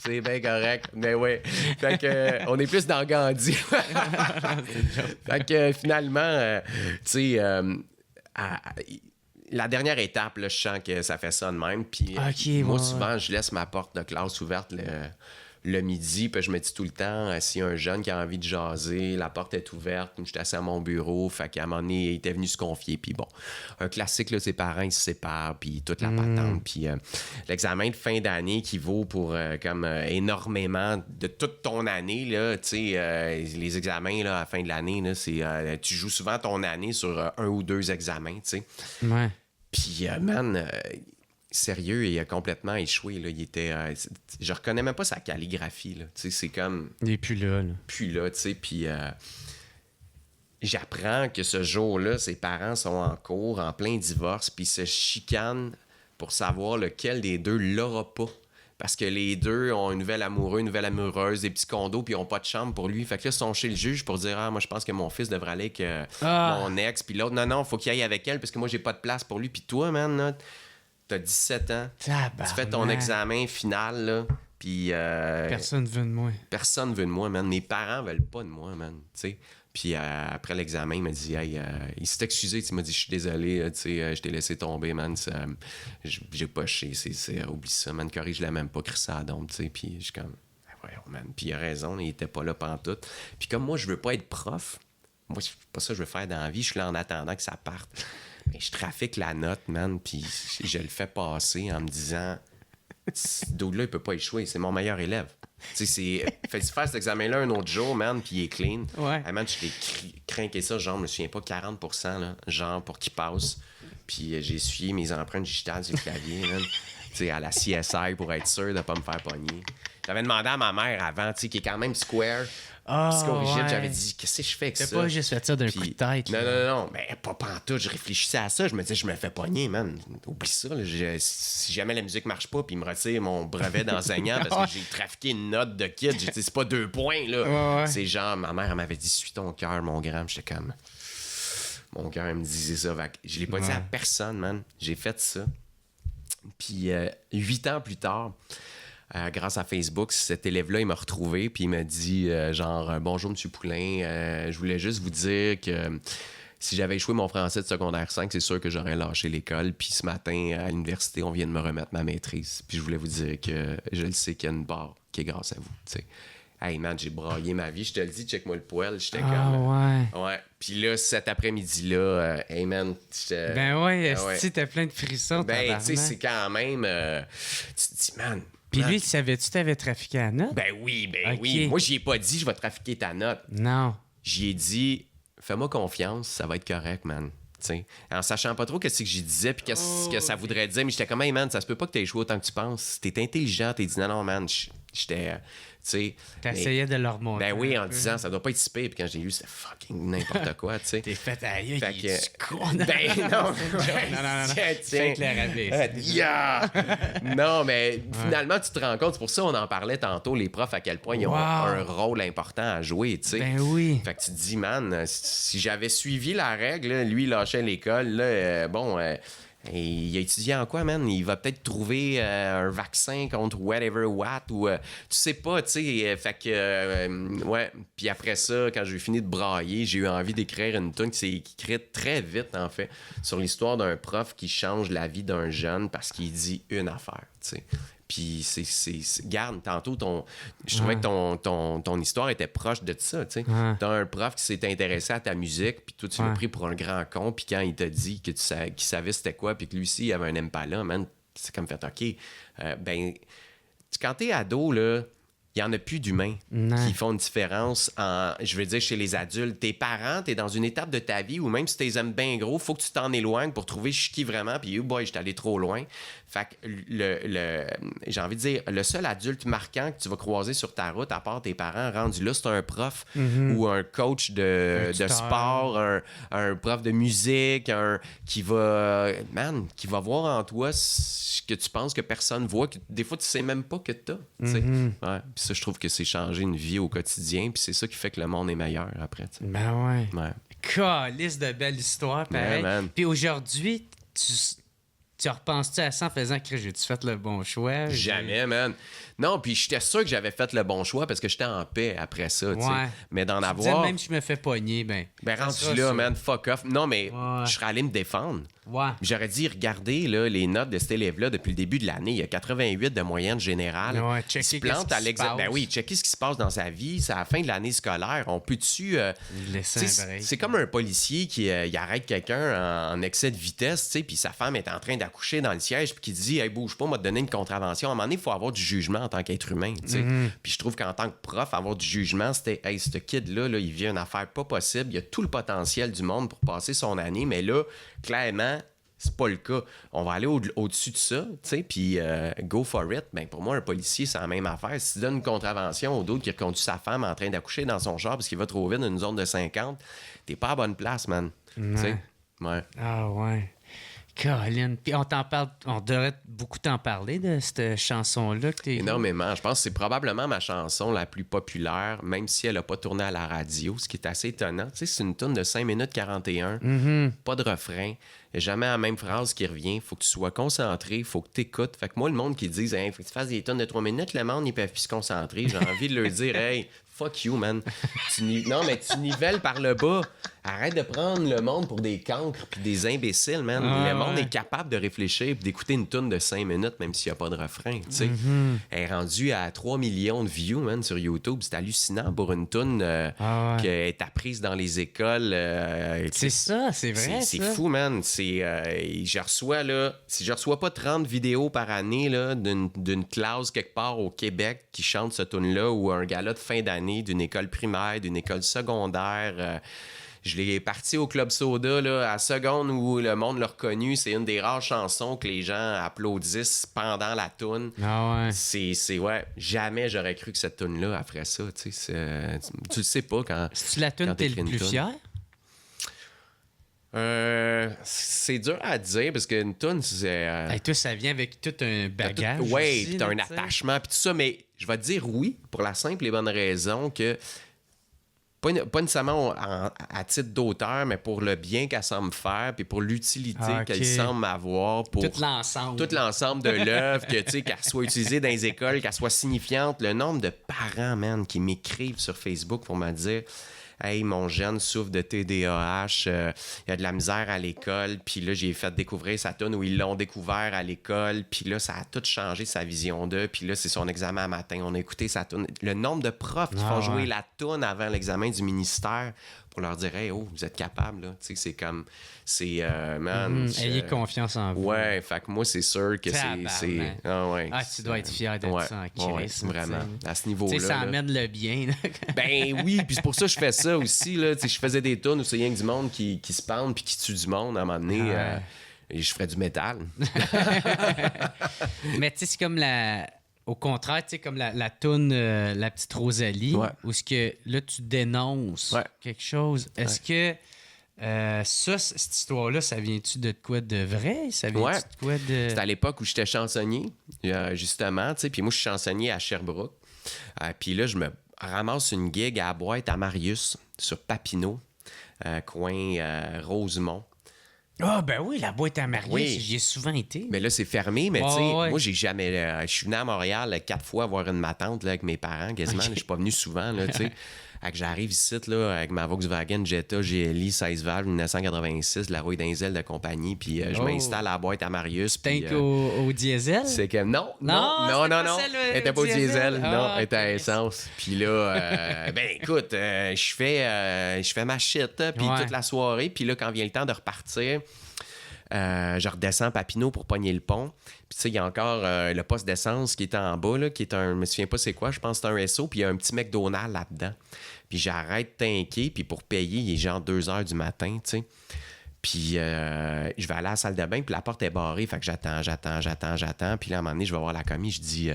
C'est bien correct. Mais ouais. Fait que, on est plus dans Gandhi. Fait que finalement, tu sais, la dernière étape, là, je sens que ça fait ça de même. Puis moi, souvent, je laisse ma porte de classe ouverte le midi, puis je me dis tout le temps, s'il y a un jeune qui a envie de jaser, la porte est ouverte, je suis assis à mon bureau, fait qu'à un moment donné, il était venu se confier, puis bon, un classique, là, ses parents, ils se séparent, puis toute la patente, puis l'examen de fin d'année qui vaut pour comme énormément de toute ton année, là, tu sais, les examens, là, à la fin de l'année, là, c'est, tu joues souvent ton année sur 1 ou 2 examens, tu sais. Ouais. Puis, sérieux, il a complètement échoué. Là. Il était, je reconnais même pas sa calligraphie. Là. C'est comme... Il est plus là. Plus là, tu sais. Puis j'apprends que ce jour-là, ses parents sont en cours, en plein divorce, puis ils se chicanent pour savoir lequel des deux l'aura pas. Parce que les deux ont un nouvel amoureux, une nouvelle amoureuse, des petits condos, puis ils n'ont pas de chambre pour lui. Fait que là, ils sont chez le juge pour dire « Ah, moi, je pense que mon fils devrait aller avec mon ex. » Puis l'autre « Non, faut qu'il aille avec elle parce que moi, j'ai pas de place pour lui. » Puis toi, man, là, t'as 17 ans, tu fais ton examen final, là, puis... personne veut de moi. Personne veut de moi, man. Mes parents veulent pas de moi, man, tu sais. Puis après l'examen, il m'a dit, hey, il s'est excusé, il m'a dit, je suis désolé, tu sais, je t'ai laissé tomber, man. J'ai poché, oublie ça, man, corrige-la même pas, crie ça à dombe, tu sais. Puis je suis comme, voyons, man. Puis il a raison, il était pas là pantoute. Puis comme moi, je veux pas être prof, moi, c'est pas ça que je veux faire dans la vie, je suis là en attendant que ça parte. Mais je trafique la note, man, puis je le fais passer en me disant, Doug-là, il peut pas échouer, c'est mon meilleur élève. Tu sais, fais-tu faire cet examen-là un autre jour, man, puis il est clean. Ouais. Hey, man, je t'ai craqué ça, genre, je me souviens pas, 40%, là, genre, pour qu'il passe. Puis j'ai essuyé mes empreintes digitales sur le clavier, man. Tu sais, à la CSI pour être sûr de pas me faire pogner. J'avais demandé à ma mère avant, tu sais, qui est quand même square. Psychorigide, j'avais dit, qu'est-ce que je fais avec ça? T'as pas juste fait ça d'un coup de tête. Non, mais pas pantoute. Je réfléchissais à ça. Je me disais, je me fais pogner, man. Oublie ça. Là. Si jamais la musique marche pas, puis il me retire mon brevet d'enseignant parce que j'ai trafiqué une note de kid, c'est pas 2 points, là. C'est genre, ma mère, elle m'avait dit, suis ton cœur, mon grand. J'étais comme, mon cœur, elle me disait ça. Je l'ai pas dit à personne, man. J'ai fait ça. Puis 8 ans plus tard, grâce à Facebook, cet élève-là, il m'a retrouvé, puis il m'a dit, bonjour, M. Poulain, je voulais juste vous dire que si j'avais échoué mon français de secondaire 5, c'est sûr que j'aurais lâché l'école. Puis ce matin, à l'université, on vient de me remettre ma maîtrise. Puis je voulais vous dire que je le sais qu'il y a une barre qui est grâce à vous, tu sais. Hey man, j'ai braillé ma vie, je te le dis, check-moi le poil, j'étais Ah comme... ouais. Ouais. Puis là, cet après-midi-là, hey man, j'étais... Ben ouais, ouais. t'as plein de frissons, Ben, tu sais, tabarnak. c'est quand même... tu te dis, man... Puis man, lui, savais-tu t'avais trafiqué à note? Ben oui, Ok. oui. Moi, j'y ai pas dit, je vais trafiquer ta note. Non. J'y ai dit, fais-moi confiance, ça va être correct, man. T'sais, en sachant pas trop qu'est-ce que j'y disais puis qu'est-ce que ça voudrait dire, mais j'étais comme, hey man, ça se peut pas que t'aies joué autant que tu penses. T'es intelligent, t'es dit, non, man, j'étais. Tu sais. T'essayais de leur montrer. Ben oui, un en peu. disant, ça doit pas être si pire. Puis quand j'ai lu, c'était fucking n'importe quoi, tu sais. T'es fait aïe, Fait il que- est con. Ben non, ouais, non. tiens, Fais clair Yeah! Non, mais finalement, tu te rends compte, c'est pour ça qu'on en parlait tantôt, les profs, à quel point ils ont Wow. un rôle important à jouer, tu sais. Ben oui. Fait que tu te dis, man, si j'avais suivi la règle, là, lui, il lâchait l'école, là, et il a étudié en quoi, man? Il va peut-être trouver un vaccin contre whatever what, ou tu sais pas, tu sais. Fait que, ouais. Puis après ça, quand j'ai fini de brailler, j'ai eu envie d'écrire une tune qui s'est écrite très vite, en fait, sur l'histoire d'un prof qui change la vie d'un jeune parce qu'il dit une affaire, tu sais. Puis garde, tantôt, je trouvais que ton histoire était proche de ça, tu sais. Ouais. T'as un prof qui s'est intéressé à ta musique, puis toi, tu l'as pris pour un grand con, puis quand il t'a dit que qu'il savait c'était quoi, puis que lui aussi, il avait un Impala, man, c'est comme fait, OK, quand t'es ado, là, il n'y en a plus d'humains Non. qui font une différence je veux dire, chez les adultes. Tes parents, t'es dans une étape de ta vie où même si tu les aimes bien gros, faut que tu t'en éloignes pour trouver qui vraiment, puis oh boy, j'étais allé trop loin. Fait que j'ai envie de dire, le seul adulte marquant que tu vas croiser sur ta route, à part tes parents, rendu là, c'est un prof ou un coach de tuteur. sport, un prof de musique, qui va voir en toi ce que tu penses que personne voit, que des fois, tu sais même pas que t'as. Tu sais. Ouais. Puis ça, je trouve que c'est changer une vie au quotidien, puis c'est ça qui fait que le monde est meilleur après. Tu sais. Ben ouais. Ouais. Calice de belles histoires, pareil. Ouais, man. Puis aujourd'hui, tu repenses-tu à ça en faisant que j'ai-tu fait le bon choix? Jamais, man. Non, puis j'étais sûr que j'avais fait le bon choix parce que j'étais en paix après ça, tu sais. Ouais. Mais d'en Tu disais, avoir... même si je me fais pogner, ben ça sera rendu là, ça. man, fuck off. Non, mais Ouais. je serais allé me défendre. Ouais. J'aurais dit, regardez là, les notes de cet élève-là depuis le début de l'année. Il y a 88 de moyenne générale. Ouais, il se checker plante qu'est-ce à qui l'examen. se Ben passe. oui, checker ce qui se passe dans sa vie. C'est à la fin de l'année scolaire. On peut-tu... Laisser tu sais, un break. c'est comme un policier qui il arrête quelqu'un en excès de vitesse, tu sais, puis sa femme est en train d'accoucher dans le siège, puis qui dit, hey, bouge pas, on va te donner une contravention. À un moment donné, il faut avoir du jugement en tant qu'être humain, tu sais. Puis je trouve qu'en tant que prof, avoir du jugement, c'était, hey, ce kid-là, là, il vit une affaire pas possible. Il a tout le potentiel du monde pour passer son année, mais là, clairement, c'est pas le cas. On va aller au-dessus de ça, tu sais, puis go for it. Ben, pour moi, un policier, c'est la même affaire. Si tu donnes une contravention au d'autre qui reconduit sa femme en train d'accoucher dans son char parce qu'il va trop vite dans une zone de 50, t'es pas à bonne place, man. Tu sais? Ouais. Ah ouais. Colin. Puis on devrait beaucoup t'en parler de cette chanson-là que t'es. Énormément. Je pense que c'est probablement ma chanson la plus populaire, même si elle n'a pas tourné à la radio, ce qui est assez étonnant. Tu sais, c'est une tune de 5 minutes 41, pas de refrain, il n'y a jamais la même phrase qui revient. Faut que tu sois concentré, faut que tu écoutes. Fait que moi, le monde qui dit hey, faut que tu fasses des tonnes de 3 minutes, le monde, ils peuvent plus se concentrer. J'ai envie de leur dire hey, fuck you, man. Non, mais tu nivelles par le bas. Arrête de prendre le monde pour des cancres puis des imbéciles, man. Ah, le monde ouais. est capable de réfléchir et d'écouter une toune de 5 minutes, même s'il n'y a pas de refrain, tu sais. Elle est rendue à 3 millions de views, man, sur YouTube. C'est hallucinant pour une toune Ah, ouais. qui est apprise dans les écoles. C'est ça, c'est vrai. C'est ça. fou, man. Si je reçois pas 30 vidéos par année là, d'une classe quelque part au Québec qui chante ce tune-là ou un gala de fin d'année d'une école primaire, d'une école secondaire. Je l'ai parti au Club Soda là, à seconde où le monde l'a reconnu. C'est une des rares chansons que les gens applaudissent pendant la toune. Ah ouais. C'est ouais, jamais j'aurais cru que cette toune-là ferait ça. Tu le sais pas quand. C'est-tu la tune quand que t'es t'écris le une plus toune. fier? C'est dur à dire parce qu'une toune, c'est. Hey, toi, ça vient avec tout un bagage. Oui, aussi, puis t'as là, un tu sais. attachement, puis tout ça, mais je vais te dire oui pour la simple et bonne raison que pas nécessairement à titre d'auteur, mais pour le bien qu'elle semble faire, puis pour l'utilité qu'elle semble avoir pour tout l'ensemble de l'œuvre, que tu sais, qu'elle soit utilisée dans les écoles, qu'elle soit signifiante. Le nombre de parents, man, qui m'écrivent sur Facebook pour me dire: hey, mon jeune souffre de TDAH, il a de la misère à l'école, puis là, j'ai fait découvrir sa toune où ils l'ont découvert à l'école, puis là, ça a tout changé sa vision d'eux, puis là, c'est son examen à matin, on a écouté sa toune. Le nombre de profs qui font jouer la toune avant l'examen du ministère pour leur dire: hey, oh, vous êtes capable, là. Tu sais, c'est comme, man. Ayez confiance en vous. Ouais, fait que moi, c'est sûr que c'est. Tu dois être fier de ça en Christ. Vraiment. À ce niveau-là. Tu sais, ça amène le bien. Ben oui, puis c'est pour ça que je fais ça aussi, là. Tu sais, je faisais des tunes où c'est rien que du monde qui se pend puis qui tue du monde à un moment donné. Et je ferais du métal. Mais tu sais, c'est comme au contraire, tu sais, comme la toune La Petite Rosalie, où ce que là, tu dénonces quelque chose. Est-ce que cette histoire-là, ça vient-tu de quoi de vrai? Ça vient-tu de quoi de... C'était à l'époque où j'étais chansonnier, justement, tu sais. Puis moi, je suis chansonnier à Sherbrooke. Puis là, je me ramasse une gig à la boîte à Marius, sur Papineau, coin Rosemont. Ah, ben oui, la boîte à Marius, j'y ai souvent été. Mais là, c'est fermé, mais tu sais, moi, j'ai jamais... je suis venu à Montréal 4 fois voir une ma tante là, avec mes parents, quasiment. Je suis pas venu souvent, là, tu sais. J'arrive ici, là, avec ma Volkswagen Jetta GLI 16 valves 1986, la rouille d'Inzel de compagnie, puis je m'installe à la boîte à Marius. T'es au diesel? C'est que non. Elle était pas au diesel, non, elle était à essence. Puis là, ben écoute, je fais ma shit, puis toute la soirée, puis là, quand vient le temps de repartir, je redescends à Papineau pour pogner le pont. Puis tu sais, il y a encore le poste d'essence qui est en bas, là, qui est je me souviens pas c'est quoi, je pense que c'est un SO, puis il y a un petit McDonald's là-dedans. Puis j'arrête tanker, puis pour payer, il est genre 2 heures du matin, tu sais. Puis je vais aller à la salle de bain, puis la porte est barrée, fait que j'attends. Puis là, à un moment donné, je vais voir la commis, je dis...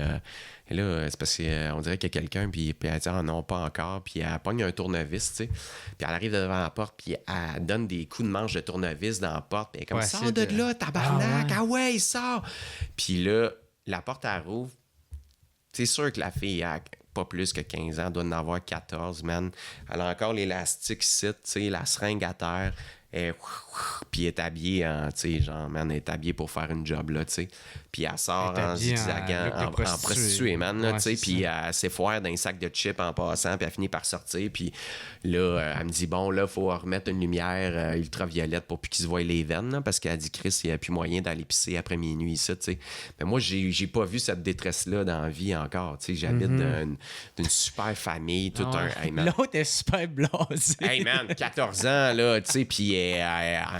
là, c'est parce qu'on dirait qu'il y a quelqu'un, puis elle dit: ah non, pas encore. Puis elle pogne un tournevis, tu sais. Puis elle arrive devant la porte, puis elle donne des coups de manche de tournevis dans la porte. Puis elle est comme: sors de là, tabarnak, ah ouais, sors. Puis là, la porte, elle rouvre. C'est sûr que la fille a pas plus que 15 ans, doit en avoir 14, man. Elle a encore l'élastique ici, tu sais, la seringue à terre. Puis elle est habillée en, tu sais, genre, man, elle est habillée pour faire une job, là, tu sais. Puis elle sort en zigzagant, en prostituée, man, là, tu sais. Puis elle s'effoire d'un sac de chips en passant, puis elle finit par sortir. Puis là, elle me dit: bon, là, il faut remettre une lumière ultraviolette pour plus qu'ils se voient les veines, là, parce qu'elle dit: Chris, il n'y a plus moyen d'aller pisser après minuit ici, tu sais. Mais moi, j'ai pas vu cette détresse-là dans la vie encore, tu sais. J'habite d'une super famille, tout un... Hey, l'autre est super blasé. Hey, man, 14 ans, là, tu sais, puis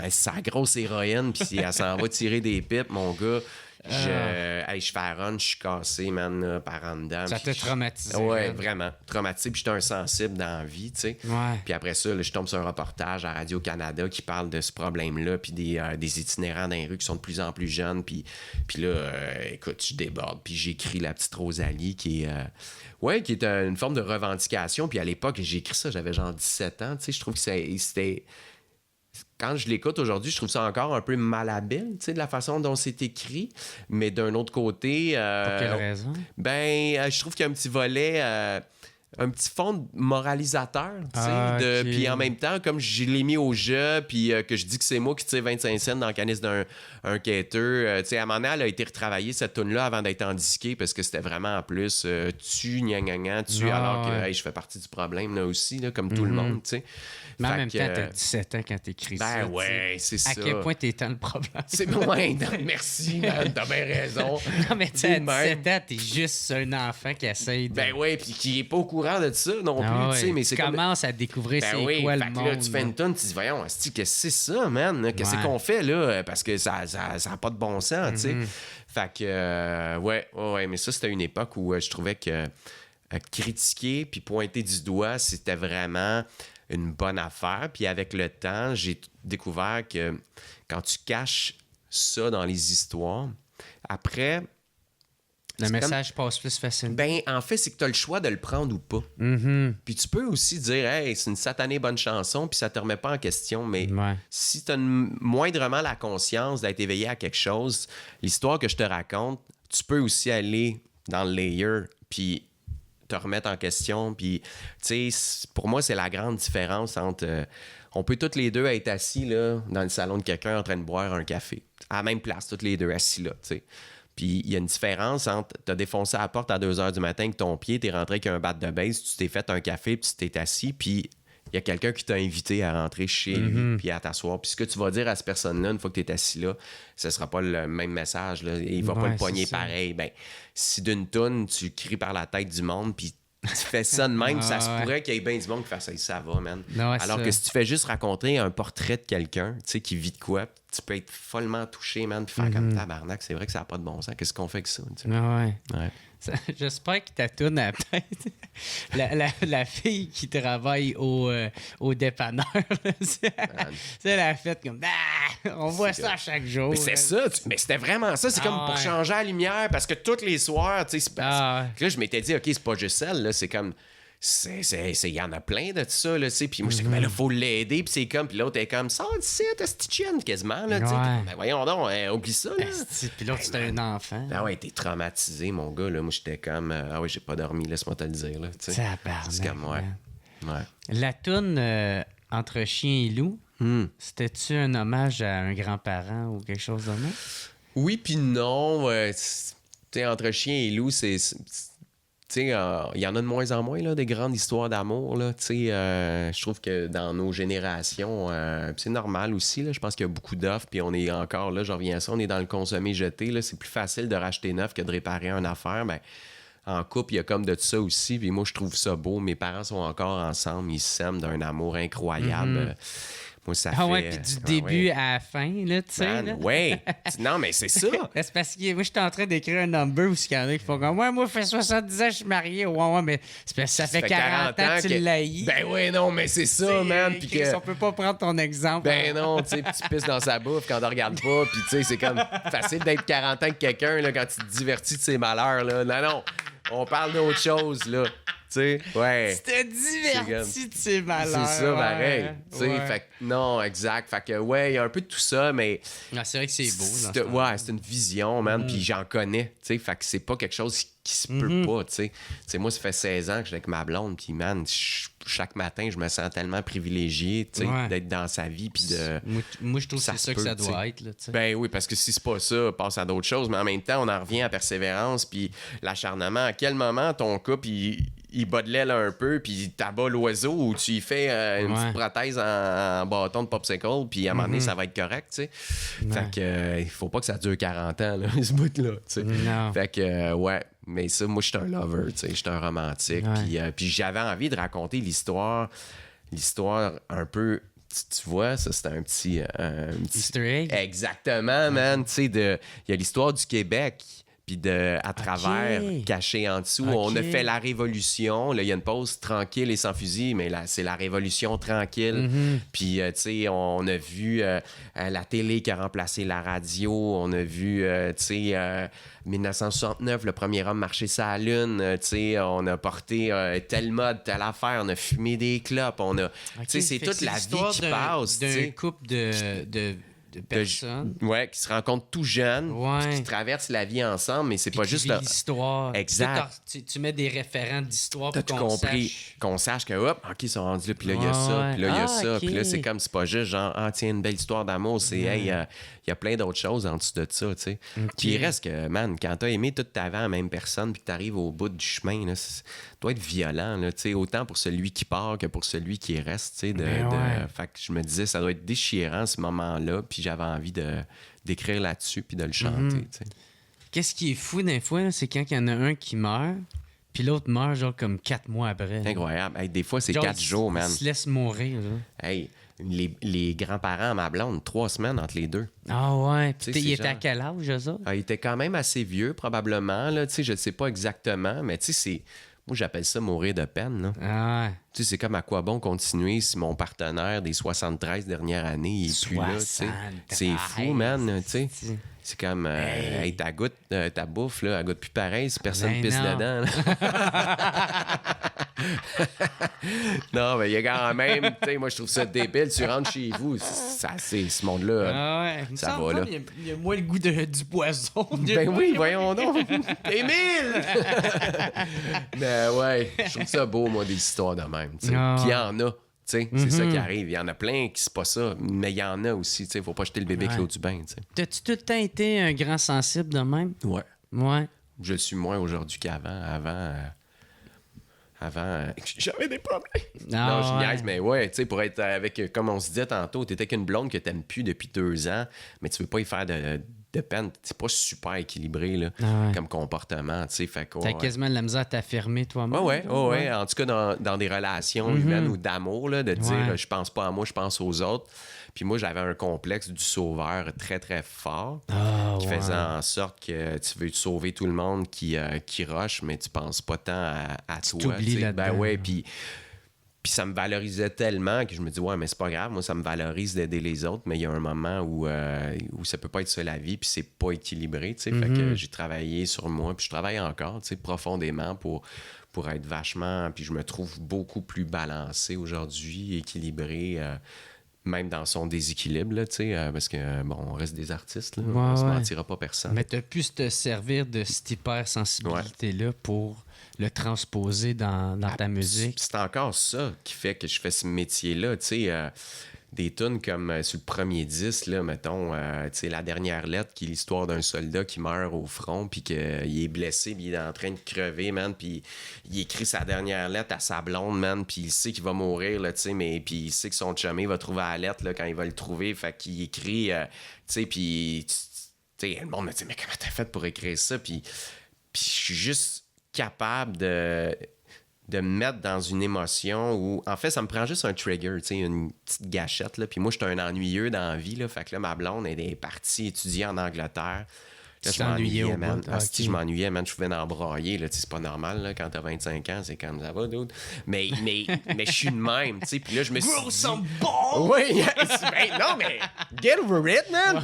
sa grosse héroïne, puis elle s'en va tirer des pipes, mon gars. Je fais un run, je suis cassé, man, là, par en dedans. Ça t'a traumatisé. Ouais, vraiment. Traumatisé. Puis j'étais insensible dans la vie, tu sais. Ouais. Puis après ça, là, je tombe sur un reportage à Radio-Canada qui parle de ce problème-là, puis des itinérants dans les rues qui sont de plus en plus jeunes. Puis là, écoute, je déborde. Puis j'écris La Petite Rosalie, qui est une forme de revendication. Puis à l'époque, j'ai écrit ça, j'avais genre 17 ans, tu sais. Je trouve que c'était... Quand je l'écoute aujourd'hui, je trouve ça encore un peu malhabile, tu sais, de la façon dont c'est écrit. Mais d'un autre côté... Pour quelle raison? Je trouve qu'il y a un petit volet... un petit fond moralisateur, tu sais. Puis en même temps, comme je l'ai mis au jeu, puis que je dis que c'est moi qui tire 25 cents dans le canis d'un quêteur, tu sais, à un moment donné, elle a été retravaillée, cette tune-là, avant d'être endisquée, parce que c'était vraiment en plus alors que je fais partie du problème, là aussi, là, comme tout le monde, tu sais. Mais en même temps, t'as 17 ans quand t'écris ça. Ben ouais, c'est ça. À quel point t'es tant le problème? C'est ouais, merci, man, t'as bien raison. Non, mais tu sais, à 17 ans, t'es juste un enfant qui essaye de... Ben ouais, puis qui est pas au courant de ça non plus, tu sais, mais c'est comme... commences à découvrir c'est quoi le monde. Là, tu fais une tonne, tu te dis: voyons, qu'est-ce que c'est ça, man? Qu'est-ce qu'on fait, là? Parce que ça a pas de bon sens, tu sais. Fait que, ouais, mais ça, c'était une époque où je trouvais que critiquer puis pointer du doigt, c'était vraiment une bonne affaire. Puis avec le temps, j'ai découvert que quand tu caches ça dans les histoires, après... Le message passe plus facilement. Ben, en fait, c'est que tu as le choix de le prendre ou pas. Puis tu peux aussi dire: hey, c'est une satanée bonne chanson, puis ça te remet pas en question. Mais si tu as moindrement la conscience d'être éveillé à quelque chose, l'histoire que je te raconte, tu peux aussi aller dans le layer, puis te remettre en question. Puis, tu sais, pour moi, c'est la grande différence entre... on peut tous les deux être assis là, dans le salon de quelqu'un en train de boire un café. À la même place, tous les deux assis là, tu sais. Puis il y a une différence entre t'as défoncé la porte à 2 h du matin avec ton pied, t'es rentré avec un bat de base, tu t'es fait un café, puis tu t'es assis, puis il y a quelqu'un qui t'a invité à rentrer chez lui, puis à t'asseoir. Puis ce que tu vas dire à cette personne-là, une fois que tu es assis là, ce sera pas le même message. Là. Il va pas le pogner pareil. Ben, si d'une toune, tu cries par la tête du monde, puis tu fais ça de même, ça se pourrait qu'il y ait bien du monde qui fasse ça va, man. Alors que si tu fais juste raconter un portrait de quelqu'un, tu sais, qui vit de quoi, tu peux être follement touché, man, puis faire comme tabarnak, c'est vrai que ça n'a pas de bon sens. Qu'est-ce qu'on fait avec ça? Tu sais? Ouais. J'espère que ta toune à la fille qui travaille au dépanneur. C'est la fête comme on voit ça à chaque jour. Mais c'est ça, mais c'était vraiment ça. C'est comme pour changer la lumière parce que tous les soirs, tu sais, là, je m'étais dit, OK, c'est pas juste celle, là, c'est comme. Il y en a plein de ça, là, tu sais. Puis moi, j'étais comme, là, faut l'aider. Puis c'est comme, puis l'autre est comme, sors d'ici, t'as Stitchen quasiment, là, tu sais. Ben voyons donc, oublie ça, là. Puis l'autre, c'était un enfant. Ah ouais, t'es traumatisé, mon gars, là. Moi, j'étais comme, ah ouais, j'ai pas dormi, laisse-moi te le dire, là, tu sais. C'est comme, ouais. La toune Entre chien et loup, c'était-tu un hommage à un grand-parent ou quelque chose de même? Oui, puis non. Tu sais, Entre chien et loup, c'est tu sais, il y en a de moins en moins, là, des grandes histoires d'amour, là, tu sais, je trouve que dans nos générations, c'est normal aussi, là, je pense qu'il y a beaucoup d'offres, puis on est encore, là, je reviens à ça, on est dans le consommer-jeter, là, c'est plus facile de racheter neuf que de réparer une affaire, mais en couple, il y a comme de ça aussi, puis moi, je trouve ça beau, mes parents sont encore ensemble, ils s'aiment d'un amour incroyable. Moi, ça fait... puis du début à la fin, là, tu sais. Ouais. Non, mais c'est ça. C'est parce que moi, j'étais en train d'écrire un number où il y en a qui font comme, ouais, moi, ça fait 70 ans que je suis marié. Ouais, mais c'est parce que ça fait 40 ans que tu l'haïs. Ben ouais, non, mais c'est ça, man. Puis que... On peut pas prendre ton exemple. Ben non, tu sais, tu pisses dans sa bouffe quand on regarde pas. Puis tu sais, c'est comme facile d'être 40 ans avec quelqu'un, là, quand tu te divertis de ses malheurs, là. Non, on parle d'autre chose, là. Tu sais, ouais. Tu te divertis de ses malheurs. C'est ça, pareil. Tu sais, fait que, non, exact. Fait que, ouais, il y a un peu de tout ça, mais. C'est vrai que c'est beau, ouais, c'est une vision, man, puis j'en connais. Tu sais, fait que c'est pas quelque chose qui se peut pas, tu sais. Tu sais, moi, ça fait 16 ans que je suis avec ma blonde, puis, man, chaque matin, je me sens tellement privilégié, tu sais, d'être dans sa vie, puis de. Moi, je trouve que c'est ça que ça doit être, là, tu sais. Ben oui, parce que si c'est pas ça, passe à d'autres choses, mais en même temps, on en revient à persévérance, puis l'acharnement. À quel moment ton couple, il bat de l'aile un peu, puis t'abats l'oiseau ou tu y fais une petite prothèse en bâton de popsicle, puis à un moment donné, ça va être correct, tu sais. Fait que il faut pas que ça dure 40 ans, là, ce bout-là, tu sais. Fait que, ouais. Mais ça, moi, je suis un lover, tu sais. Je suis un romantique. Puis j'avais envie de raconter l'histoire un peu... Tu vois, ça, c'était un petit... Easter egg? Exactement, man. Tu sais, il y a l'histoire du Québec... Puis à travers, caché en dessous, on a fait la révolution. Là, il y a une pause tranquille et sans fusil, mais là, c'est la révolution tranquille. Puis, tu sais, on a vu la télé qui a remplacé la radio. On a vu, tu sais, 1969, le premier homme marcher sur la Lune. Tu sais, on a porté telle mode, telle affaire. On a fumé des clopes. On a... Tu sais, c'est toute la vie qui passe. D'un couple de personnes. Qui se rencontrent tout jeunes, qui traversent la vie ensemble, mais c'est pas juste l'histoire. Exact. Tu mets des référents d'histoire pour qu'on sache. Qu'on sache que, hop, OK, ils sont rendus là, puis là, il y a ça, puis là, il y a ça. Puis là, c'est comme, c'est pas juste genre, tiens, une belle histoire d'amour. C'est, hey, il y a plein d'autres choses en dessous de ça, tu sais. Puis il reste que, man, quand t'as aimé toute ta vie la même personne, puis que t'arrives au bout du chemin, là, ça doit être violent, là, tu sais, autant pour celui qui part que pour celui qui reste, tu sais. Fait que je me disais, ça doit être déchirant, ce moment-là, puis j'avais envie d'écrire là-dessus, puis de le chanter, tu sais. Qu'est-ce qui est fou des fois, là, c'est quand il y en a un qui meurt, puis l'autre meurt genre comme 4 mois après. C'est incroyable. Hey, des fois, c'est 4 jours, man. Il se laisse mourir, là. Hey, les grands-parents à ma blonde, 3 semaines entre les deux. Ah ouais. Puis il était à quel âge, ça? Il était quand même assez vieux, probablement. Là. Je ne sais pas exactement, mais c'est... Moi, j'appelle ça mourir de peine. Là. Ah ouais. C'est comme à quoi bon continuer si mon partenaire des 73 dernières années, il est plus là. C'est fou, man. C'est comme, hey, ta bouffe, là, elle goûte plus pareil si personne pisse dedans. Non, mais il y a quand même, tu sais, moi, je trouve ça débile. Tu rentres chez vous, c'est ce monde-là. Ah ouais. Ça va, là. Il y a moins le goût du poison. Ben oui, voyons donc. Émile! Mais ouais, je trouve ça beau, moi, des histoires de même. Puis il y en a. C'est ça qui arrive. Il y en a plein qui c'est pas ça, mais il y en a aussi. Faut pas jeter le bébé avec l'eau du bain. T'as-tu tout le temps été un grand sensible de même? Ouais. Ouais. Je le suis moins aujourd'hui qu'avant. Avant, j'avais des problèmes. Non, je niaise, mais ouais, tu sais, pour être avec, comme on se disait tantôt, t'étais qu'une blonde que t'aimes plus depuis 2 ans, mais tu veux pas y faire de peine. C'est pas super équilibré là, comme comportement, tu sais. Fait que, t'as quasiment de la misère à t'affirmer toi-même. Ouais. En tout cas, dans des relations humaines ou d'amour, là, de dire je pense pas à moi, je pense aux autres. Puis moi, j'avais un complexe du sauveur très, très fort qui faisait en sorte que tu veux sauver tout le monde qui rush, mais tu penses pas tant à toi. T'oublies là-dedans. Ben ouais, puis ça me valorisait tellement que je me dis, ouais, mais c'est pas grave, moi, ça me valorise d'aider les autres, mais il y a un moment où ça peut pas être ça la vie, puis c'est pas équilibré, tu sais. Fait que j'ai travaillé sur moi, puis je travaille encore, tu sais, profondément pour être vachement... Puis je me trouve beaucoup plus balancé aujourd'hui, équilibré... même dans son déséquilibre, là, parce que, bon, on reste des artistes, là, on se mentira pas personne. Mais tu as pu te servir de cette hypersensibilité-là pour le transposer dans ta musique. C'est encore ça qui fait que je fais ce métier-là, tu sais... des tunes comme sur le premier disque, là, mettons, tu sais, La dernière lettre, qui est l'histoire d'un soldat qui meurt au front, puis qu'il est blessé, puis il est en train de crever, man, puis il écrit sa dernière lettre à sa blonde, man, puis il sait qu'il va mourir, là, tu sais, mais puis il sait que son chumé va trouver la lettre, là, quand il va le trouver, fait qu'il écrit, tu sais, puis, tu sais, le monde me dit, mais comment t'as fait pour écrire ça? Puis je suis juste capable de me mettre dans une émotion où... En fait, ça me prend juste un trigger, tu sais, une petite gâchette, là. Puis moi, j'étais un ennuyeux dans la vie, là. Fait que là, ma blonde, elle est partie étudier en Angleterre. Là, je m'ennuyais, man. Je m'ennuyais, man. Je pouvais m'embrailler, là. Tu sais, c'est pas normal, là. Quand t'as 25 ans, c'est comme ça va, dude. Mais je suis de même, tu sais. Puis là, je me suis Grow dit... some balls! Oui, non, mais get over it, man!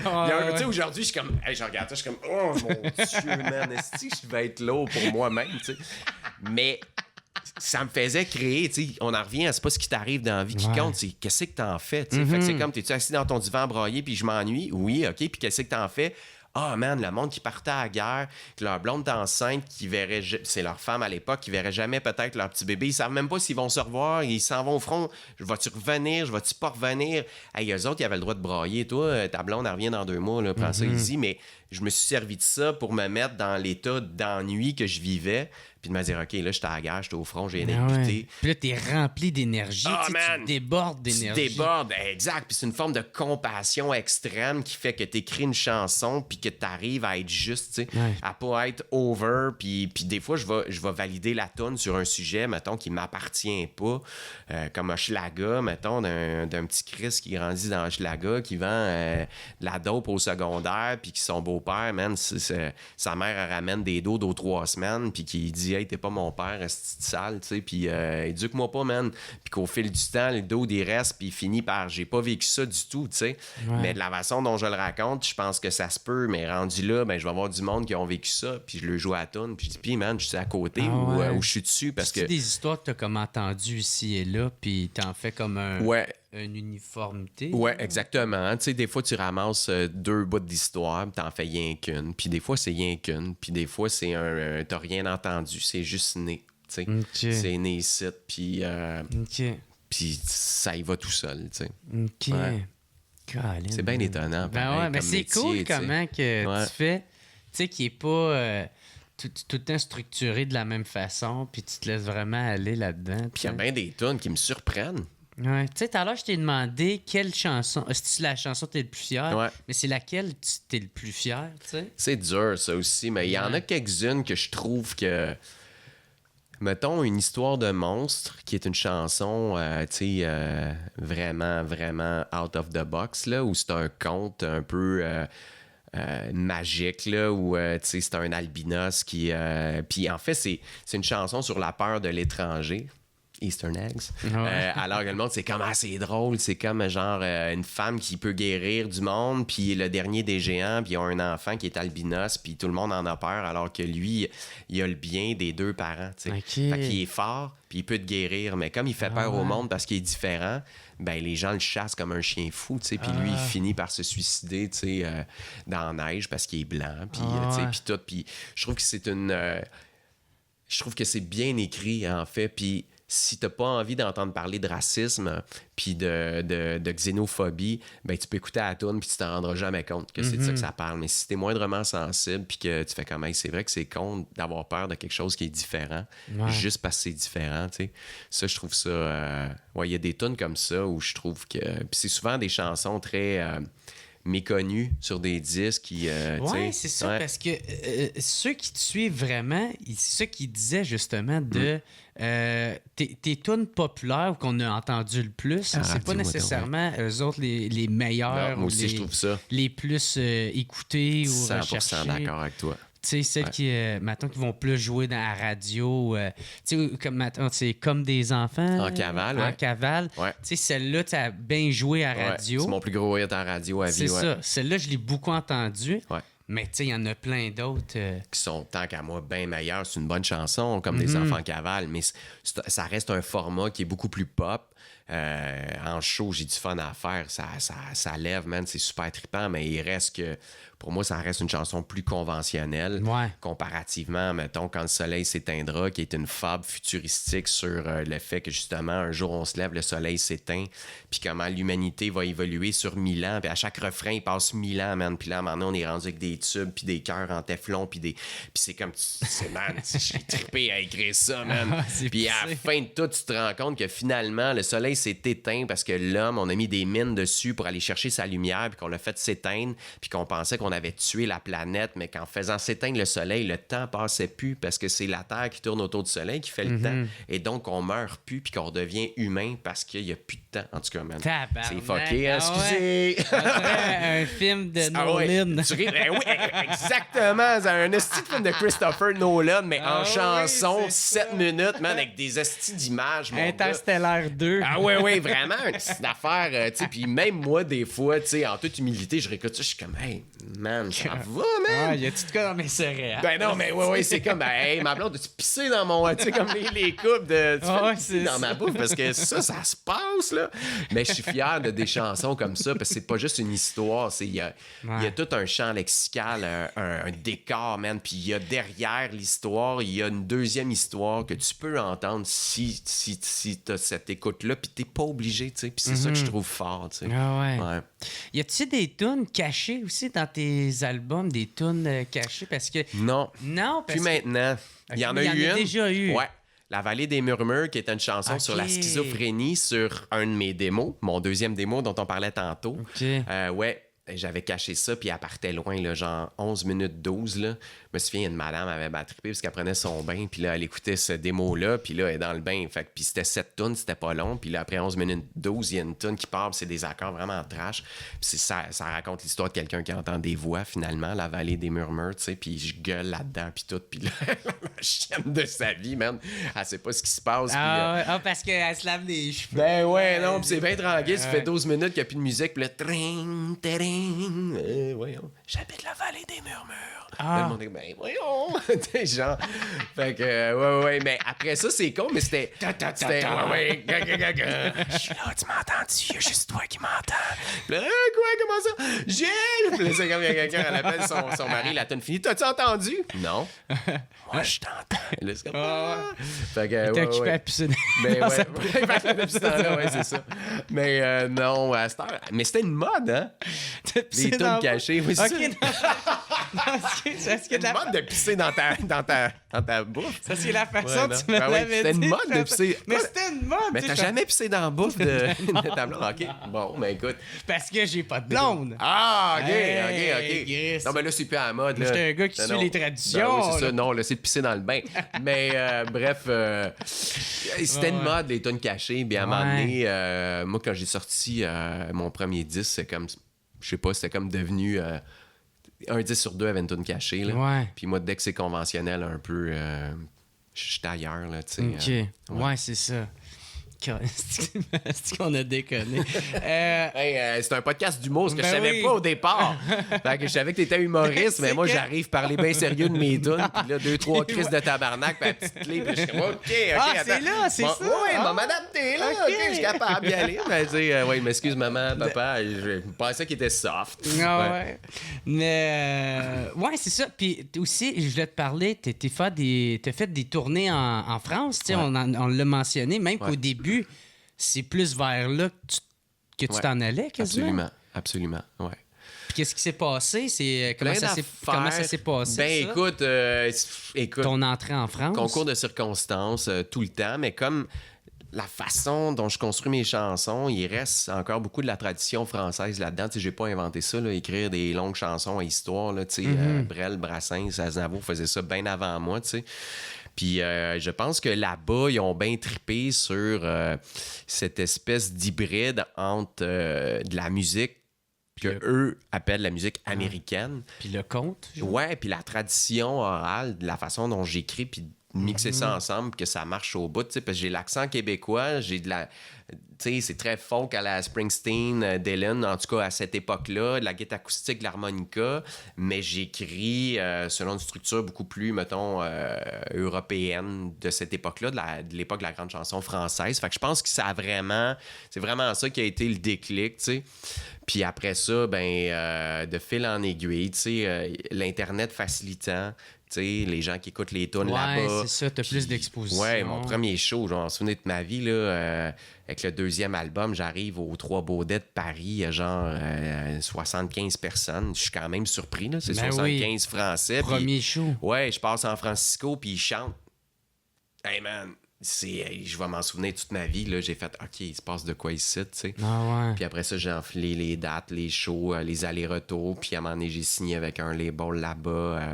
Tu sais, aujourd'hui, je suis comme... Hey, je regarde ça, je suis comme... Oh, mon Dieu, man. Est-ce que je vais être lourd pour moi-même, tu sais? Mais... ça me faisait créer, tu sais, on en revient à c'est pas ce qui t'arrive dans la vie qui compte, c'est qu'est-ce que t'en fais, tu sais. Fait que c'est comme, t'es-tu assis dans ton divan broyé puis je m'ennuie? Oui, OK, puis qu'est-ce que t'en fais? Ah, man, le monde qui partait à la guerre, que leur blonde est enceinte, qui verrait, c'est leur femme à l'époque, qui verrait jamais peut-être leur petit bébé, ils savent même pas s'ils vont se revoir, ils s'en vont au front, vas-tu revenir, vas-tu pas revenir? Hey, eux autres, ils avaient le droit de brailler, toi, ta blonde, elle revient dans 2 mois, là, prends ça easy, mais je me suis servi de ça pour me mettre dans l'état d'ennui que je vivais, puis de me dire, OK, là, j'étais à la guerre, j'étais au front, j'ai débuté. Puis là, t'es rempli d'énergie, tu débordes d'énergie. Tu débordes, exact. Puis c'est une forme de compassion extrême qui fait que t'écris une chanson puis que t'arrives à être juste, tu sais, à pas être over. Puis des fois, je vais valider la toune sur un sujet, mettons, qui m'appartient pas, comme Hochelaga, mettons, d'un petit Chris qui grandit dans Hochelaga, qui vend de la dope au secondaire, puis qui son beau-père, man, sa mère, elle ramène des dos d'aux 3 semaines, puis qui dit, hey, t'es pas mon père, est-ce sale, tu sais, puis éduque-moi pas, man. Puis qu'au fil du temps, le dos, il reste, puis il finit par, j'ai pas vécu ça du tout, tu sais. Mais de la façon dont je le raconte, je pense que ça se peut, mais rendu là, ben, je vais avoir du monde qui ont vécu ça, puis je le joue à la toune, puis je dis, puis man, je suis à côté ou je suis dessus, parce que... C'est des histoires que t'as comme entendues ici et là, puis t'en fais comme une uniformité. Ouais, exactement. Tu sais, des fois, tu ramasses 2 bouts d'histoire, puis t'en fais rien qu'une. Puis des fois, c'est rien qu'une. Puis des fois, c'est t'as rien entendu, c'est juste né. Tu sais, c'est né ici, puis ça y va tout seul, tu sais. OK. Ouais. C'est bien étonnant. Ben ouais, mais c'est métier, cool comment que tu fais, tu sais, qui est pas tout le temps structuré de la même façon, puis tu te laisses vraiment aller là-dedans. Puis il y a bien des tunes qui me surprennent. Ouais. Tu sais, tout à l'heure, je t'ai demandé quelle chanson. C'est la chanson que t'es le plus fier, mais c'est laquelle t'es le plus fier, tu sais? C'est dur, ça aussi, mais il y en a quelques-unes que je trouve que. Mettons une histoire de monstre, qui est une chanson, tu sais, vraiment, vraiment out of the box, là, où c'est un conte un peu. Magique, là, où tu sais, c'est un albinos qui. Puis en fait, c'est une chanson sur la peur de l'étranger. Eastern eggs. Ouais. Alors que le monde, c'est comme, c'est drôle, c'est comme genre une femme qui peut guérir du monde, puis le dernier des géants, puis ils ont un enfant qui est albinos, puis tout le monde en a peur, alors que lui, il a le bien des deux parents, tu sais. OK. Fait qu'il est fort, puis il peut te guérir, mais comme il fait peur au monde parce qu'il est différent, ben les gens le chassent comme un chien fou, tu sais, puis lui, il finit par se suicider, tu sais, dans la neige parce qu'il est blanc, puis tu sais, puis tout, puis je trouve que c'est je trouve que c'est bien écrit, en fait, puis si t'as pas envie d'entendre parler de racisme puis de xénophobie, ben tu peux écouter la toune puis tu t'en rendras jamais compte que c'est de ça que ça parle. Mais si t'es moindrement sensible puis que tu fais comme hey, c'est vrai que c'est con d'avoir peur de quelque chose qui est différent, juste parce que c'est différent, tu sais. Ça, je trouve ça... il y a des tunes comme ça où je trouve que... Puis c'est souvent des chansons très... méconnus sur des disques qui C'est ça, parce que ceux qui te suivent vraiment, c'est ça qu'ils disaient justement de tes tunes populaires ou qu'on a entendu le plus, c'est pas nécessairement eux autres les meilleurs, non, moi aussi, je trouve ça. les plus écoutés ou 100% recherchés. d'accord avec toi. Tu sais, celles qui, maintenant, qui vont plus jouer dans la radio, tu sais, comme, maintenant, c'est comme des enfants. En cavale, En cavale. Ouais. Tu sais, celle-là, tu as bien joué à radio. C'est mon plus gros hit en radio à vie. C'est ça. Celle-là, je l'ai beaucoup entendue. Ouais. Mais tu sais, il y en a plein d'autres. Qui sont, tant qu'à moi, bien meilleurs. C'est une bonne chanson, comme des enfants en cavale, mais ça reste un format qui est beaucoup plus pop. En show, j'ai du fun à faire. Ça lève, man. C'est super trippant, mais il reste que... Pour moi, ça reste une chanson plus conventionnelle. Ouais. Comparativement, mettons, Quand le soleil s'éteindra, qui est une fable futuristique sur le fait que, justement, un jour, on se lève, le soleil s'éteint, puis comment l'humanité va évoluer sur 1000 ans. Puis à chaque refrain, il passe 1000 ans, man. Puis là, maintenant, on est rendu avec des tubes, puis des cœurs en téflon, puis c'est comme... man, j'ai trippé à écrire ça, man. Puis à la fin de tout, tu te rends compte que, finalement, le soleil s'est éteint parce que l'homme, on a mis des mines dessus pour aller chercher sa lumière, puis qu'on l'a fait s'éteindre, puis qu'on pensait qu'on avait tué la planète, mais qu'en faisant s'éteindre le soleil, le temps passait plus parce que c'est la Terre qui tourne autour du soleil qui fait le temps. Et donc, on meurt plus puis qu'on redevient humain parce qu'il n'y a plus de temps. En tout cas, man. Tabarnak. C'est fucké, hein? Excusez! Un film de Nolan. Ouais. Tu ris? Ben oui, exactement. C'est un esti de film de Christopher Nolan, mais en chanson, 7 minutes, man, avec des estis d'images. Interstellar 2. Ah ouais, vraiment, c'est une affaire, tu sais, puis même moi, des fois, tu sais, en toute humilité, je réécoute ça, je suis comme, hey, man, ça va, man? Y a-tu de quoi dans mes céréales? Ben non, mais ouais, c'est comme, hey, ma blonde, tu pisser dans mon, tu sais, comme les coupes de, tu fais dans ma bouffe, parce que ça se passe, là. Mais je suis fier de des chansons comme ça, parce que c'est pas juste une histoire, il y a tout un champ lexical, un décor, man, puis il y a derrière l'histoire, il y a une deuxième histoire que tu peux entendre si t'as cette écoute-là, puis t'es pas obligé, tu sais, puis c'est ça que je trouve fort, tu sais. Ouais. Y a-tu des tunes cachées aussi dans tes albums, des tunes cachées? Parce que... Non, parce plus que... maintenant. Il y en a eu une. déjà eu. Ouais. La Vallée des Murmures, qui est une chanson sur la schizophrénie sur un de mes démos, mon deuxième démo dont on parlait tantôt. Ouais, j'avais caché ça, puis elle partait loin, là, genre 11 minutes 12, là. Je me souviens, une madame avait battrippé parce qu'elle prenait son bain, puis là, elle écoutait ce démo-là, puis là, elle est dans le bain. Fait puis c'était 7 tunes, c'était pas long, puis là, après 11 minutes 12, il y a une tune qui part, puis c'est des accords vraiment trash. Puis ça raconte l'histoire de quelqu'un qui entend des voix, finalement, la Vallée des Murmures, tu sais, puis je gueule là-dedans, puis tout, puis là, la chienne de sa vie, man, elle sait pas ce qui se passe. Parce qu'elle se lave les cheveux. Ben ouais, non, puis c'est bien tranquille, ça fait 12 minutes qu'il n'y a plus de musique, puis là, tring, tring, voyons, j'habite la Vallée des Murmures. Le monde est, ben voyons, tu sais, genre. Fait que, ouais, mais après ça, c'est con, mais c'était. Ouais, je suis là, tu m'entends-tu? Il y a juste toi qui m'entends. Puis là, quoi, comment ça? Gilles! Puis là, c'est comme quelqu'un, elle appelle son mari, la tonne finie. T'as-tu entendu? Non. Moi, je t'entends. Là, c'est comme. Fait que, t'es occupé à pisser. Ben ouais, c'est ça. Mais non, à cette heure. Mais c'était une mode, hein? Les tunes cachées, oui, c'est ça. C'est une mode de pisser dans ta bouffe. Ça, c'est la façon que tu me l'avais dit. C'était une mode de pisser. Mais c'était une mode. Mais t'as jamais pissé dans la bouffe de ta blonde. OK. Bon, ben écoute. Parce que j'ai pas de blonde. Ah, OK. Chris. Non, ben là, c'est plus à la mode. J'étais un gars qui suit les traditions. Ben oui, c'est ça. Non, là, c'est de pisser dans le bain. Mais bref, c'était une mode, les tunes cachées. Puis à un moment donné, moi, quand j'ai sorti mon premier disque, c'est comme, je sais pas, c'était comme devenu... un 10 sur 2 avait une tune cachée. Là. Ouais. Puis moi, dès que c'est conventionnel un peu, je suis ailleurs. Là, tu sais, OK. Ouais, c'est ça. C'est qu'on a déconné. C'est un podcast d'humour, ce que je Ben savais oui. pas au départ. Fait que je savais que t'étais humoriste, mais C'est moi, que- j'arrive parler bien sérieux de mes tunes, puis là, 2-3 crises de tabarnak, puis la petite clé, puis je suis comme, OK, Ah, attends. c'est là, c'est ça. Oui, Ah. va m'adapter, là. OK. OK, je suis capable d'y aller. Ben, tu sais, oui, m'excuse, maman, papa, je pensais qu'il était soft. Ah ouais. Mais ouais, c'est ça. Puis aussi, je voulais te parler, t'as fait des tournées en France, tu sais, Ouais. on l'a mentionné, même Ouais. qu'au début, c'est plus vers là que tu Ouais. t'en allais quasiment. Absolument, ouais. Puis qu'est-ce qui s'est passé? Comment Plein ça s'est passé? Ben, ça? écoute, Ton entrée en France? concours de circonstances tout le temps, mais comme la façon dont je construis mes chansons, il reste encore beaucoup de la tradition française là-dedans. Tu sais, j'ai pas inventé ça, là, écrire des longues chansons à histoire. Là, tu sais, Brel, Brassens, Aznavour faisaient ça bien avant moi, tu sais. Puis je pense que là-bas, ils ont bien trippé sur cette espèce d'hybride entre de la musique que eux appellent la musique américaine. Puis le conte? genre? Ouais, puis la tradition orale, de la façon dont j'écris, puis de mixer ça ensemble, que ça marche au bout, tu sais, parce que j'ai l'accent québécois, j'ai de la... Tu sais, c'est très folk à la Springsteen, Dylan, en tout cas à cette époque-là, de la guitare acoustique, de l'harmonica, mais j'écris selon une structure beaucoup plus, mettons, européenne de cette époque-là, de l'époque de la grande chanson française. Fait que je pense que c'est vraiment ça qui a été le déclic, tu sais. Puis après ça, ben, de fil en aiguille, tu sais, l'Internet facilitant, tu sais, les gens qui écoutent les tunes Ouais, là-bas. c'est ça, t'as plus d'exposition. Ouais, mon premier show, je m'en souvenais de ma vie, là, avec le deuxième album, j'arrive aux Trois Baudets de Paris, il y a genre 75 personnes. Je suis quand même surpris, là, c'est Ben 75 Français. puis- Premier show. Ouais, je passe en Francisco, puis ils chantent. Hey man, je vais m'en souvenir toute ma vie, là, j'ai fait, OK, il se passe de quoi ici, tu sais. Ah ouais. Puis après ça, j'ai enfilé les dates, les shows, les allers-retours. Puis à un moment donné, j'ai signé avec un label là-bas.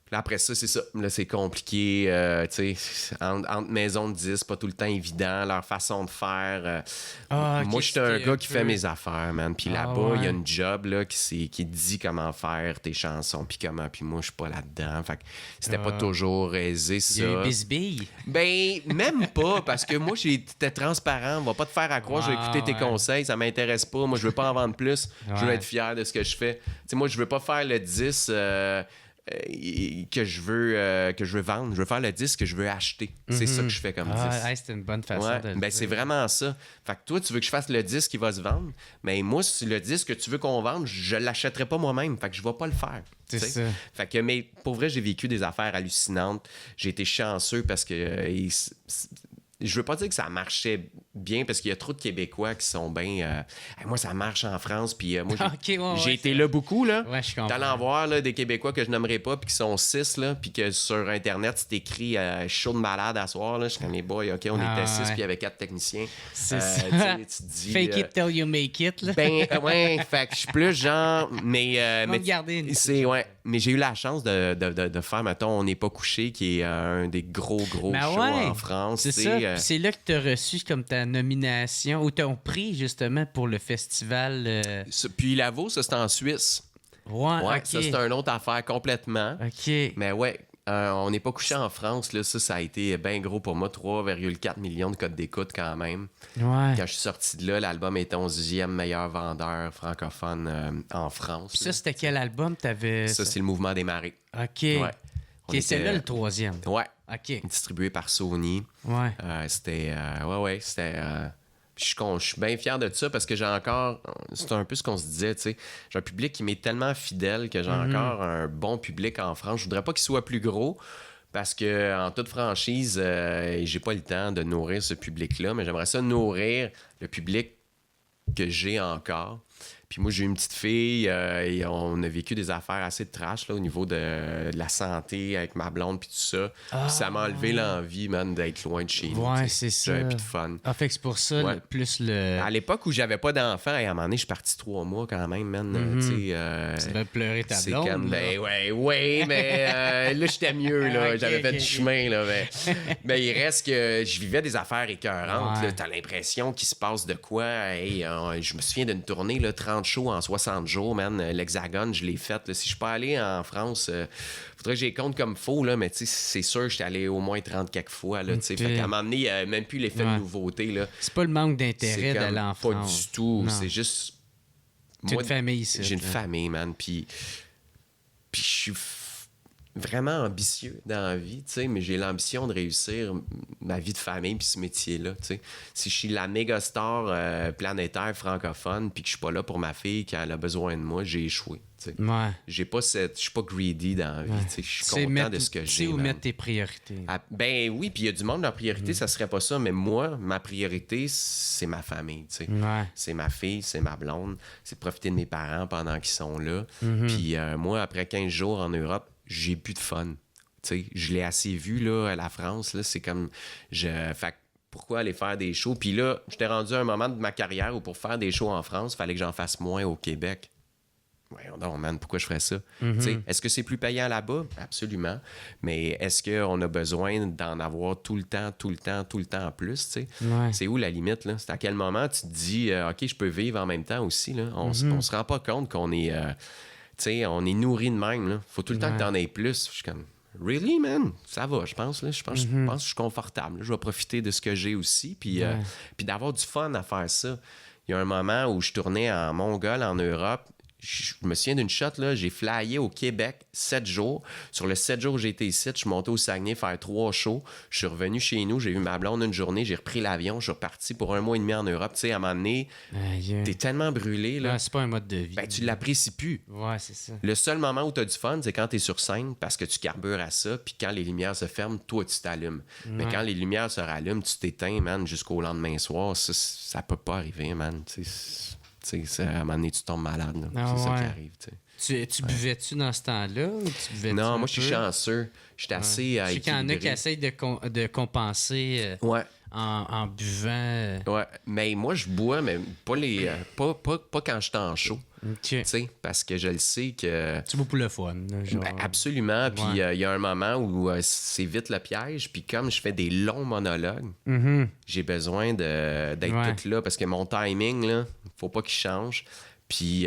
Puis là, après ça, c'est ça. Là, c'est compliqué. Tu sais, entre maisons de 10, pas tout le temps évident. Leur façon de faire. Ah, moi, ok, je suis un c'était gars un qui peu- fait mes affaires, man. Puis Ah, là-bas, il y a ouais. une job là, qui dit comment faire tes chansons. Puis comment. Puis moi, je suis pas là-dedans. Fait que c'était pas toujours aisé, Il y a eu ça. Bisbille. Ben, même pas, parce que moi, j'étais transparent. On va pas te faire à croire, je vais Ah, écouter tes ouais. conseils, ça m'intéresse pas. Moi, je veux pas en vendre plus. Je veux Ouais. être fier de ce que je fais. Tu sais, moi, je veux pas faire le 10 que je veux vendre. Je veux faire le 10 que je veux acheter. C'est ça que je fais comme 10. Ah, hey, c'était une bonne façon Ouais, de le ben dire. c'est vraiment ça. Fait que toi, tu veux que je fasse le disque qui va se vendre, mais moi, si le disque que tu veux qu'on vende, je l'achèterai pas moi-même. Fait que je vais pas le faire. C'est tu sais. ça. Fait que, mais pour vrai, j'ai vécu des affaires hallucinantes. J'ai été chanceux parce que je veux pas dire que ça marchait bien parce qu'il y a trop de Québécois qui sont bien. Hey, moi, ça marche en France, puis moi, Ok, ouais, ouais, j'ai été c'est- là beaucoup, là. Ouais, je comprends. T'allais en voir là, des Québécois que je nommerai pas, puis qui sont 6, là, puis que sur Internet, c'est écrit show de malade à soir. Là. Je suis comme les boys, OK, on Ah, était 6, ouais. puis il y avait 4 techniciens. C'est Tu ça. sais, tu te dis. Fake it till you make it, là. Ben, ouais, fait que je suis plus genre. Mais. On va te garder une c'est, ouais. Mais j'ai eu la chance de faire, mettons, On n'est pas couché, qui est un des gros Ben shows ouais, en France. C'est tu ça. sais, Puis c'est là que tu as reçu comme ta nomination ou ton prix, justement, pour le festival. Puis Lavo, ça, c'est en Suisse. Ouais, Ouais, ok. ça, c'est une autre affaire complètement. OK. Mais ouais, on n'est pas couché en France. Là, ça a été bien gros pour moi. 3,4 millions de codes d'écoute quand même. Ouais. Quand je suis sorti de là, l'album était 11e meilleur vendeur francophone en France. Puis là. ça, c'était quel album t'avais? Ça, c'est le Mouvement des marées. OK. Ouais. On OK, c'est était- là le troisième. Ouais, OK. distribué par Sony. Ouais. C'était... c'était... Puis je suis bien fier de ça parce que j'ai encore... C'est un peu ce qu'on se disait, tu sais. J'ai un public qui m'est tellement fidèle que j'ai encore un bon public en France. Je voudrais pas qu'il soit plus gros parce que en toute franchise, j'ai pas le temps de nourrir ce public-là, mais j'aimerais ça nourrir le public que j'ai encore. Puis moi, j'ai une petite fille et on a vécu des affaires assez de trash là, au niveau de la santé avec ma blonde puis tout ça. Puis ça m'a enlevé l'envie, man, d'être loin de chez nous. Ouais, tu sais. c'est ça. J'avais plus de fun. Ah, fait que c'est pour ça, Ouais. plus le... À l'époque où j'avais pas d'enfant, et à un moment donné, je suis parti 3 mois quand même, man. Tu sais, Tu devais pleurer ta c'est blonde. comme, là. ben ouais, mais là, j'étais mieux, là. Ok, J'avais fait ok, du ok. chemin, là. Mais il reste que je vivais des affaires écœurantes, Ouais. là. T'as l'impression qu'il se passe de quoi. Hey, je me souviens d'une tournée, là, 30 shows en 60 jours, man. L'Hexagone, je l'ai fait. Là. Si je peux aller en France, faudrait que j'y compte comme faux, là, mais c'est sûr que j'étais allé au moins 30 quelques fois. Là, fait qu'à un moment donné, il n'y a même plus l'effet de nouveauté. Là. C'est pas le manque d'intérêt d'aller en France. Pas du tout. Non. C'est juste... J'ai une famille ici. J'ai une famille, man. Puis je suis vraiment ambitieux dans la vie, tu sais, mais j'ai l'ambition de réussir ma vie de famille puis ce métier-là, tu sais. Si je suis la méga star planétaire francophone puis que je suis pas là pour ma fille quand elle a besoin de moi, j'ai échoué, tu sais. Ouais. Je suis pas greedy dans la vie, tu sais. Je suis content de ce que j'ai. Tu sais où man. mettre tes priorités. Ben oui, puis il y a du monde, leur priorité, ça serait pas ça, mais moi, ma priorité, c'est ma famille, tu sais. Ouais. C'est ma fille, c'est ma blonde, c'est de profiter de mes parents pendant qu'ils sont là. Puis moi, après 15 jours en Europe, j'ai plus de fun. T'sais, je l'ai assez vu là, à la France. Là, c'est comme... Fait que pourquoi aller faire des shows? Puis là, j'étais rendu à un moment de ma carrière où pour faire des shows en France, il fallait que j'en fasse moins au Québec. Voyons donc, man, pourquoi je ferais ça? T'sais, est-ce que c'est plus payant là-bas? Absolument. Mais est-ce qu'on a besoin d'en avoir tout le temps en plus? T'sais? Ouais. C'est où la limite? Là? C'est à quel moment tu te dis OK, je peux vivre en même temps aussi? Là? On se rend pas compte qu'on est... on est nourri de même. Là. Faut tout le temps que t'en aies plus. Je suis comme, really, man? Ça va, je pense. Là. Je pense que je suis confortable. Là. Je vais profiter de ce que j'ai aussi. Puis d'avoir du fun à faire ça. Il y a un moment où je tournais en Mongole, en Europe. Je me souviens d'une shot, là, j'ai flyé au Québec 7 jours. Sur le 7 jours où j'ai été ici, je suis monté au Saguenay faire 3 shows. Je suis revenu chez nous, j'ai vu ma blonde une journée, j'ai repris l'avion, je suis reparti pour 1 mois et demi en Europe. Tu sais, à un moment donné, t'es tellement brûlé, là. Ouais, c'est pas un mode de vie. Ben, tu l'apprécies plus. Ouais, c'est ça. Le seul moment où tu as du fun, c'est quand tu es sur scène parce que tu carbures à ça, puis quand les lumières se ferment, toi, tu t'allumes. Mais quand les lumières se rallument, tu t'éteins, man, jusqu'au lendemain soir. Ça peut pas arriver, man. À un moment donné, tu tombes malade. C'est ça qui arrive. Tu buvais-tu dans ce temps-là? Ou tu buvais non, moi, je suis chanceux. Je suis assez Je sais qu'il y en a qui équilibré. essayent de compenser en buvant. Ouais, mais moi, je bois, mais pas quand je suis en show. OK. Parce que je le sais que... Tu bois pour le fun. Genre... Ben, absolument. Puis il y a un moment où c'est vite le piège. Puis comme je fais des longs monologues, j'ai besoin d'être tout là parce que mon timing, là, faut pas qu'il change. Puis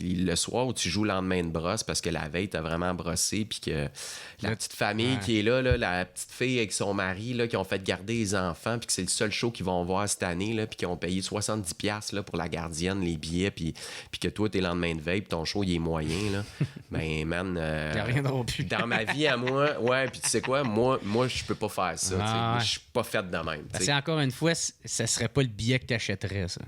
le soir où tu joues le lendemain de brosse parce que la veille, t'as vraiment brossé, puis que la petite famille qui est là, la petite fille avec son mari, là, qui ont fait garder les enfants, puis que c'est le seul show qu'ils vont voir cette année, là, puis qui ont payé 70$ là, pour la gardienne, les billets, puis que toi, t'es le lendemain de veille, puis ton show, il est moyen, là. Ben, man... T'as rien non plus. Dans ma vie à moi, ouais, puis tu sais quoi, moi je peux pas faire ça, je suis pas faite de même. C'est encore une fois, ça serait pas le billet que t'achèterais, ça.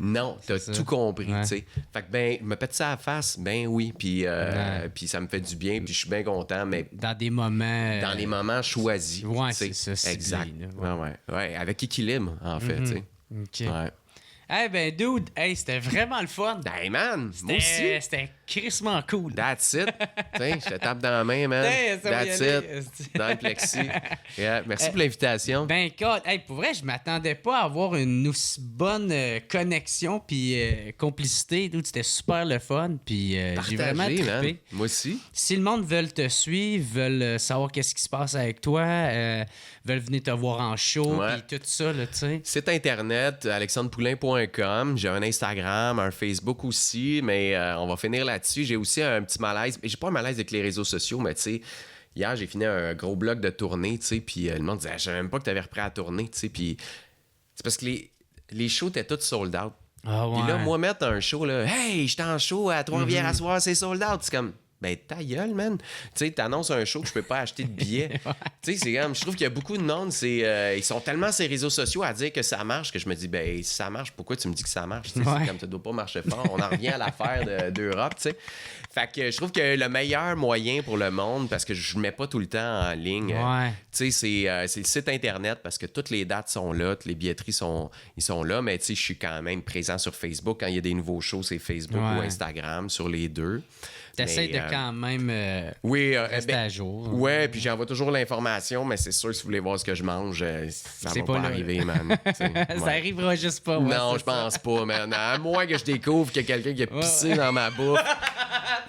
Non, t'as tout compris, tu sais. Fait que, ben, me pète ça à la face, ben oui, puis ça me fait du bien, puis je suis bien content, mais... Dans des moments... Dans les moments choisis. Ouais, c'est ça. Exact. Ciblé, ouais, avec équilibre, en fait, tu sais. OK. Ouais. Eh ben, dude, c'était vraiment le fun. Hey, man, moi aussi. C'était crissement cool. That's it. Tiens, je te tape dans la main, man. Ça va y That's aller. it. Dans le plexi. Yeah, merci pour l'invitation. Ben, écoute, pour vrai, je m'attendais pas à avoir une aussi bonne connexion puis complicité. Dude, c'était super le fun. Puis j'ai vraiment Partagé, man. trippé. Moi aussi. Si le monde veut te suivre, veulent savoir qu'est-ce qui se passe avec toi, veulent venir te voir en show, puis tout ça, là, tu sais. Site internet, alexandrepoulain.com. J'ai un Instagram, un Facebook aussi, mais on va finir là-dessus. J'ai aussi un petit malaise. J'ai pas un malaise avec les réseaux sociaux, mais tu sais, hier, j'ai fini un gros bloc de tournée, tu sais, puis le monde disait, je savais même pas que t'avais repris à tourner, tu sais, puis c'est parce que les shows étaient tous sold out. Ah ouais. Puis là, moi, mettre un show, là, hey, j'étais en show à Trois-Rivières à soir, c'est sold out. C'est comme, ben, ta gueule, man. Tu sais, t'annonces un show que je peux pas acheter de billets. Tu sais, c'est comme, je trouve qu'il y a beaucoup de monde, ils sont tellement ces réseaux sociaux à dire que ça marche que je me dis, ben, si ça marche, pourquoi tu me dis que ça marche? C'est comme, ça doit pas marcher fort. On en revient à l'affaire d'Europe, tu sais. Fait que je trouve que le meilleur moyen pour le monde, parce que je le mets pas tout le temps en ligne, tu sais, c'est le site Internet parce que toutes les dates sont là, toutes les billetteries ils sont là, mais tu sais, je suis quand même présent sur Facebook. Quand il y a des nouveaux shows, c'est Facebook ou Instagram, sur les deux. T'essayes de quand même oui, rester à jour. Ouais, puis j'envoie toujours l'information, mais c'est sûr, si vous voulez voir ce que je mange, ça C'est va pas pas là. arriver, man. Ça arrivera juste pas. Non, je pense pas, man. À moins que je découvre qu'il y a quelqu'un qui a pissé dans ma bouffe.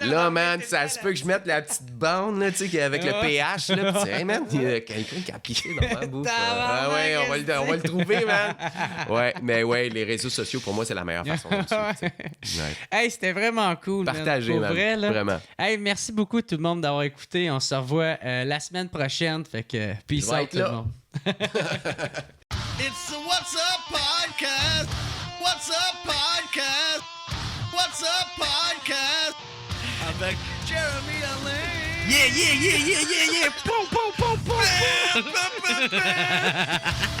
Là, man, ça se peut que je mette la petite bande, là, tu sais, avec le pH, là. Pis hey, man, il y a quelqu'un qui a pissé dans ma bouffe. Ah ouais, on va le trouver, man. Ouais, mais ouais, les réseaux sociaux, pour moi, c'est la meilleure façon de me suivre, tu sais. Ouais. Hey, c'était vraiment cool. Partagez, man. man. Vrai, là. Vraiment. Hey, merci beaucoup tout le monde d'avoir écouté. On se revoit la semaine prochaine. Fait que peace Je vais out être tout le là. monde. It's the What's Up Podcast. What's Up Podcast. What's Up Podcast. Avec Jeremy Alain. Yeah, yeah, yeah, yeah, yeah, yeah. Poum, poum, poum, poum, poum.